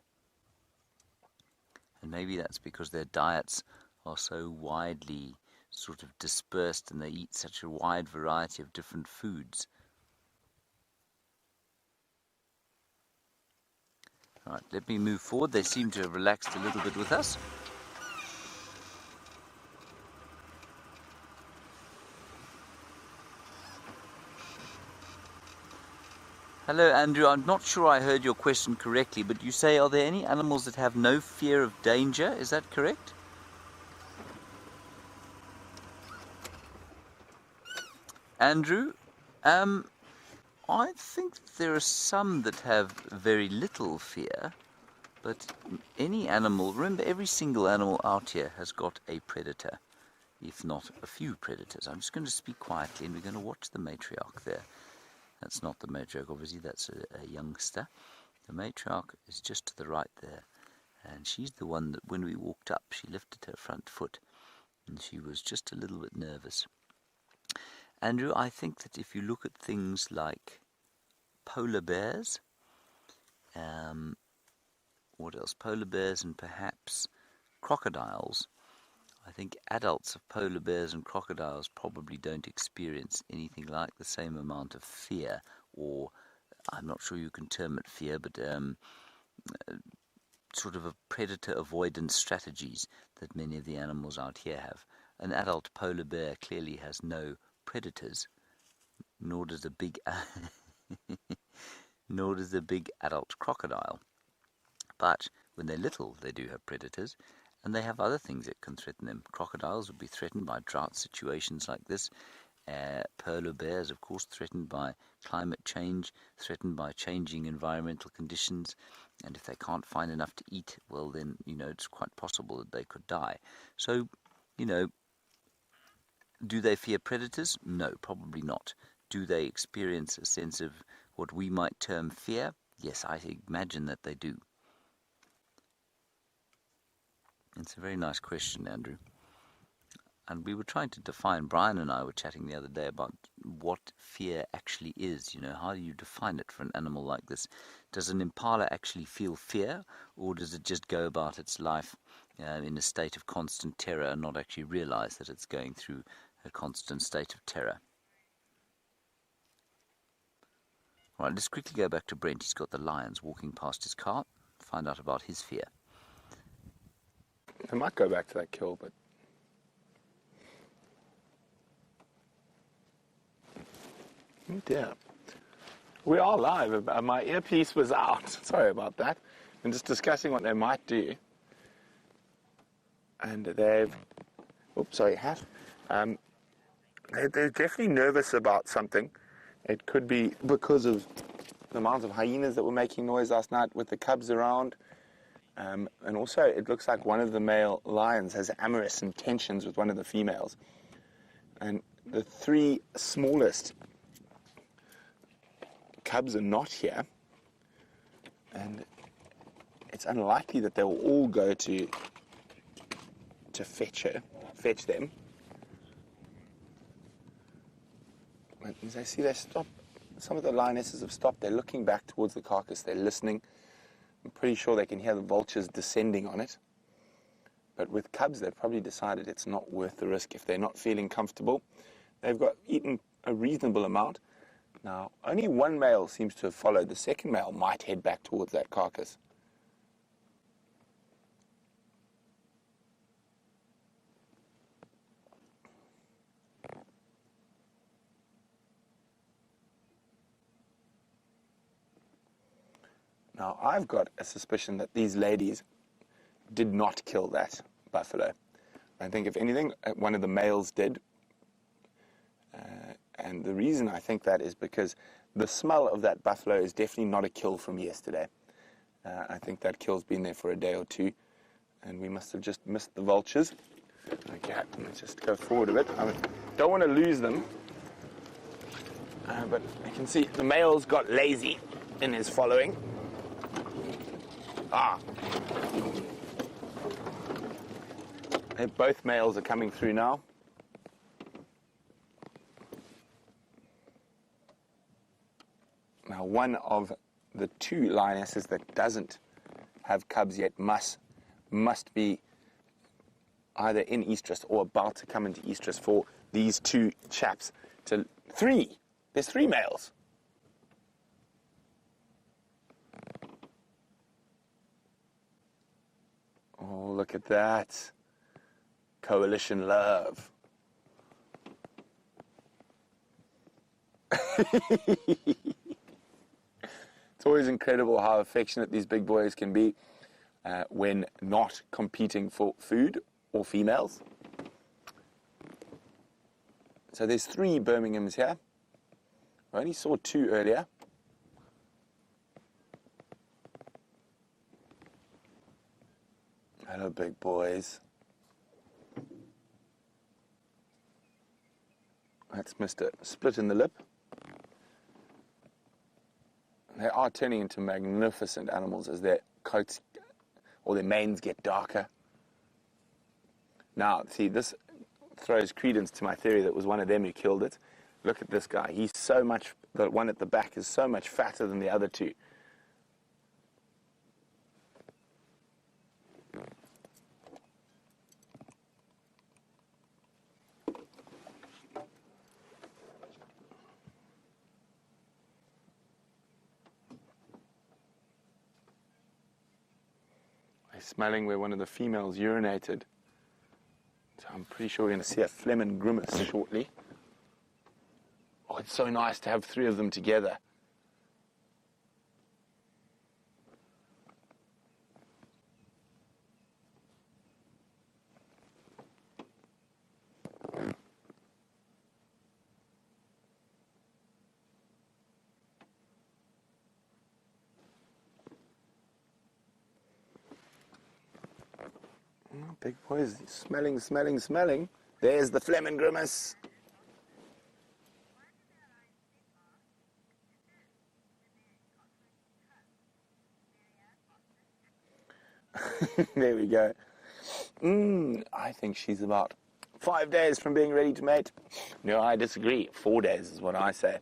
And maybe that's because their diets are so widely sort of dispersed and they eat such a wide variety of different foods. Right, let me move forward. They seem to have relaxed a little bit with us. Hello, Andrew. I'm not sure I heard your question correctly, but you say, are there any animals that have no fear of danger? Is that correct? Andrew, I think there are some that have very little fear, but any animal, remember every single animal out here has got a predator, if not a few predators. I'm just going to speak quietly and we're going to watch the matriarch there. That's not the matriarch, obviously, that's a youngster. The matriarch is just to the right there, and she's the one that when we walked up, she lifted her front foot, and she was just a little bit nervous. Andrew, I think that if you look at things like polar bears, what else? Polar bears and perhaps crocodiles. I think adults of polar bears and crocodiles probably don't experience anything like the same amount of fear, or I'm not sure you can term it fear, but sort of a predator avoidance strategies that many of the animals out here have. An adult polar bear clearly has no predators, nor does a big adult crocodile. But when they're little, they do have predators, and they have other things that can threaten them. Crocodiles would be threatened by drought situations like this. Polar bears, of course, threatened by climate change, threatened by changing environmental conditions, and if they can't find enough to eat, well then, it's quite possible that they could die. So, do they fear predators? No, probably not. Do they experience a sense of what we might term fear? Yes, I imagine that they do. It's a very nice question, Andrew. And we were trying to define, Brian and I were chatting the other day about what fear actually is. How do you define it for an animal like this? Does an impala actually feel fear, or does it just go about its life in a state of constant terror and not actually realize that it's going through a constant state of terror? All right, let's quickly go back to Brent. He's got the lions walking past his car. Find out about his fear. I might go back to that kill, but... Oh dear. We are live. My earpiece was out. Sorry about that. I'm just discussing what they might do. And they've... Oops, sorry, hat. They're definitely nervous about something. It could be because of the amount of hyenas that were making noise last night with the cubs around. And also, it looks like one of the male lions has amorous intentions with one of the females. And the three smallest cubs are not here, and it's unlikely that they will all go to fetch them. But as I see, they stop. Some of the lionesses have stopped. They're looking back towards the carcass. They're listening. I'm pretty sure they can hear the vultures descending on it. But with cubs, they've probably decided it's not worth the risk if they're not feeling comfortable. They've eaten a reasonable amount. Now, only one male seems to have followed. The second male might head back towards that carcass. Now, I've got a suspicion that these ladies did not kill that buffalo. I think, if anything, one of the males did. And the reason I think that is because the smell of that buffalo is definitely not a kill from yesterday. I think that kill's been there for a day or two, and we must have just missed the vultures. Okay, let's just go forward a bit. I don't want to lose them, but I can see the male's got lazy in his following. Both males are coming through now. Now, one of the two lionesses that doesn't have cubs yet must be either in estrus or about to come into estrus for these two chaps to... Three! There's three males. Oh, look at that. Coalition love. It's always incredible how affectionate these big boys can be when not competing for food or females. So there's 3 Birminghams here. I only saw 2 earlier. Hello, big boys. That's Mr. Split in the Lip. They are turning into magnificent animals as their coats or their manes get darker. Now, see, this throws credence to my theory that it was one of them who killed it. Look at this guy. He's so much, the one at the back is so much fatter than the other 2. Smelling where one of the females urinated. So I'm pretty sure we're going to see a phlegm and grimace shortly. Oh, it's so nice to have 3 of them together. Big boys, smelling, smelling, smelling. There's the phlegm and grimace. There we go. I think she's about 5 days from being ready to mate. No, I disagree. 4 days is what I say.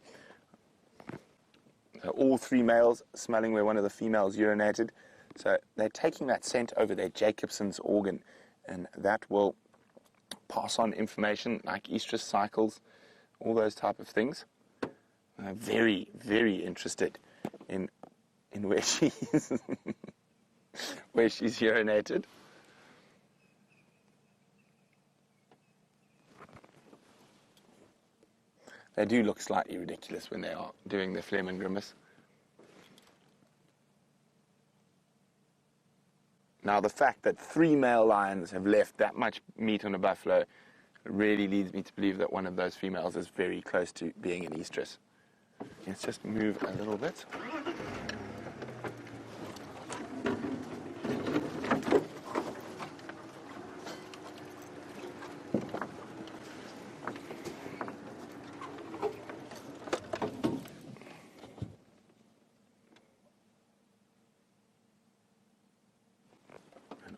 So all 3 males smelling where one of the females urinated. So they're taking that scent over their Jacobson's organ, and that will pass on information like estrus cycles, all those type of things. I'm very, very interested in where she's where she's urinated. They do look slightly ridiculous when they are doing their phlegm and grimace. Now, the fact that 3 male lions have left that much meat on a buffalo really leads me to believe that one of those females is very close to being an estrus. Let's just move a little bit.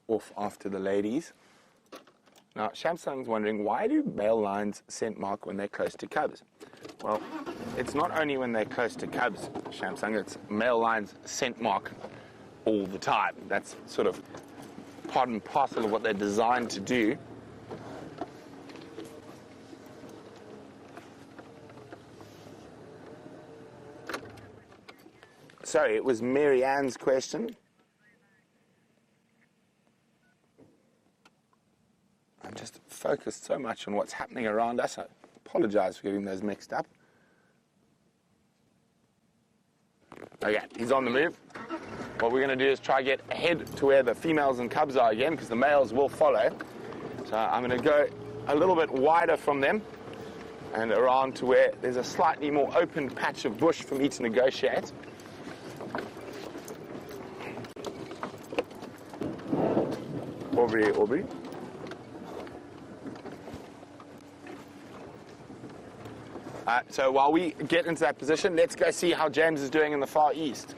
Off after the ladies. Now, Shamsung's wondering, why do male lions scent mark when they're close to cubs? Well, it's not only when they're close to cubs, Shamsung, it's male lions scent mark all the time. That's sort of part and parcel of what they're designed to do. Sorry, it was Mary Ann's question. I'm just focused so much on what's happening around us. I apologize for getting those mixed up. Okay, he's on the move. What we're going to do is try to get ahead to where the females and cubs are again, because the males will follow. So I'm going to go a little bit wider from them and around to where there's a slightly more open patch of bush for me to negotiate. Aubrey. So while we get into that position, let's go see how James is doing in the far east.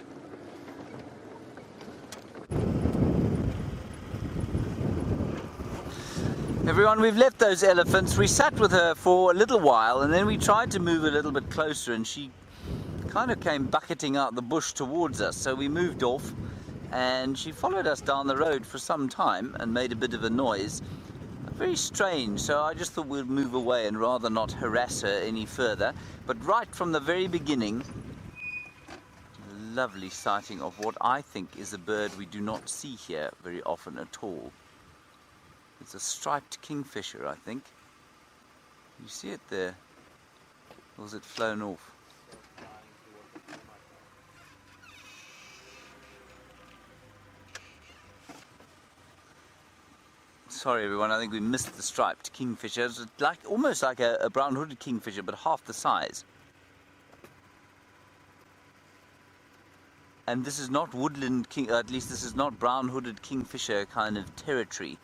Everyone, we've left those elephants. We sat with her for a little while, and then we tried to move a little bit closer, and she kind of came bucketing out the bush towards us. So we moved off, and she followed us down the road for some time and made a bit of a noise. Very strange, so I just thought we'd move away and rather not harass her any further. But right from the very beginning, a lovely sighting of what I think is a bird we do not see here very often at all. It's a striped kingfisher, I think. You see it there? Or has it flown off? Sorry everyone, I think we missed the striped kingfisher. It's like, almost like a brown-hooded kingfisher, but half the size. And this is not woodland king, at least this is not brown-hooded kingfisher kind of territory.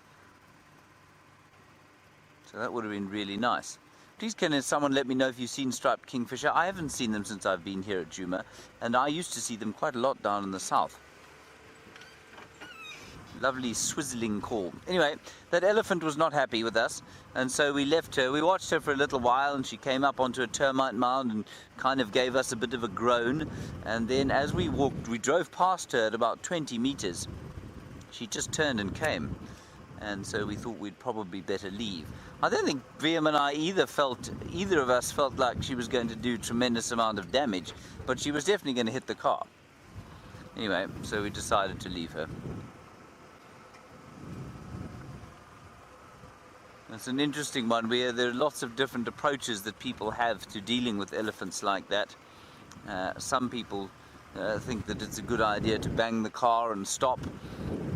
So that would have been really nice. Please can someone let me know if you've seen striped kingfisher. I haven't seen them since I've been here at Juma, and I used to see them quite a lot down in the south. Lovely swizzling call. Anyway, that elephant was not happy with us, and so we left her. We watched her for a little while, and she came up onto a termite mound and kind of gave us a bit of a groan. And then as we walked, we drove past her at about 20 meters. She just turned and came, and so we thought we'd probably better leave. I don't think Liam and I either of us felt like she was going to do a tremendous amount of damage, but she was definitely going to hit the car. Anyway, so we decided to leave her. It's an interesting one where there are lots of different approaches that people have to dealing with elephants like that. Some people think that it's a good idea to bang the car and stop,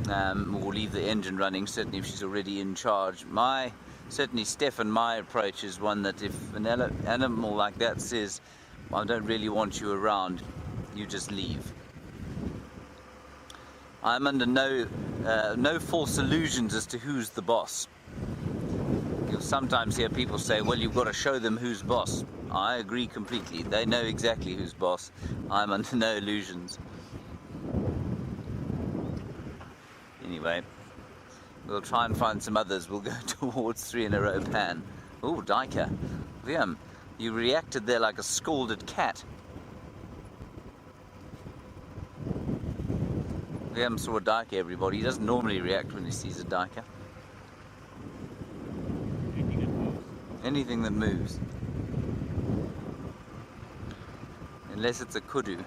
or leave the engine running, certainly if she's already in charge. Certainly Steph and my approach is one that if an animal like that says, I don't really want you around, you just leave. I'm under no false illusions as to who's the boss. You'll sometimes hear people say, well, you've got to show them who's boss. I agree completely. They know exactly who's boss. I'm under no illusions. Anyway, We'll try and find some others. We'll go towards 3 in a row pan. Oh, duiker. Liam, you reacted there like a scalded cat. Liam saw a duiker, everybody. He doesn't normally react when he sees a duiker. Anything that moves. Unless it's a kudu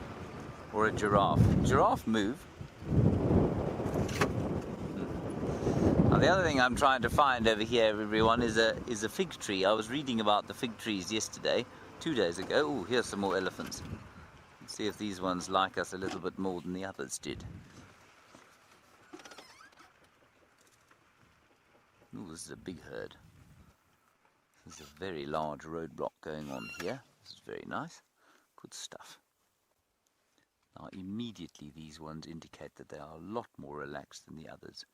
or a giraffe. Giraffe move. Now, the other thing I'm trying to find over here, everyone, is a fig tree. I was reading about the fig trees yesterday, 2 days ago. Oh, here's some more elephants. Let's see if these ones like us a little bit more than the others did. Oh, this is a big herd. There's a very large roadblock going on here. This is very nice. Good stuff. Now, immediately these ones indicate that they are a lot more relaxed than the others.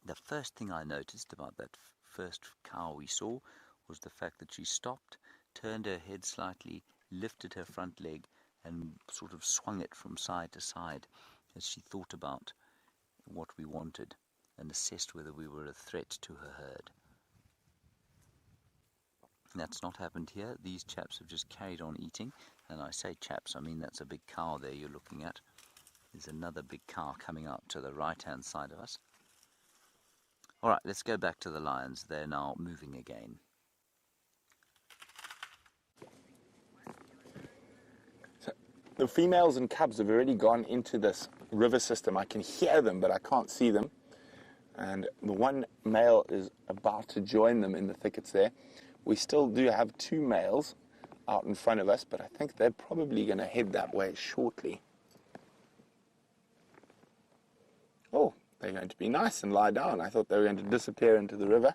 The first thing I noticed about that first cow we saw was the fact that she stopped, turned her head slightly, lifted her front leg, and sort of swung it from side to side as she thought about what we wanted and assessed whether we were a threat to her herd. That's not happened here. These chaps have just carried on eating, and I say chaps, I mean that's a big cow there you're looking at. There's another big cow coming out to the right-hand side of us. All right, let's go back to the lions. They're now moving again. So the females and cubs have already gone into this river system. I can hear them, but I can't see them. And the one male is about to join them in the thickets there. We still do have 2 males out in front of us, but I think they're probably going to head that way shortly. Oh, they're going to be nice and lie down. I thought they were going to disappear into the river.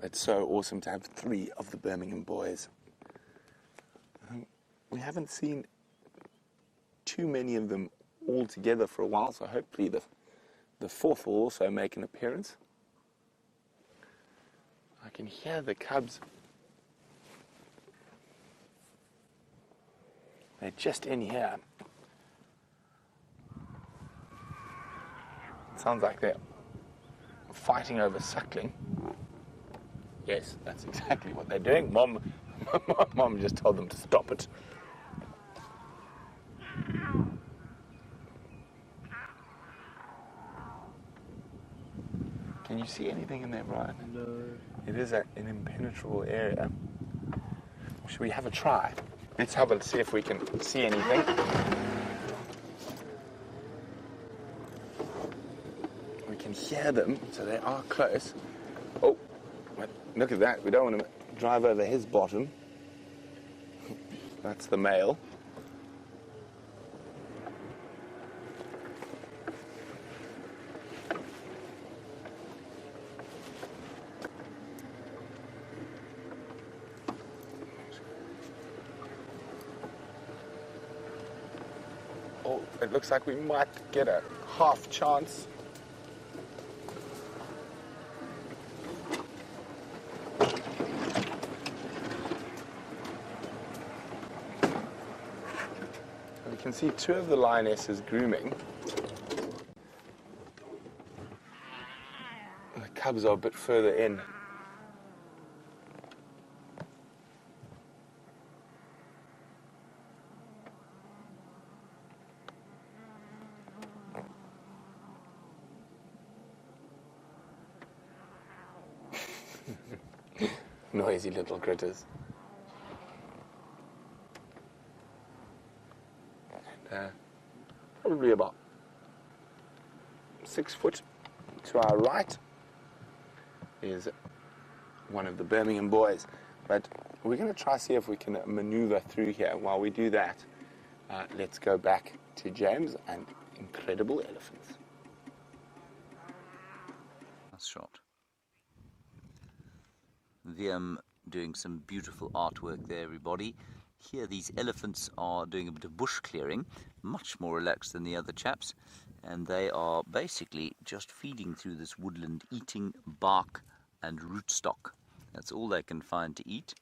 It's so awesome to have 3 of the Birmingham boys. We haven't seen too many of them all together for a while, so hopefully the 4th will also make an appearance. I can hear the cubs. They're just in here. It sounds like they're fighting over suckling. Yes, that's exactly what they're doing. Mom just told them to stop it. Can you see anything in there, Brian? No. It is an impenetrable area. Should we have a try? Let's have a see if we can see anything. We can hear them, so they are close. Oh, look at that. We don't want to drive over his bottom. That's the male. Oh, it looks like we might get a half chance. We can see 2 of the lionesses grooming. The cubs are a bit further in. Noisy little critters. And, probably about 6 foot to our right is one of the Birmingham boys. But we're going to try see if we can maneuver through here. While we do that, let's go back to James and incredible elephants. That's shot. Liam doing some beautiful artwork there, everybody. Here these elephants are doing a bit of bush clearing, much more relaxed than the other chaps, and they are basically just feeding through this woodland, eating bark and rootstock. That's all they can find to eat.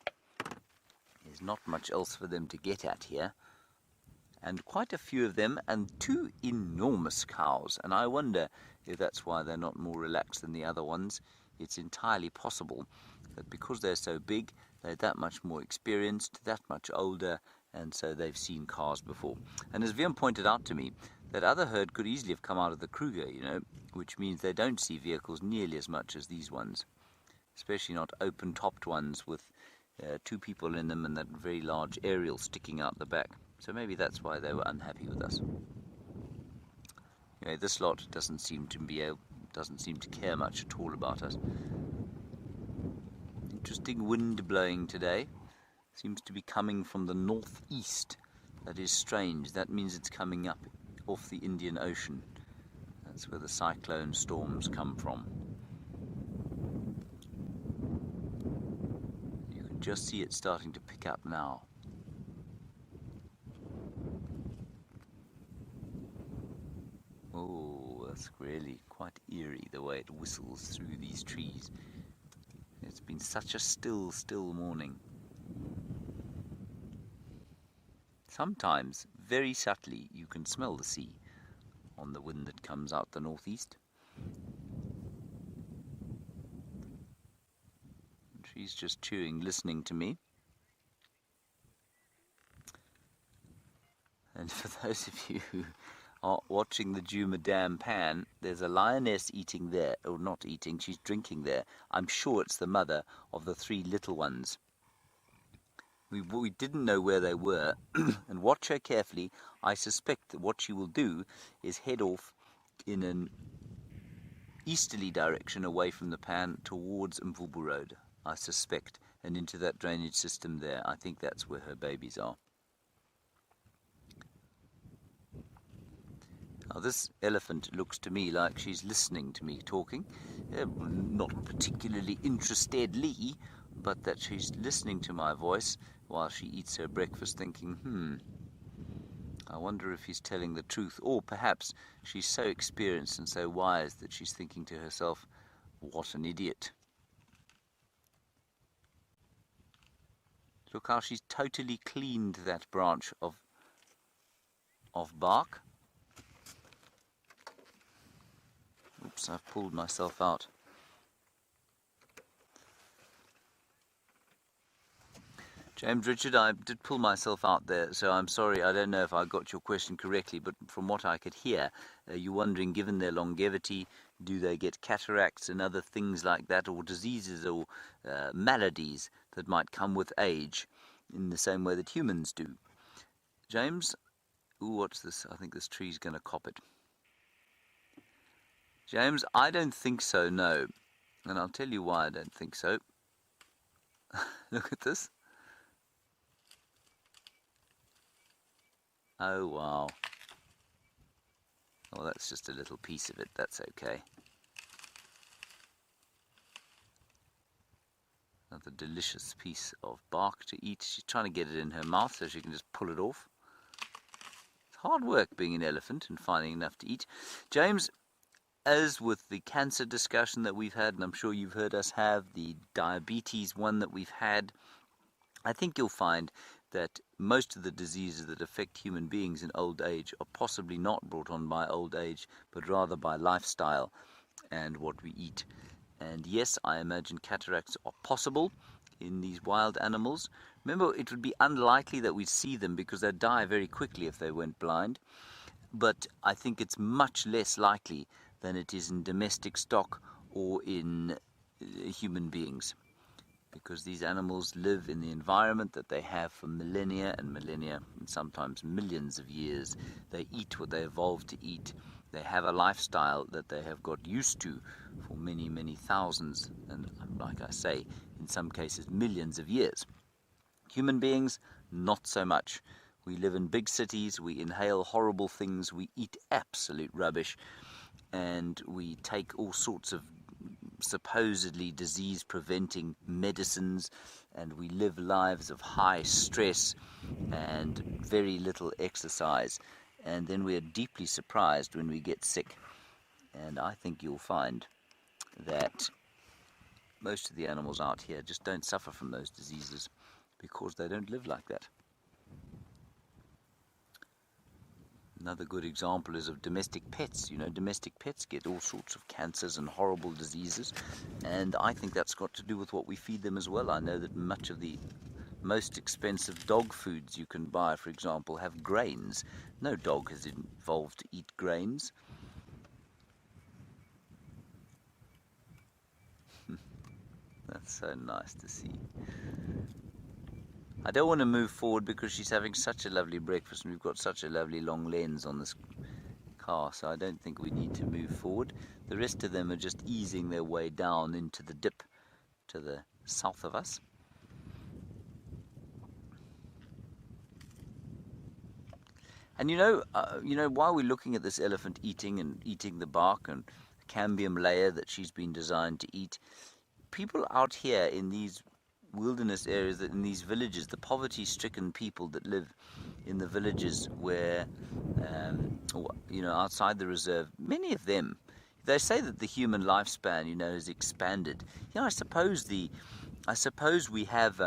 There's not much else for them to get at here. And quite a few of them, and 2 enormous cows. And I wonder if that's why they're not more relaxed than the other ones. It's entirely possible that because they're so big, they're that much more experienced, that much older, and so they've seen cars before. And as Vian pointed out to me, that other herd could easily have come out of the Kruger, which means they don't see vehicles nearly as much as these ones, especially not open-topped ones with 2 people in them and that very large aerial sticking out the back. So maybe that's why they were unhappy with us. This lot doesn't seem to care much at all about us. Interesting wind blowing today. Seems to be coming from the northeast. That is strange. That means it's coming up off the Indian Ocean. That's where the cyclone storms come from. You can just see it starting to pick up now. Oh, that's really quite eerie the way it whistles through these trees. It's been such a still morning. Sometimes, very subtly, you can smell the sea on the wind that comes out the northeast. She's just chewing, listening to me. And for those of you who are watching the Djuma Dam pan, there's a lioness eating there, or not eating, she's drinking there. I'm sure it's the mother of the 3 little ones. We didn't know where they were, and watch her carefully. I suspect that what she will do is head off in an easterly direction away from the pan towards Mvubu Road, I suspect, and into that drainage system there. I think that's where her babies are. Now this elephant looks to me like she's listening to me talking, not particularly interestedly, but that she's listening to my voice while she eats her breakfast, thinking, I wonder if he's telling the truth, or perhaps she's so experienced and so wise that she's thinking to herself, what an idiot. Look how she's totally cleaned that branch of bark. Oops, I've pulled myself out. James Richard, I did pull myself out there, so I'm sorry, I don't know if I got your question correctly, but from what I could hear, you're wondering, given their longevity, do they get cataracts and other things like that, or diseases or maladies that might come with age in the same way that humans do? James, ooh, what's this? I think this tree's going to cop it. James, I don't think so, no. And I'll tell you why I don't think so. Look at this. Oh, wow. Oh, that's just a little piece of it. That's okay. Another delicious piece of bark to eat. She's trying to get it in her mouth so she can just pull it off. It's hard work being an elephant and finding enough to eat. James, as with the cancer discussion that we've had, and I'm sure you've heard us have, the diabetes one that we've had, I think you'll find that most of the diseases that affect human beings in old age are possibly not brought on by old age, but rather by lifestyle and what we eat. And yes, I imagine cataracts are possible in these wild animals. Remember, it would be unlikely that we'd see them because they'd die very quickly if they went blind. But I think it's much less likely than it is in domestic stock or in human beings, because these animals live in the environment that they have for millennia and millennia, and sometimes millions of years. They eat what they evolved to eat. They have a lifestyle that they have got used to for many, many thousands, and like I say, in some cases millions of years. Human beings, not so much. We live in big cities, we inhale horrible things, we eat absolute rubbish, and we take all sorts of supposedly disease-preventing medicines, and we live lives of high stress and very little exercise, and then we are deeply surprised when we get sick. And I think you'll find that most of the animals out here just don't suffer from those diseases because they don't live like that. Another good example is of domestic pets. You know, domestic pets get all sorts of cancers and horrible diseases, and I think that's got to do with what we feed them as well. I know that much of the most expensive dog foods you can buy, for example, have grains. No dog is evolved to eat grains. That's so nice to see. I don't want to move forward because she's having such a lovely breakfast and we've got such a lovely long lens on this car, so I don't think we need to move forward. The rest of them are just easing their way down into the dip to the south of us. And you know, while we're looking at this elephant eating the bark and the cambium layer that she's been designed to eat, people out here in these wilderness areas, in these villages, the poverty-stricken people that live in the villages where, outside the reserve, many of them, they say that the human lifespan, has expanded. I suppose we have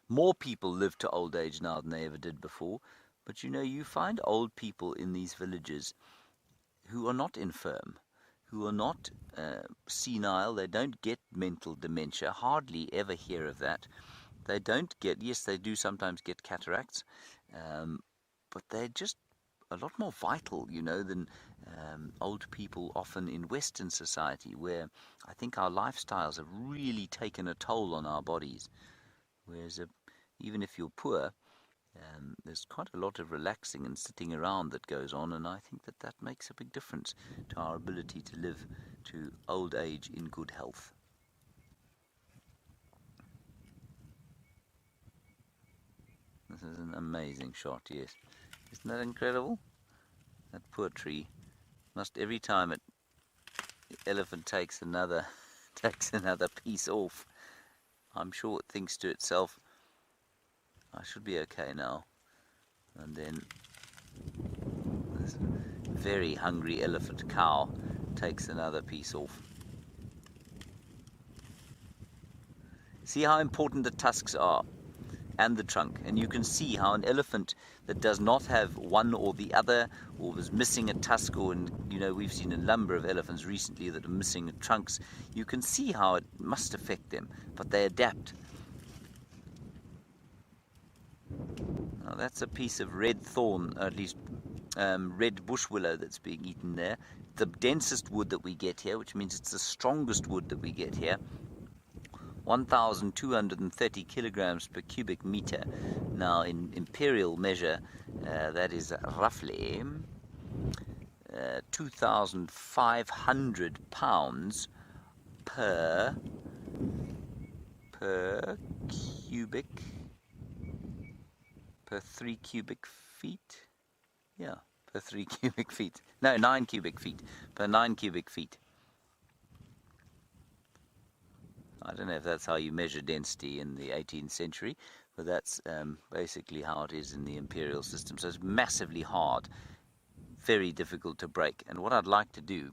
more people live to old age now than they ever did before. But you find old people in these villages who are not infirm, who are not senile. They don't get mental dementia, hardly ever hear of that. They don't get, yes, they do sometimes get cataracts, but they're just a lot more vital, than old people often in Western society, where I think our lifestyles have really taken a toll on our bodies. Whereas even if you're poor, there's quite a lot of relaxing and sitting around that goes on, and I think that makes a big difference to our ability to live to old age in good health. This is an amazing shot, yes. Isn't that incredible? That poor tree must, every time the elephant takes another piece off, I'm sure it thinks to itself, I should be okay now. And then this very hungry elephant cow takes another piece off. See how important the tusks are and the trunk. And you can see how an elephant that does not have one or the other, or is missing a tusk, or we've seen a number of elephants recently that are missing trunks. You can see how it must affect them, but they adapt. Now that's a piece of red thorn, or at least red bush willow that's being eaten there. The densest wood that we get here, which means it's the strongest wood that we get here. 1,230 kilograms per cubic meter. Now in imperial measure, that is roughly 2,500 pounds per cubic. Per 3 cubic feet? Yeah, per 3 cubic feet. No, 9 cubic feet. Per 9 cubic feet. I don't know if that's how you measure density in the 18th century, but that's basically how it is in the imperial system. So it's massively hard, very difficult to break. And what I'd like to do,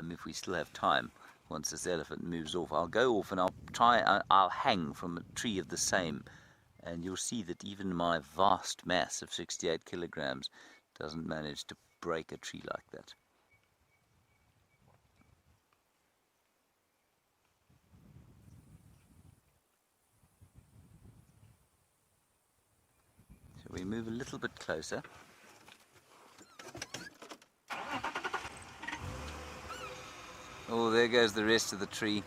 if we still have time, once this elephant moves off, I'll go off and I'll hang from a tree of the same. And you'll see that even my vast mass of 68 kilograms doesn't manage to break a tree like that. Shall we move a little bit closer? Oh, there goes the rest of the tree.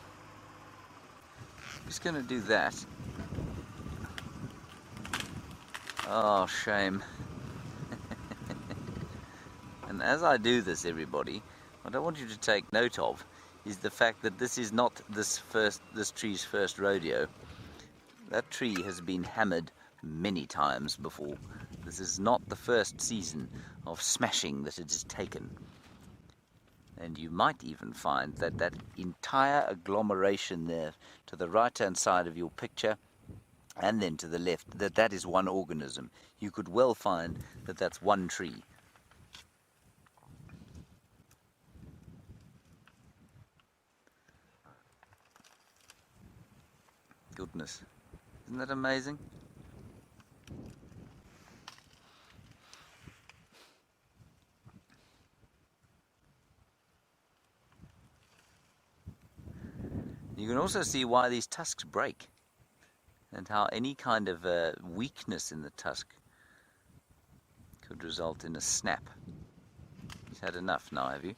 I'm just going to do that. Oh, shame. And as I do this, everybody, what I want you to take note of is the fact that this is not this tree's first rodeo. That tree has been hammered many times before. This is not the first season of smashing that it has taken. And you might even find that that entire agglomeration there to the right-hand side of your picture and then to the left, that is one organism. You could well find that that's one tree. Goodness. Isn't that amazing? You can also see why these tusks break, and how any kind of weakness in the tusk could result in a snap. You've had enough now, have you?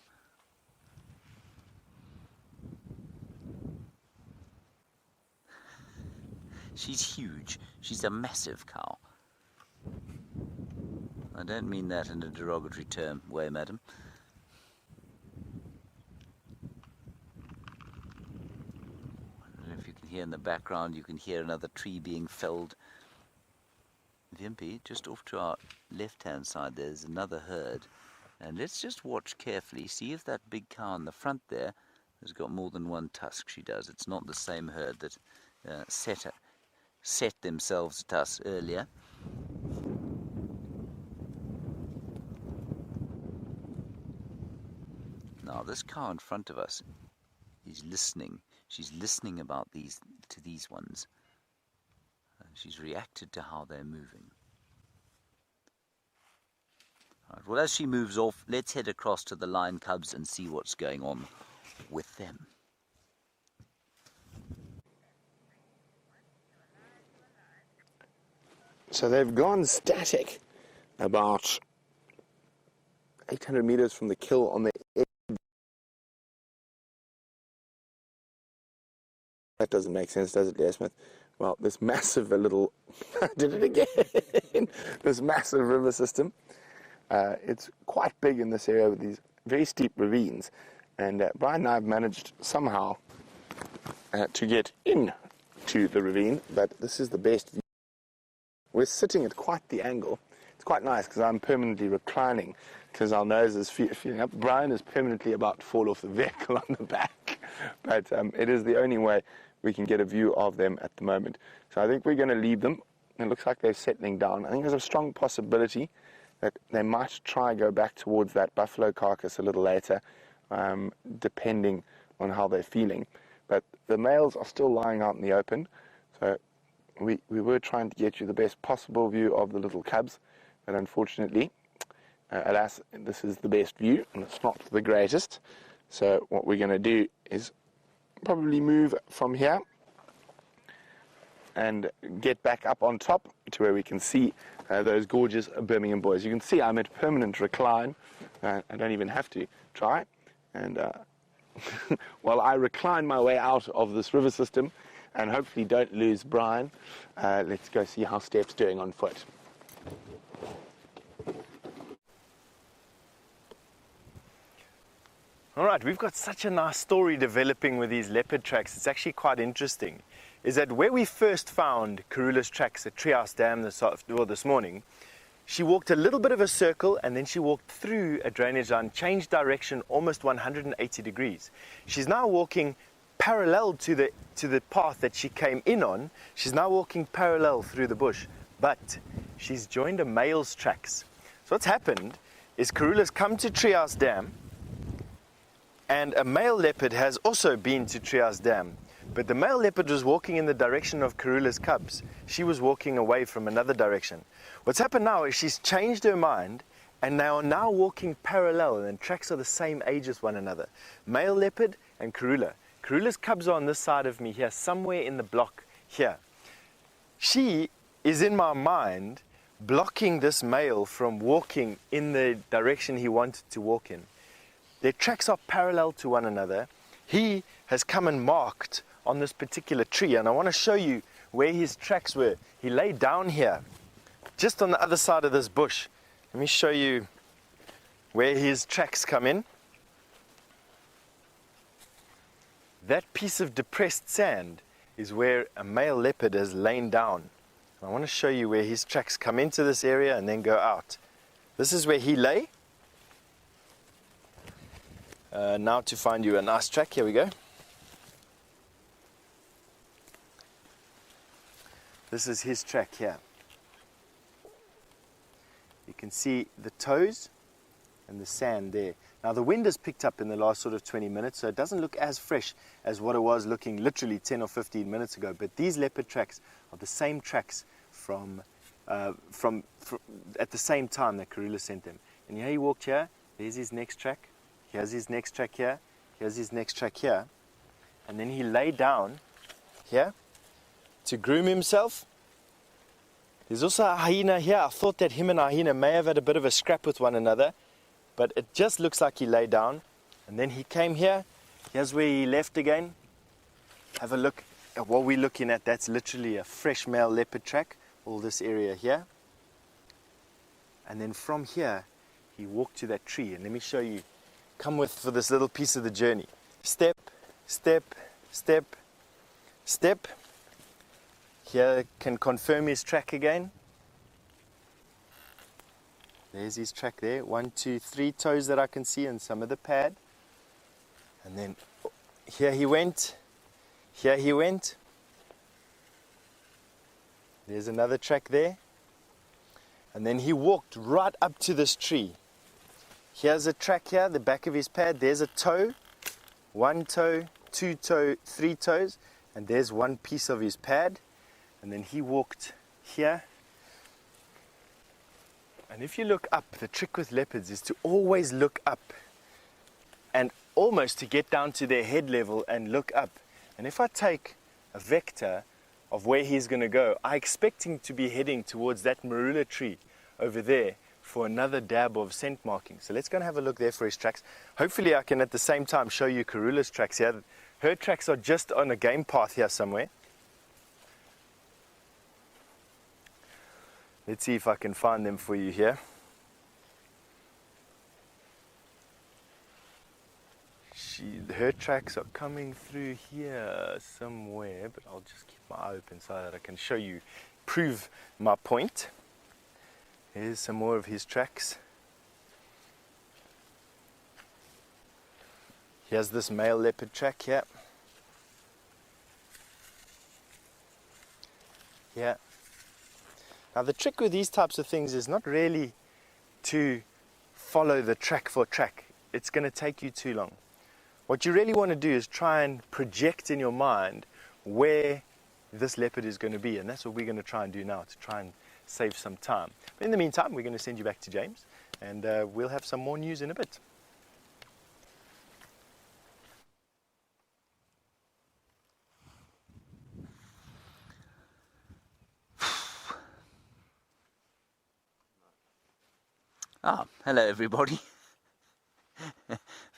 She's huge. She's a massive cow. I don't mean that in a derogatory way, madam. I don't know if you can hear in the background, you can hear another tree being felled. Wimpy, just off to our left-hand side, there's another herd. And let's just watch carefully, see if that big cow in the front there has got more than one tusk. She does. It's not the same herd that set themselves at us earlier. Now this cow in front of us is listening. She's listening to these ones. She's reacted to how they're moving. Right, well, as she moves off, let's head across to the lion cubs and see what's going on with them. So they've gone static about 800 meters from the kill on the edge. That doesn't make sense, does it, Dear Smith? Well, this massive little, I did it again, this massive river system. It's quite big in this area with these very steep ravines. And Brian and I have managed somehow to get in to the ravine, but this is the best view. We're sitting at quite the angle. It's quite nice because I'm permanently reclining because our nose is feeling up. Brian is permanently about to fall off the vehicle on the back. But it is the only way we can get a view of them at the moment. So I think we're going to leave them. It looks like they're settling down. I think there's a strong possibility that they might try go back towards that buffalo carcass a little later, depending on how they're feeling. But the males are still lying out in the open. So we were trying to get you the best possible view of the little cubs, but unfortunately, alas, this is the best view, and it's not the greatest. So what we're going to do is probably move from here and get back up on top to where we can see those gorgeous Birmingham boys. You can see I'm at permanent recline. I don't even have to try. And while I recline my way out of this river system, and hopefully don't lose Brian, let's go see how Steph's doing on foot. All right, we've got such a nice story developing with these leopard tracks. It's actually quite interesting. Is that where we first found Karula's tracks at Treehouse Dam this morning, she walked a little bit of a circle and then she walked through a drainage line, changed direction almost 180 degrees. She's now walking parallel to the path that she came in on. She's now walking parallel through the bush, but she's joined a male's tracks. So what's happened is Karula's come to Treehouse Dam, and a male leopard has also been to Treehouse Dam. But the male leopard was walking in the direction of Karula's cubs. She was walking away from another direction. What's happened now is she's changed her mind, and they are now walking parallel, and tracks are the same age as one another. Male leopard and Karula. Karula's cubs are on this side of me here, somewhere in the block here. She is, in my mind, blocking this male from walking in the direction he wanted to walk in. Their tracks are parallel to one another. He has come and marked on this particular tree, and I want to show you where his tracks were. He lay down here, just on the other side of this bush. Let me show you where his tracks come in. That piece of depressed sand is where a male leopard has lain down. I want to show you where his tracks come into this area and then go out. This is where he lay. Now to find you a nice track, here we go. This is his track here. You can see the toes and the sand there. Now the wind has picked up in the last sort of 20 minutes, so it doesn't look as fresh as what it was looking literally 10 or 15 minutes ago. But these leopard tracks are the same tracks from at the same time that Karula sent them. And here he walked here, there's his next track, here's his next track here, here's his next track here, and then he lay down here to groom himself. There's also a hyena here. I thought that him and a hyena may have had a bit of a scrap with one another, but it just looks like he lay down. And then he came here. Here's where he left again. Have a look at what we're looking at. That's literally a fresh male leopard track, all this area here. And then from here, he walked to that tree. And let me show you. Come with for this little piece of the journey. Step, step, step, step. Here can confirm his track again. There's his track there. 1, 2, 3 toes that I can see and some of the pad. And then here he went. Here he went. There's another track there. And then he walked right up to this tree. Here's a track here, the back of his pad. There's a toe. 1 toe, 2 toe, 3 toes. And there's one piece of his pad. And then he walked here. And if you look up, the trick with leopards is to always look up and almost to get down to their head level and look up. And if I take a vector of where he's going to go, I expect him to be heading towards that marula tree over there for another dab of scent marking. So let's go and have a look there for his tracks. Hopefully I can at the same time show you Karula's tracks here. Her tracks are just on a game path here somewhere. Let's see if I can find them for you here. Her tracks are coming through here somewhere, but I'll just keep my eye open so that I can show you, prove my point. Here's some more of his tracks. Here's this male leopard track here. Here. Now the trick with these types of things is not really to follow the track for track. It's going to take you too long. What you really want to do is try and project in your mind where this leopard is going to be, and that's what we're going to try and do now, to try and save some time. But in the meantime, we're going to send you back to James, and we'll have some more news in a bit. Hello everybody.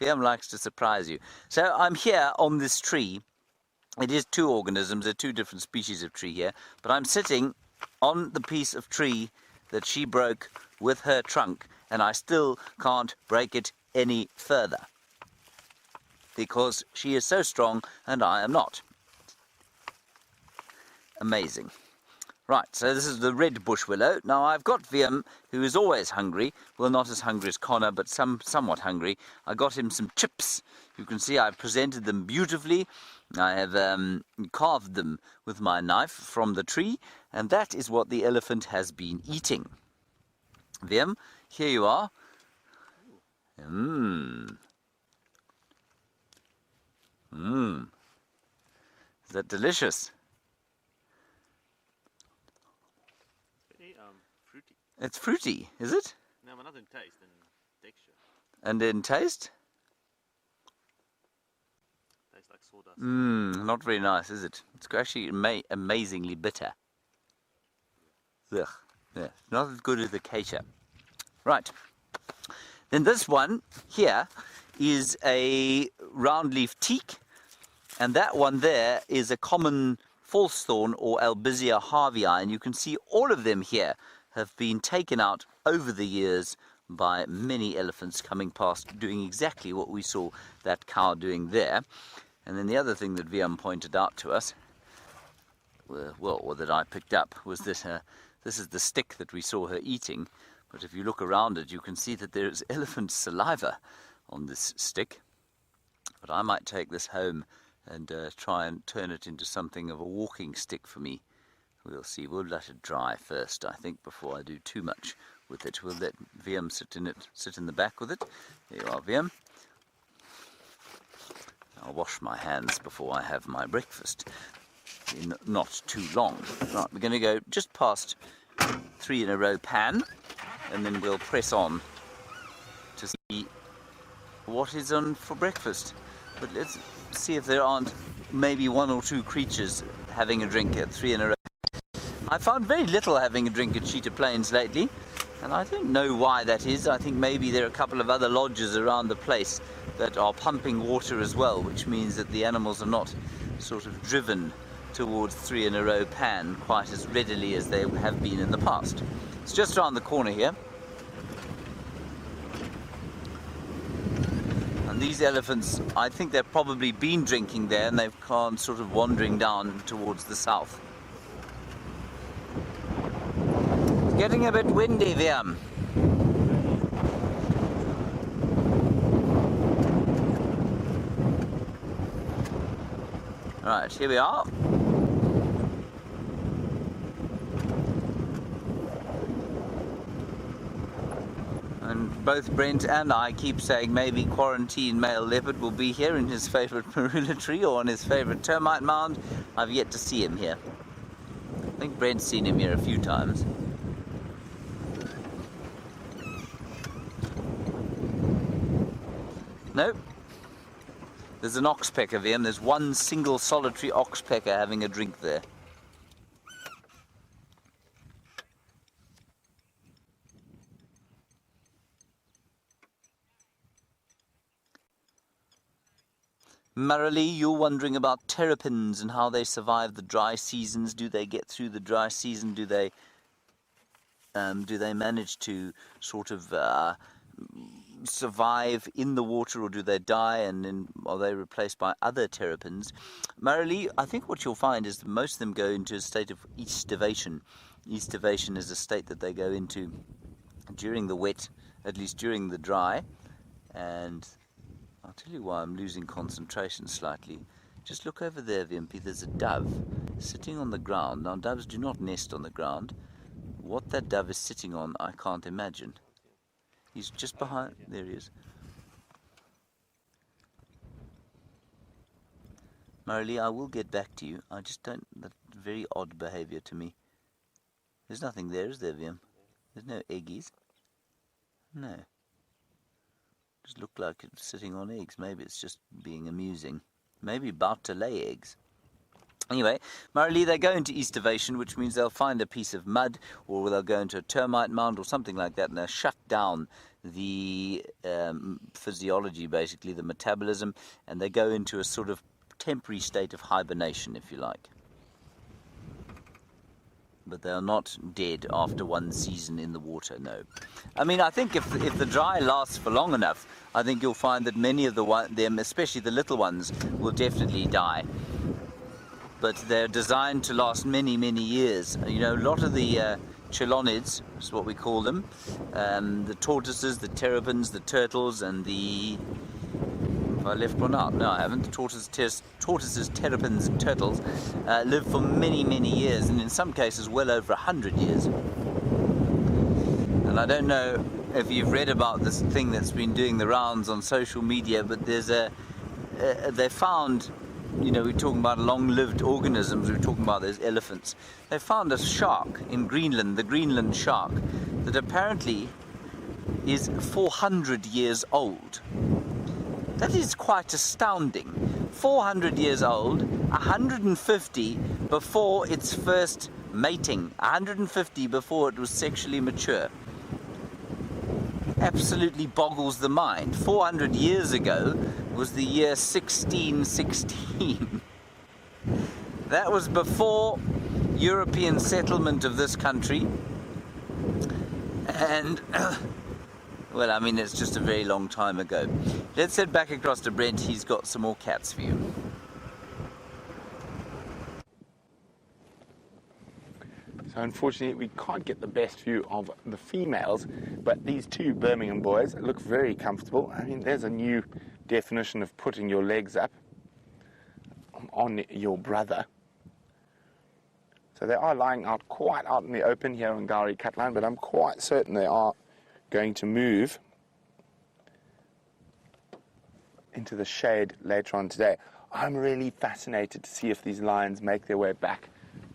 VM likes to surprise you. So I'm here on this tree. It is 2 organisms, there are 2 different species of tree here, but I'm sitting on the piece of tree that she broke with her trunk, and I still can't break it any further because she is so strong and I am not. Amazing. Right, so this is the red bush willow. Now I've got VM, who is always hungry. Well, not as hungry as Connor, but somewhat hungry. I got him some chips. You can see I've presented them beautifully. I have carved them with my knife from the tree, and that is what the elephant has been eating. VM, here you are. Is that delicious? Fruity. It's fruity, is it? No, but not in taste and texture. And in taste? Tastes like sawdust. Not very nice, is it? It's actually amazingly bitter. Ugh. Yeah, not as good as the acacia. Right. Then this one here is a roundleaf teak, and that one there is a common false thorn or Albizia harvii, and you can see all of them here have been taken out over the years by many elephants coming past, doing exactly what we saw that cow doing there. And then the other thing that VM pointed out to us, or that I picked up, was this is the stick that we saw her eating, but if you look around it you can see that there is elephant saliva on this stick. But I might take this home and try and turn it into something of a walking stick for me. We'll see. We'll let it dry first, I think, before I do too much with it. We'll let VM sit in the back with it. There you are, VM. I'll wash my hands before I have my breakfast. In not too long. Right, we're going to go just past 3 in a row pan, and then we'll press on to see what is on for breakfast. But let's see if there aren't maybe 1 or 2 creatures having a drink at 3 in a row. I found very little having a drink at Cheetah Plains lately, and I don't know why that is. I think maybe there are a couple of other lodges around the place that are pumping water as well, which means that the animals are not sort of driven towards 3 in a row pan quite as readily as they have been in the past. It's just around the corner here. And these elephants, I think they've probably been drinking there and they've gone sort of wandering down towards the south. It's getting a bit windy, Viam. Right, here we are. And both Brent and I keep saying maybe quarantine male leopard will be here in his favourite marula tree or on his favourite termite mound. I've yet to see him here. I think Brent's seen him here a few times. Nope. There's an oxpecker there, and there's one single solitary oxpecker having a drink there. Marilee, you're wondering about terrapins and how they survive the dry seasons. Do they get through the dry season? Do they manage to sort of survive in the water, or do they die and then are they replaced by other terrapins? Marilee, I think what you'll find is that most of them go into a state of estivation. Estivation is a state that they go into during the wet, at least during the dry. And I'll tell you why I'm losing concentration slightly. Just look over there, Vimpy. There's a dove sitting on the ground. Now, doves do not nest on the ground. What that dove is sitting on, I can't imagine. He's just behind. There he is. Marilee, I will get back to you. I just don't. That's very odd behaviour to me. There's nothing there, is there, Viam? There's no eggies. No. Just look like it's sitting on eggs. Maybe it's just being amusing. Maybe about to lay eggs. Anyway, Marilee, they go into estivation, which means they'll find a piece of mud, or they'll go into a termite mound or something like that, and they'll shut down the physiology, basically, the metabolism, and they go into a sort of temporary state of hibernation, if you like. But they are not dead after one season in the water, no. I mean, I think if the dry lasts for long enough, I think you'll find that many of them, especially the little ones, will definitely die. But they're designed to last many, many years. You know, a lot of the chelonids, is what we call them, the tortoises, the terrapins, the turtles, and the... Have I left one out? No, I haven't. The tortoises, terrapins, and turtles live for many, many years, and in some cases well over 100 years. And I don't know if you've read about this thing that's been doing the rounds on social media, but there's they found... You know, we're talking about long-lived organisms, we're talking about those elephants. They found a shark in Greenland, the Greenland shark, that apparently is 400 years old. That is quite astounding. 400 years old, 150 before its first mating, 150 before it was sexually mature. Absolutely boggles the mind. 400 years ago was the year 1616. That was before European settlement of this country. And, well, I mean, it's just a very long time ago. Let's head back across to Brent. He's got some more cats for you. So unfortunately we can't get the best view of the females, but these two Birmingham boys look very comfortable. I mean, there's a new definition of putting your legs up on your brother. So they are lying out quite out in the open here on Gowrie Cutline, but I'm quite certain they are going to move into the shade later on today. I'm really fascinated to see if these lions make their way back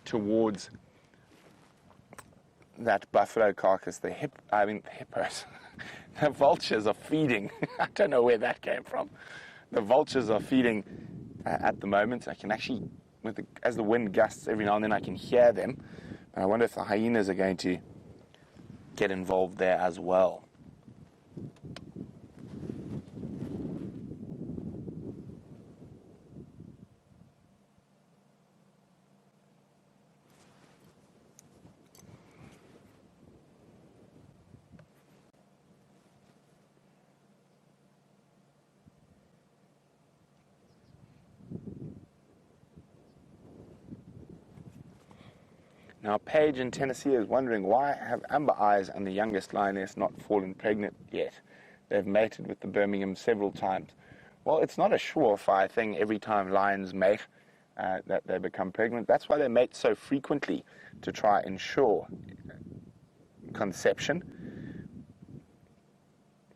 towards that buffalo carcass. The hippos. The vultures are feeding. I don't know where that came from. The vultures are feeding at the moment. I can actually, as the wind gusts every now and then, I can hear them. But I wonder if the hyenas are going to get involved there as well. Now, Paige in Tennessee is wondering, why have Amber Eyes and the youngest lioness not fallen pregnant yet? They've mated with the Birmingham several times. Well, it's not a surefire thing every time lions mate that they become pregnant. That's why they mate so frequently, to try and ensure conception.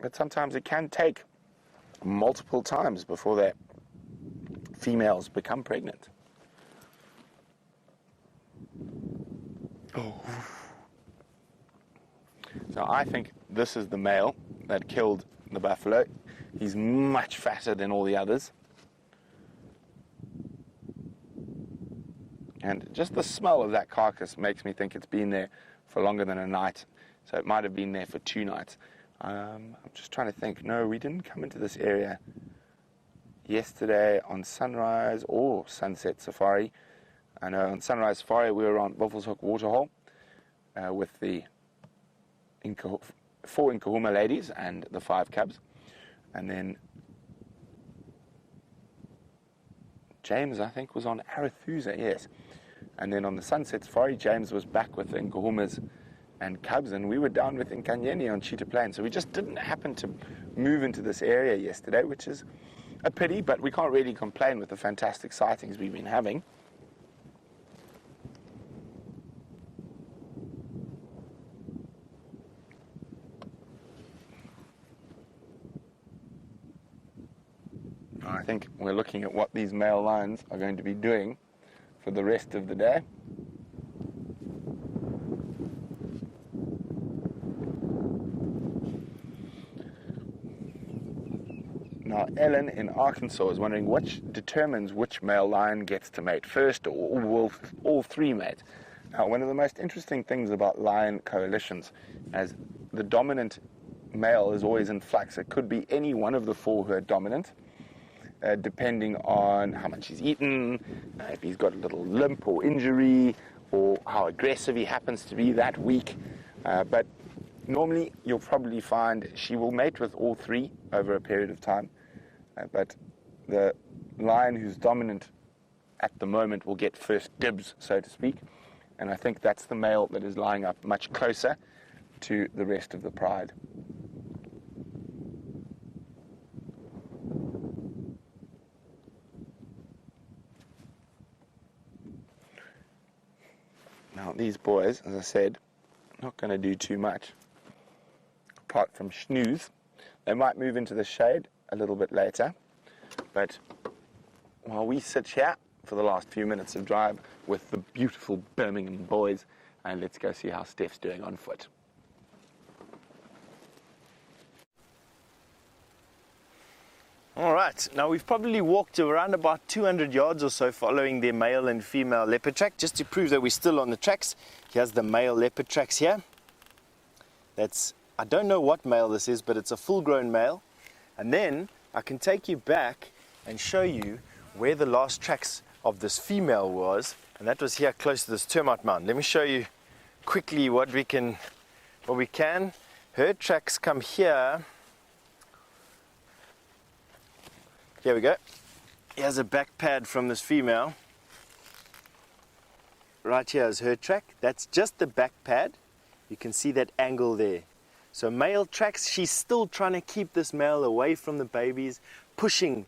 But sometimes it can take multiple times before their females become pregnant. Oh. So I think this is the male that killed the buffalo. He's much fatter than all the others. And just the smell of that carcass makes me think it's been there for longer than a night. So it might have been there for 2 nights. I'm just trying to think. No, we didn't come into this area yesterday on sunrise or sunset safari. I know on Sunrise Safari we were on Buffelshoek Waterhole with the 4 Nkuhuma ladies and the 5 cubs. And then James, I think, was on Arathusa, yes. And then on the Sunset Safari, James was back with the Nkuhumas and cubs, and we were down with Nkanyeni on Cheetah Plain. So we just didn't happen to move into this area yesterday, which is a pity, but we can't really complain with the fantastic sightings we've been having. I think we're looking at what these male lions are going to be doing for the rest of the day. Now, Ellen in Arkansas is wondering which determines which male lion gets to mate first, or will all 3 mate? Now, one of the most interesting things about lion coalitions is the dominant male is always in flux. It could be any one of the 4 who are dominant, depending on how much he's eaten, if he's got a little limp or injury, or how aggressive he happens to be that week. But normally you'll probably find she will mate with all 3 over a period of time. But the lion who's dominant at the moment will get first dibs, so to speak. And I think that's the male that is lying up much closer to the rest of the pride. Now, these boys, as I said, not going to do too much, apart from snooze. They might move into the shade a little bit later, but while we sit here for the last few minutes of drive with the beautiful Birmingham boys, and let's go see how Steph's doing on foot. All right, now we've probably walked around about 200 yards or so following their male and female leopard track. Just to prove that we're still on the tracks, here's the male leopard tracks here. That's, I don't know what male this is, but it's a full-grown male. And then I can take you back and show you where the last tracks of this female was, and that was here close to this termite mound. Let me show you quickly what we can. Her tracks come here. Here we go. Here's a back pad from this female. Right here is her track. That's just the back pad. You can see that angle there. So male tracks, she's still trying to keep this male away from the babies, pushing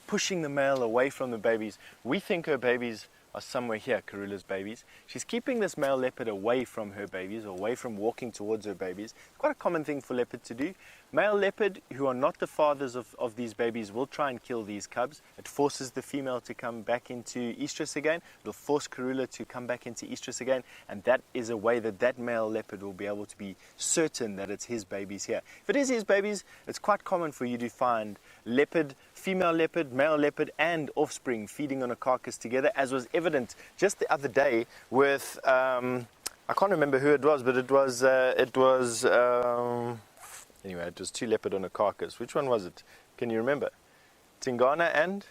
the male away from the babies. We think her babies are somewhere here, Karula's babies. She's keeping this male leopard away from her babies, or away from walking towards her babies. Quite a common thing for leopard to do. Male leopard, who are not the fathers of these babies, will try and kill these cubs. It forces the female to come back into estrus again. It'll force Karula to come back into estrus again, and that is a way that that male leopard will be able to be certain that it's his babies here. If it is his babies, it's quite common for you to find leopard, female leopard, male leopard, and offspring feeding on a carcass together, as was evident just the other day with, I can't remember who it was, but anyway, it was two leopard on a carcass. Which one was it? Can you remember? Tingana and?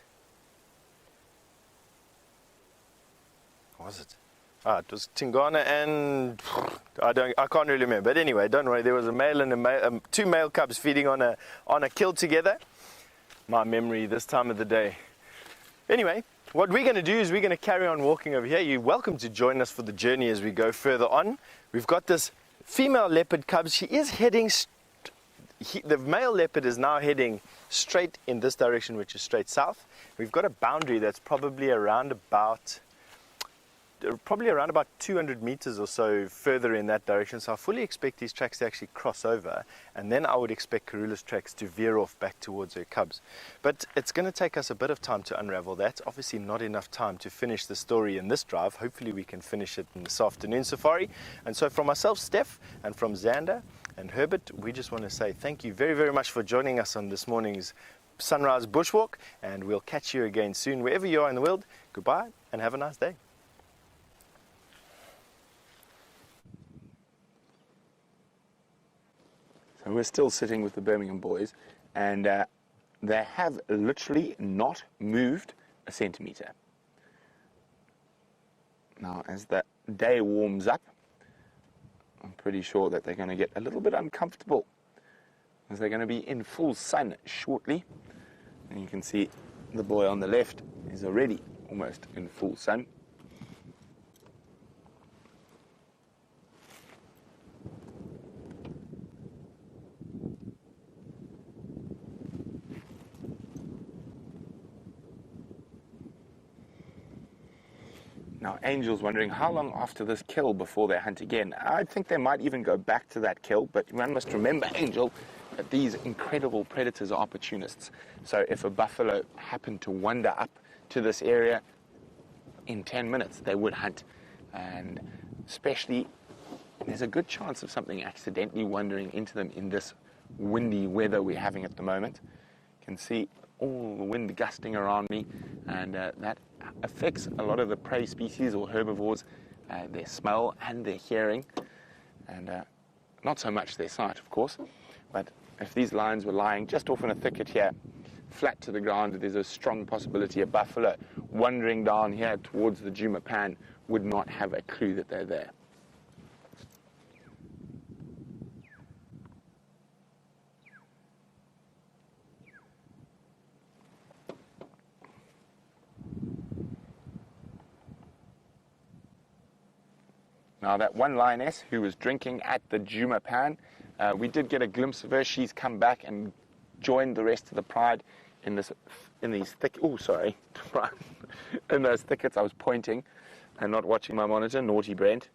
What was it? It was Tingana and I can't really remember. But anyway, don't worry. There was a male and two male cubs feeding on a kill together. My memory this time of the day. Anyway, what we're going to do is we're going to carry on walking over here. You're welcome to join us for the journey as we go further on. We've got this female leopard cub. She is heading. The male leopard is now heading straight in this direction, which is straight south. We've got a boundary that's probably around about 200 meters or so further in that direction. So I fully expect these tracks to actually cross over, and then I would expect Karula's tracks to veer off back towards her cubs. But it's going to take us a bit of time to unravel that. Obviously not enough time to finish the story in this drive. Hopefully we can finish it in this afternoon safari. And so from myself, Steph, and from Xander and Herbert, we just want to say thank you very, very much for joining us on this morning's Sunrise Bushwalk, and we'll catch you again soon wherever you are in the world. Goodbye and have a nice day. So we're still sitting with the Birmingham boys, and they have literally not moved a centimetre. Now, as the day warms up, I'm pretty sure that they're going to get a little bit uncomfortable, as they're going to be in full sun shortly. And you can see the boy on the left is already almost in full sun. Now, Angel's wondering how long after this kill before they hunt again. I think they might even go back to that kill, but one must remember, Angel, that these incredible predators are opportunists. So if a buffalo happened to wander up to this area, in 10 minutes they would hunt. And especially, there's a good chance of something accidentally wandering into them in this windy weather we're having at the moment. You can see all the wind gusting around me, and that affects a lot of the prey species or herbivores, their smell and their hearing, and not so much their sight, of course. But if these lions were lying just off in a thicket here, flat to the ground, there's a strong possibility a buffalo wandering down here towards the Djuma Pan would not have a clue that they're there. Now, that one lioness who was drinking at the Djuma Pan, we did get a glimpse of her. She's come back and joined the rest of the pride in these thick. Oh, sorry, in those thickets. I was pointing and not watching my monitor. Naughty Brent.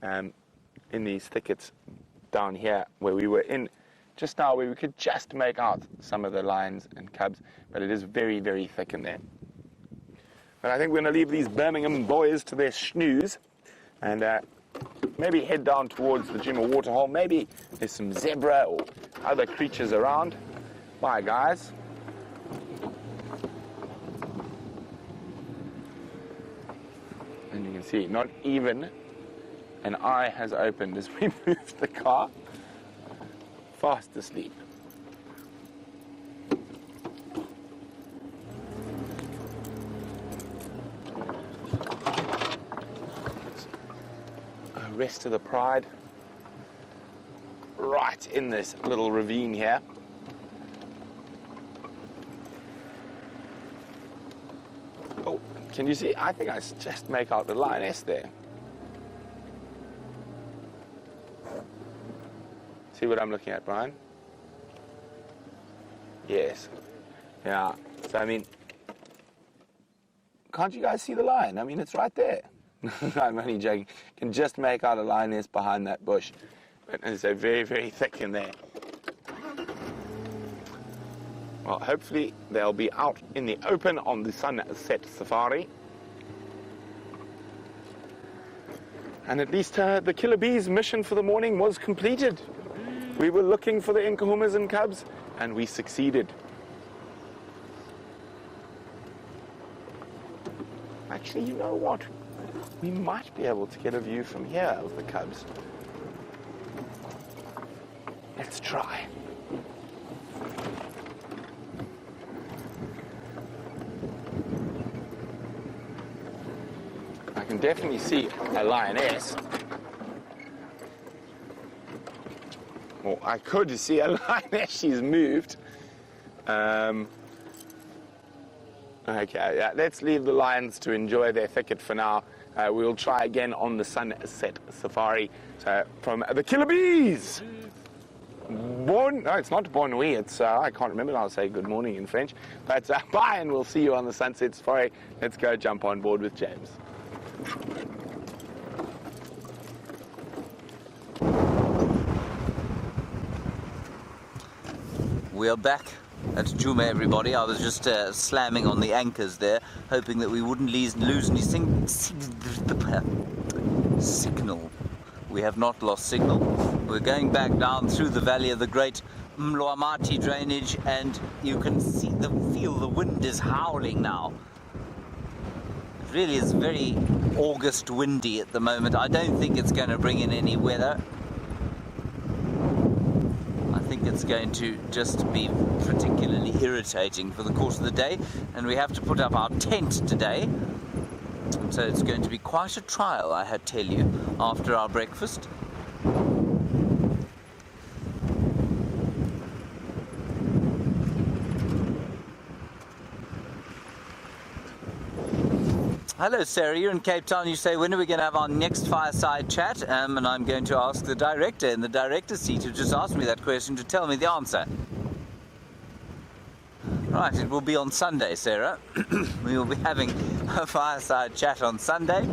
In these thickets down here where we were in just now, where we could just make out some of the lions and cubs, but it is very, very thick in there. But I think we're going to leave these Birmingham boys to their snooze, and maybe head down towards the Djuma waterhole. Maybe there's some zebra or other creatures around. Bye, guys. And you can see not even an eye has opened as we move the car. Fast asleep. Rest of the pride right in this little ravine here. Oh, can you see? I think I just make out the lioness there. See what I'm looking at, Brian? Yes. Yeah. So I mean, can't you guys see the lion? I mean, it's right there. I'm only joking. You can just make out a lioness behind that bush. But it's so very, very thick in there. Well, hopefully they'll be out in the open on the sunset safari. And at least the killer bees mission for the morning was completed. We were looking for the Nkuhumas and cubs, and we succeeded. Actually, you know what? We might be able to get a view from here of the cubs. Let's try. I can definitely see a lioness. Well, I could see a lioness. She's moved. Okay, yeah, let's leave the lions to enjoy their thicket for now. We'll try again on the sunset safari. So, from the killer bees! No, it's not bon nuit. It's, I can't remember how to say good morning in French. But bye, and we'll see you on the sunset safari. Let's go jump on board with James. We are back at Nkuhuma, everybody. I was just slamming on the anchors there, hoping that we wouldn't lose any signal. We have not lost signal. We're going back down through the valley of the great Mloamati drainage, and you can feel the wind is howling now. It really is very August windy at the moment. I don't think it's going to bring in any weather. I think it's going to just be particularly irritating for the course of the day, and we have to put up our tent today. So it's going to be quite a trial, I tell you, after our breakfast. Hello, Sarah. You're in Cape Town. You say, when are we going to have our next fireside chat? And I'm going to ask the director in the director's seat who just asked me that question to tell me the answer. Right, it will be on Sunday, Sarah. We will be having a fireside chat on Sunday.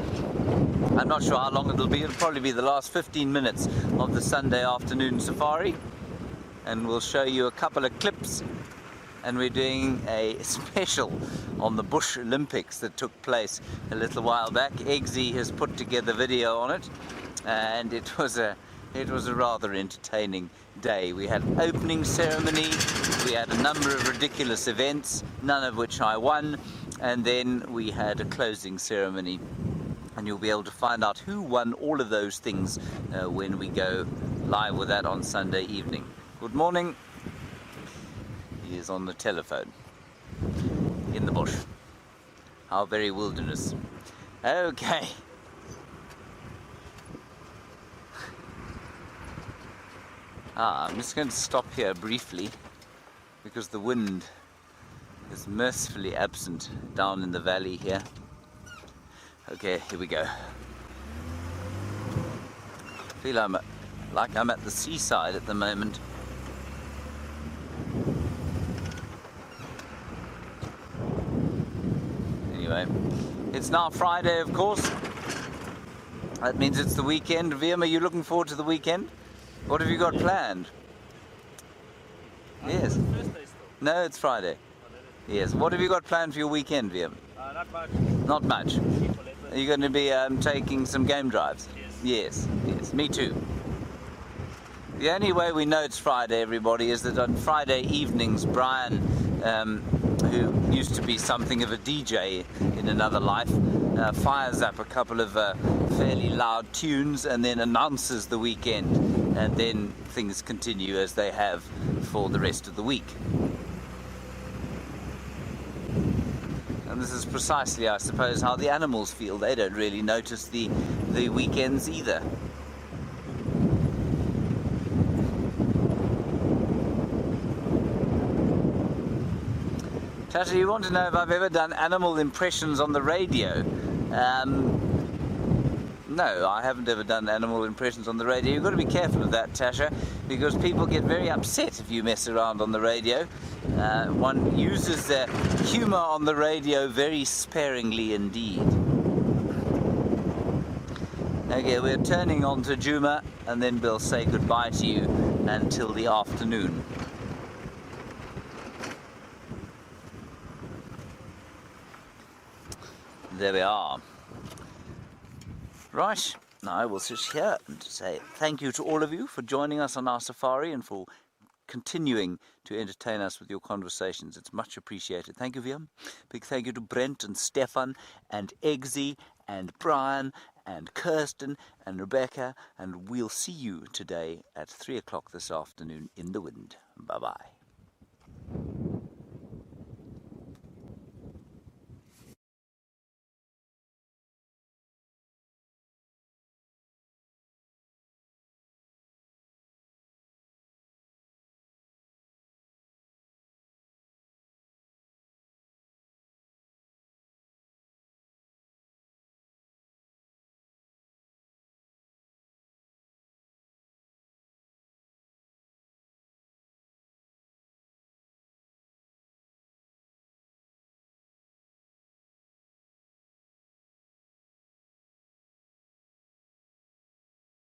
I'm not sure how long it'll be. It'll probably be the last 15 minutes of the Sunday afternoon safari. And we'll show you a couple of clips. And we're doing a special on the Bush Olympics that took place a little while back. Eggsy has put together video on it, and it was a rather entertaining day. We had an opening ceremony, we had a number of ridiculous events, none of which I won, and then we had a closing ceremony. And you'll be able to find out who won all of those things when we go live with that on Sunday evening. Good morning. He is on the telephone in the bush. How very wilderness. Okay. I'm just going to stop here briefly because the wind is mercifully absent down in the valley here. Okay, here we go. I feel like I'm at the seaside at the moment. Anyway, it's now Friday, of course. That means it's the weekend. Viam, are you looking forward to the weekend? What have you got planned? Yes. Thursday still. No, it's Friday. Yes. What have you got planned for your weekend, Viam? Not much. Not much. Are you going to be taking some game drives? Yes. Yes, me too. The only way we know it's Friday, everybody, is that on Friday evenings, Brian, who used to be something of a DJ in another life, fires up a couple of fairly loud tunes and then announces the weekend, and then things continue as they have for the rest of the week. And this is precisely, I suppose, how the animals feel. They don't really notice the weekends either. Tata, you want to know if I've ever done animal impressions on the radio? No, I haven't ever done animal impressions on the radio. You've got to be careful of that, Tasha, because people get very upset if you mess around on the radio. One uses the humour on the radio very sparingly indeed. Okay, we're turning on to Juma, and then we'll say goodbye to you until the afternoon. There we are. Right, now I will sit here and say thank you to all of you for joining us on our safari and for continuing to entertain us with your conversations. It's much appreciated. Thank you, Viam. Big thank you to Brent and Stefan and Eggsy and Brian and Kirsten and Rebecca, and we'll see you today at 3 o'clock this afternoon in the wind. Bye-bye.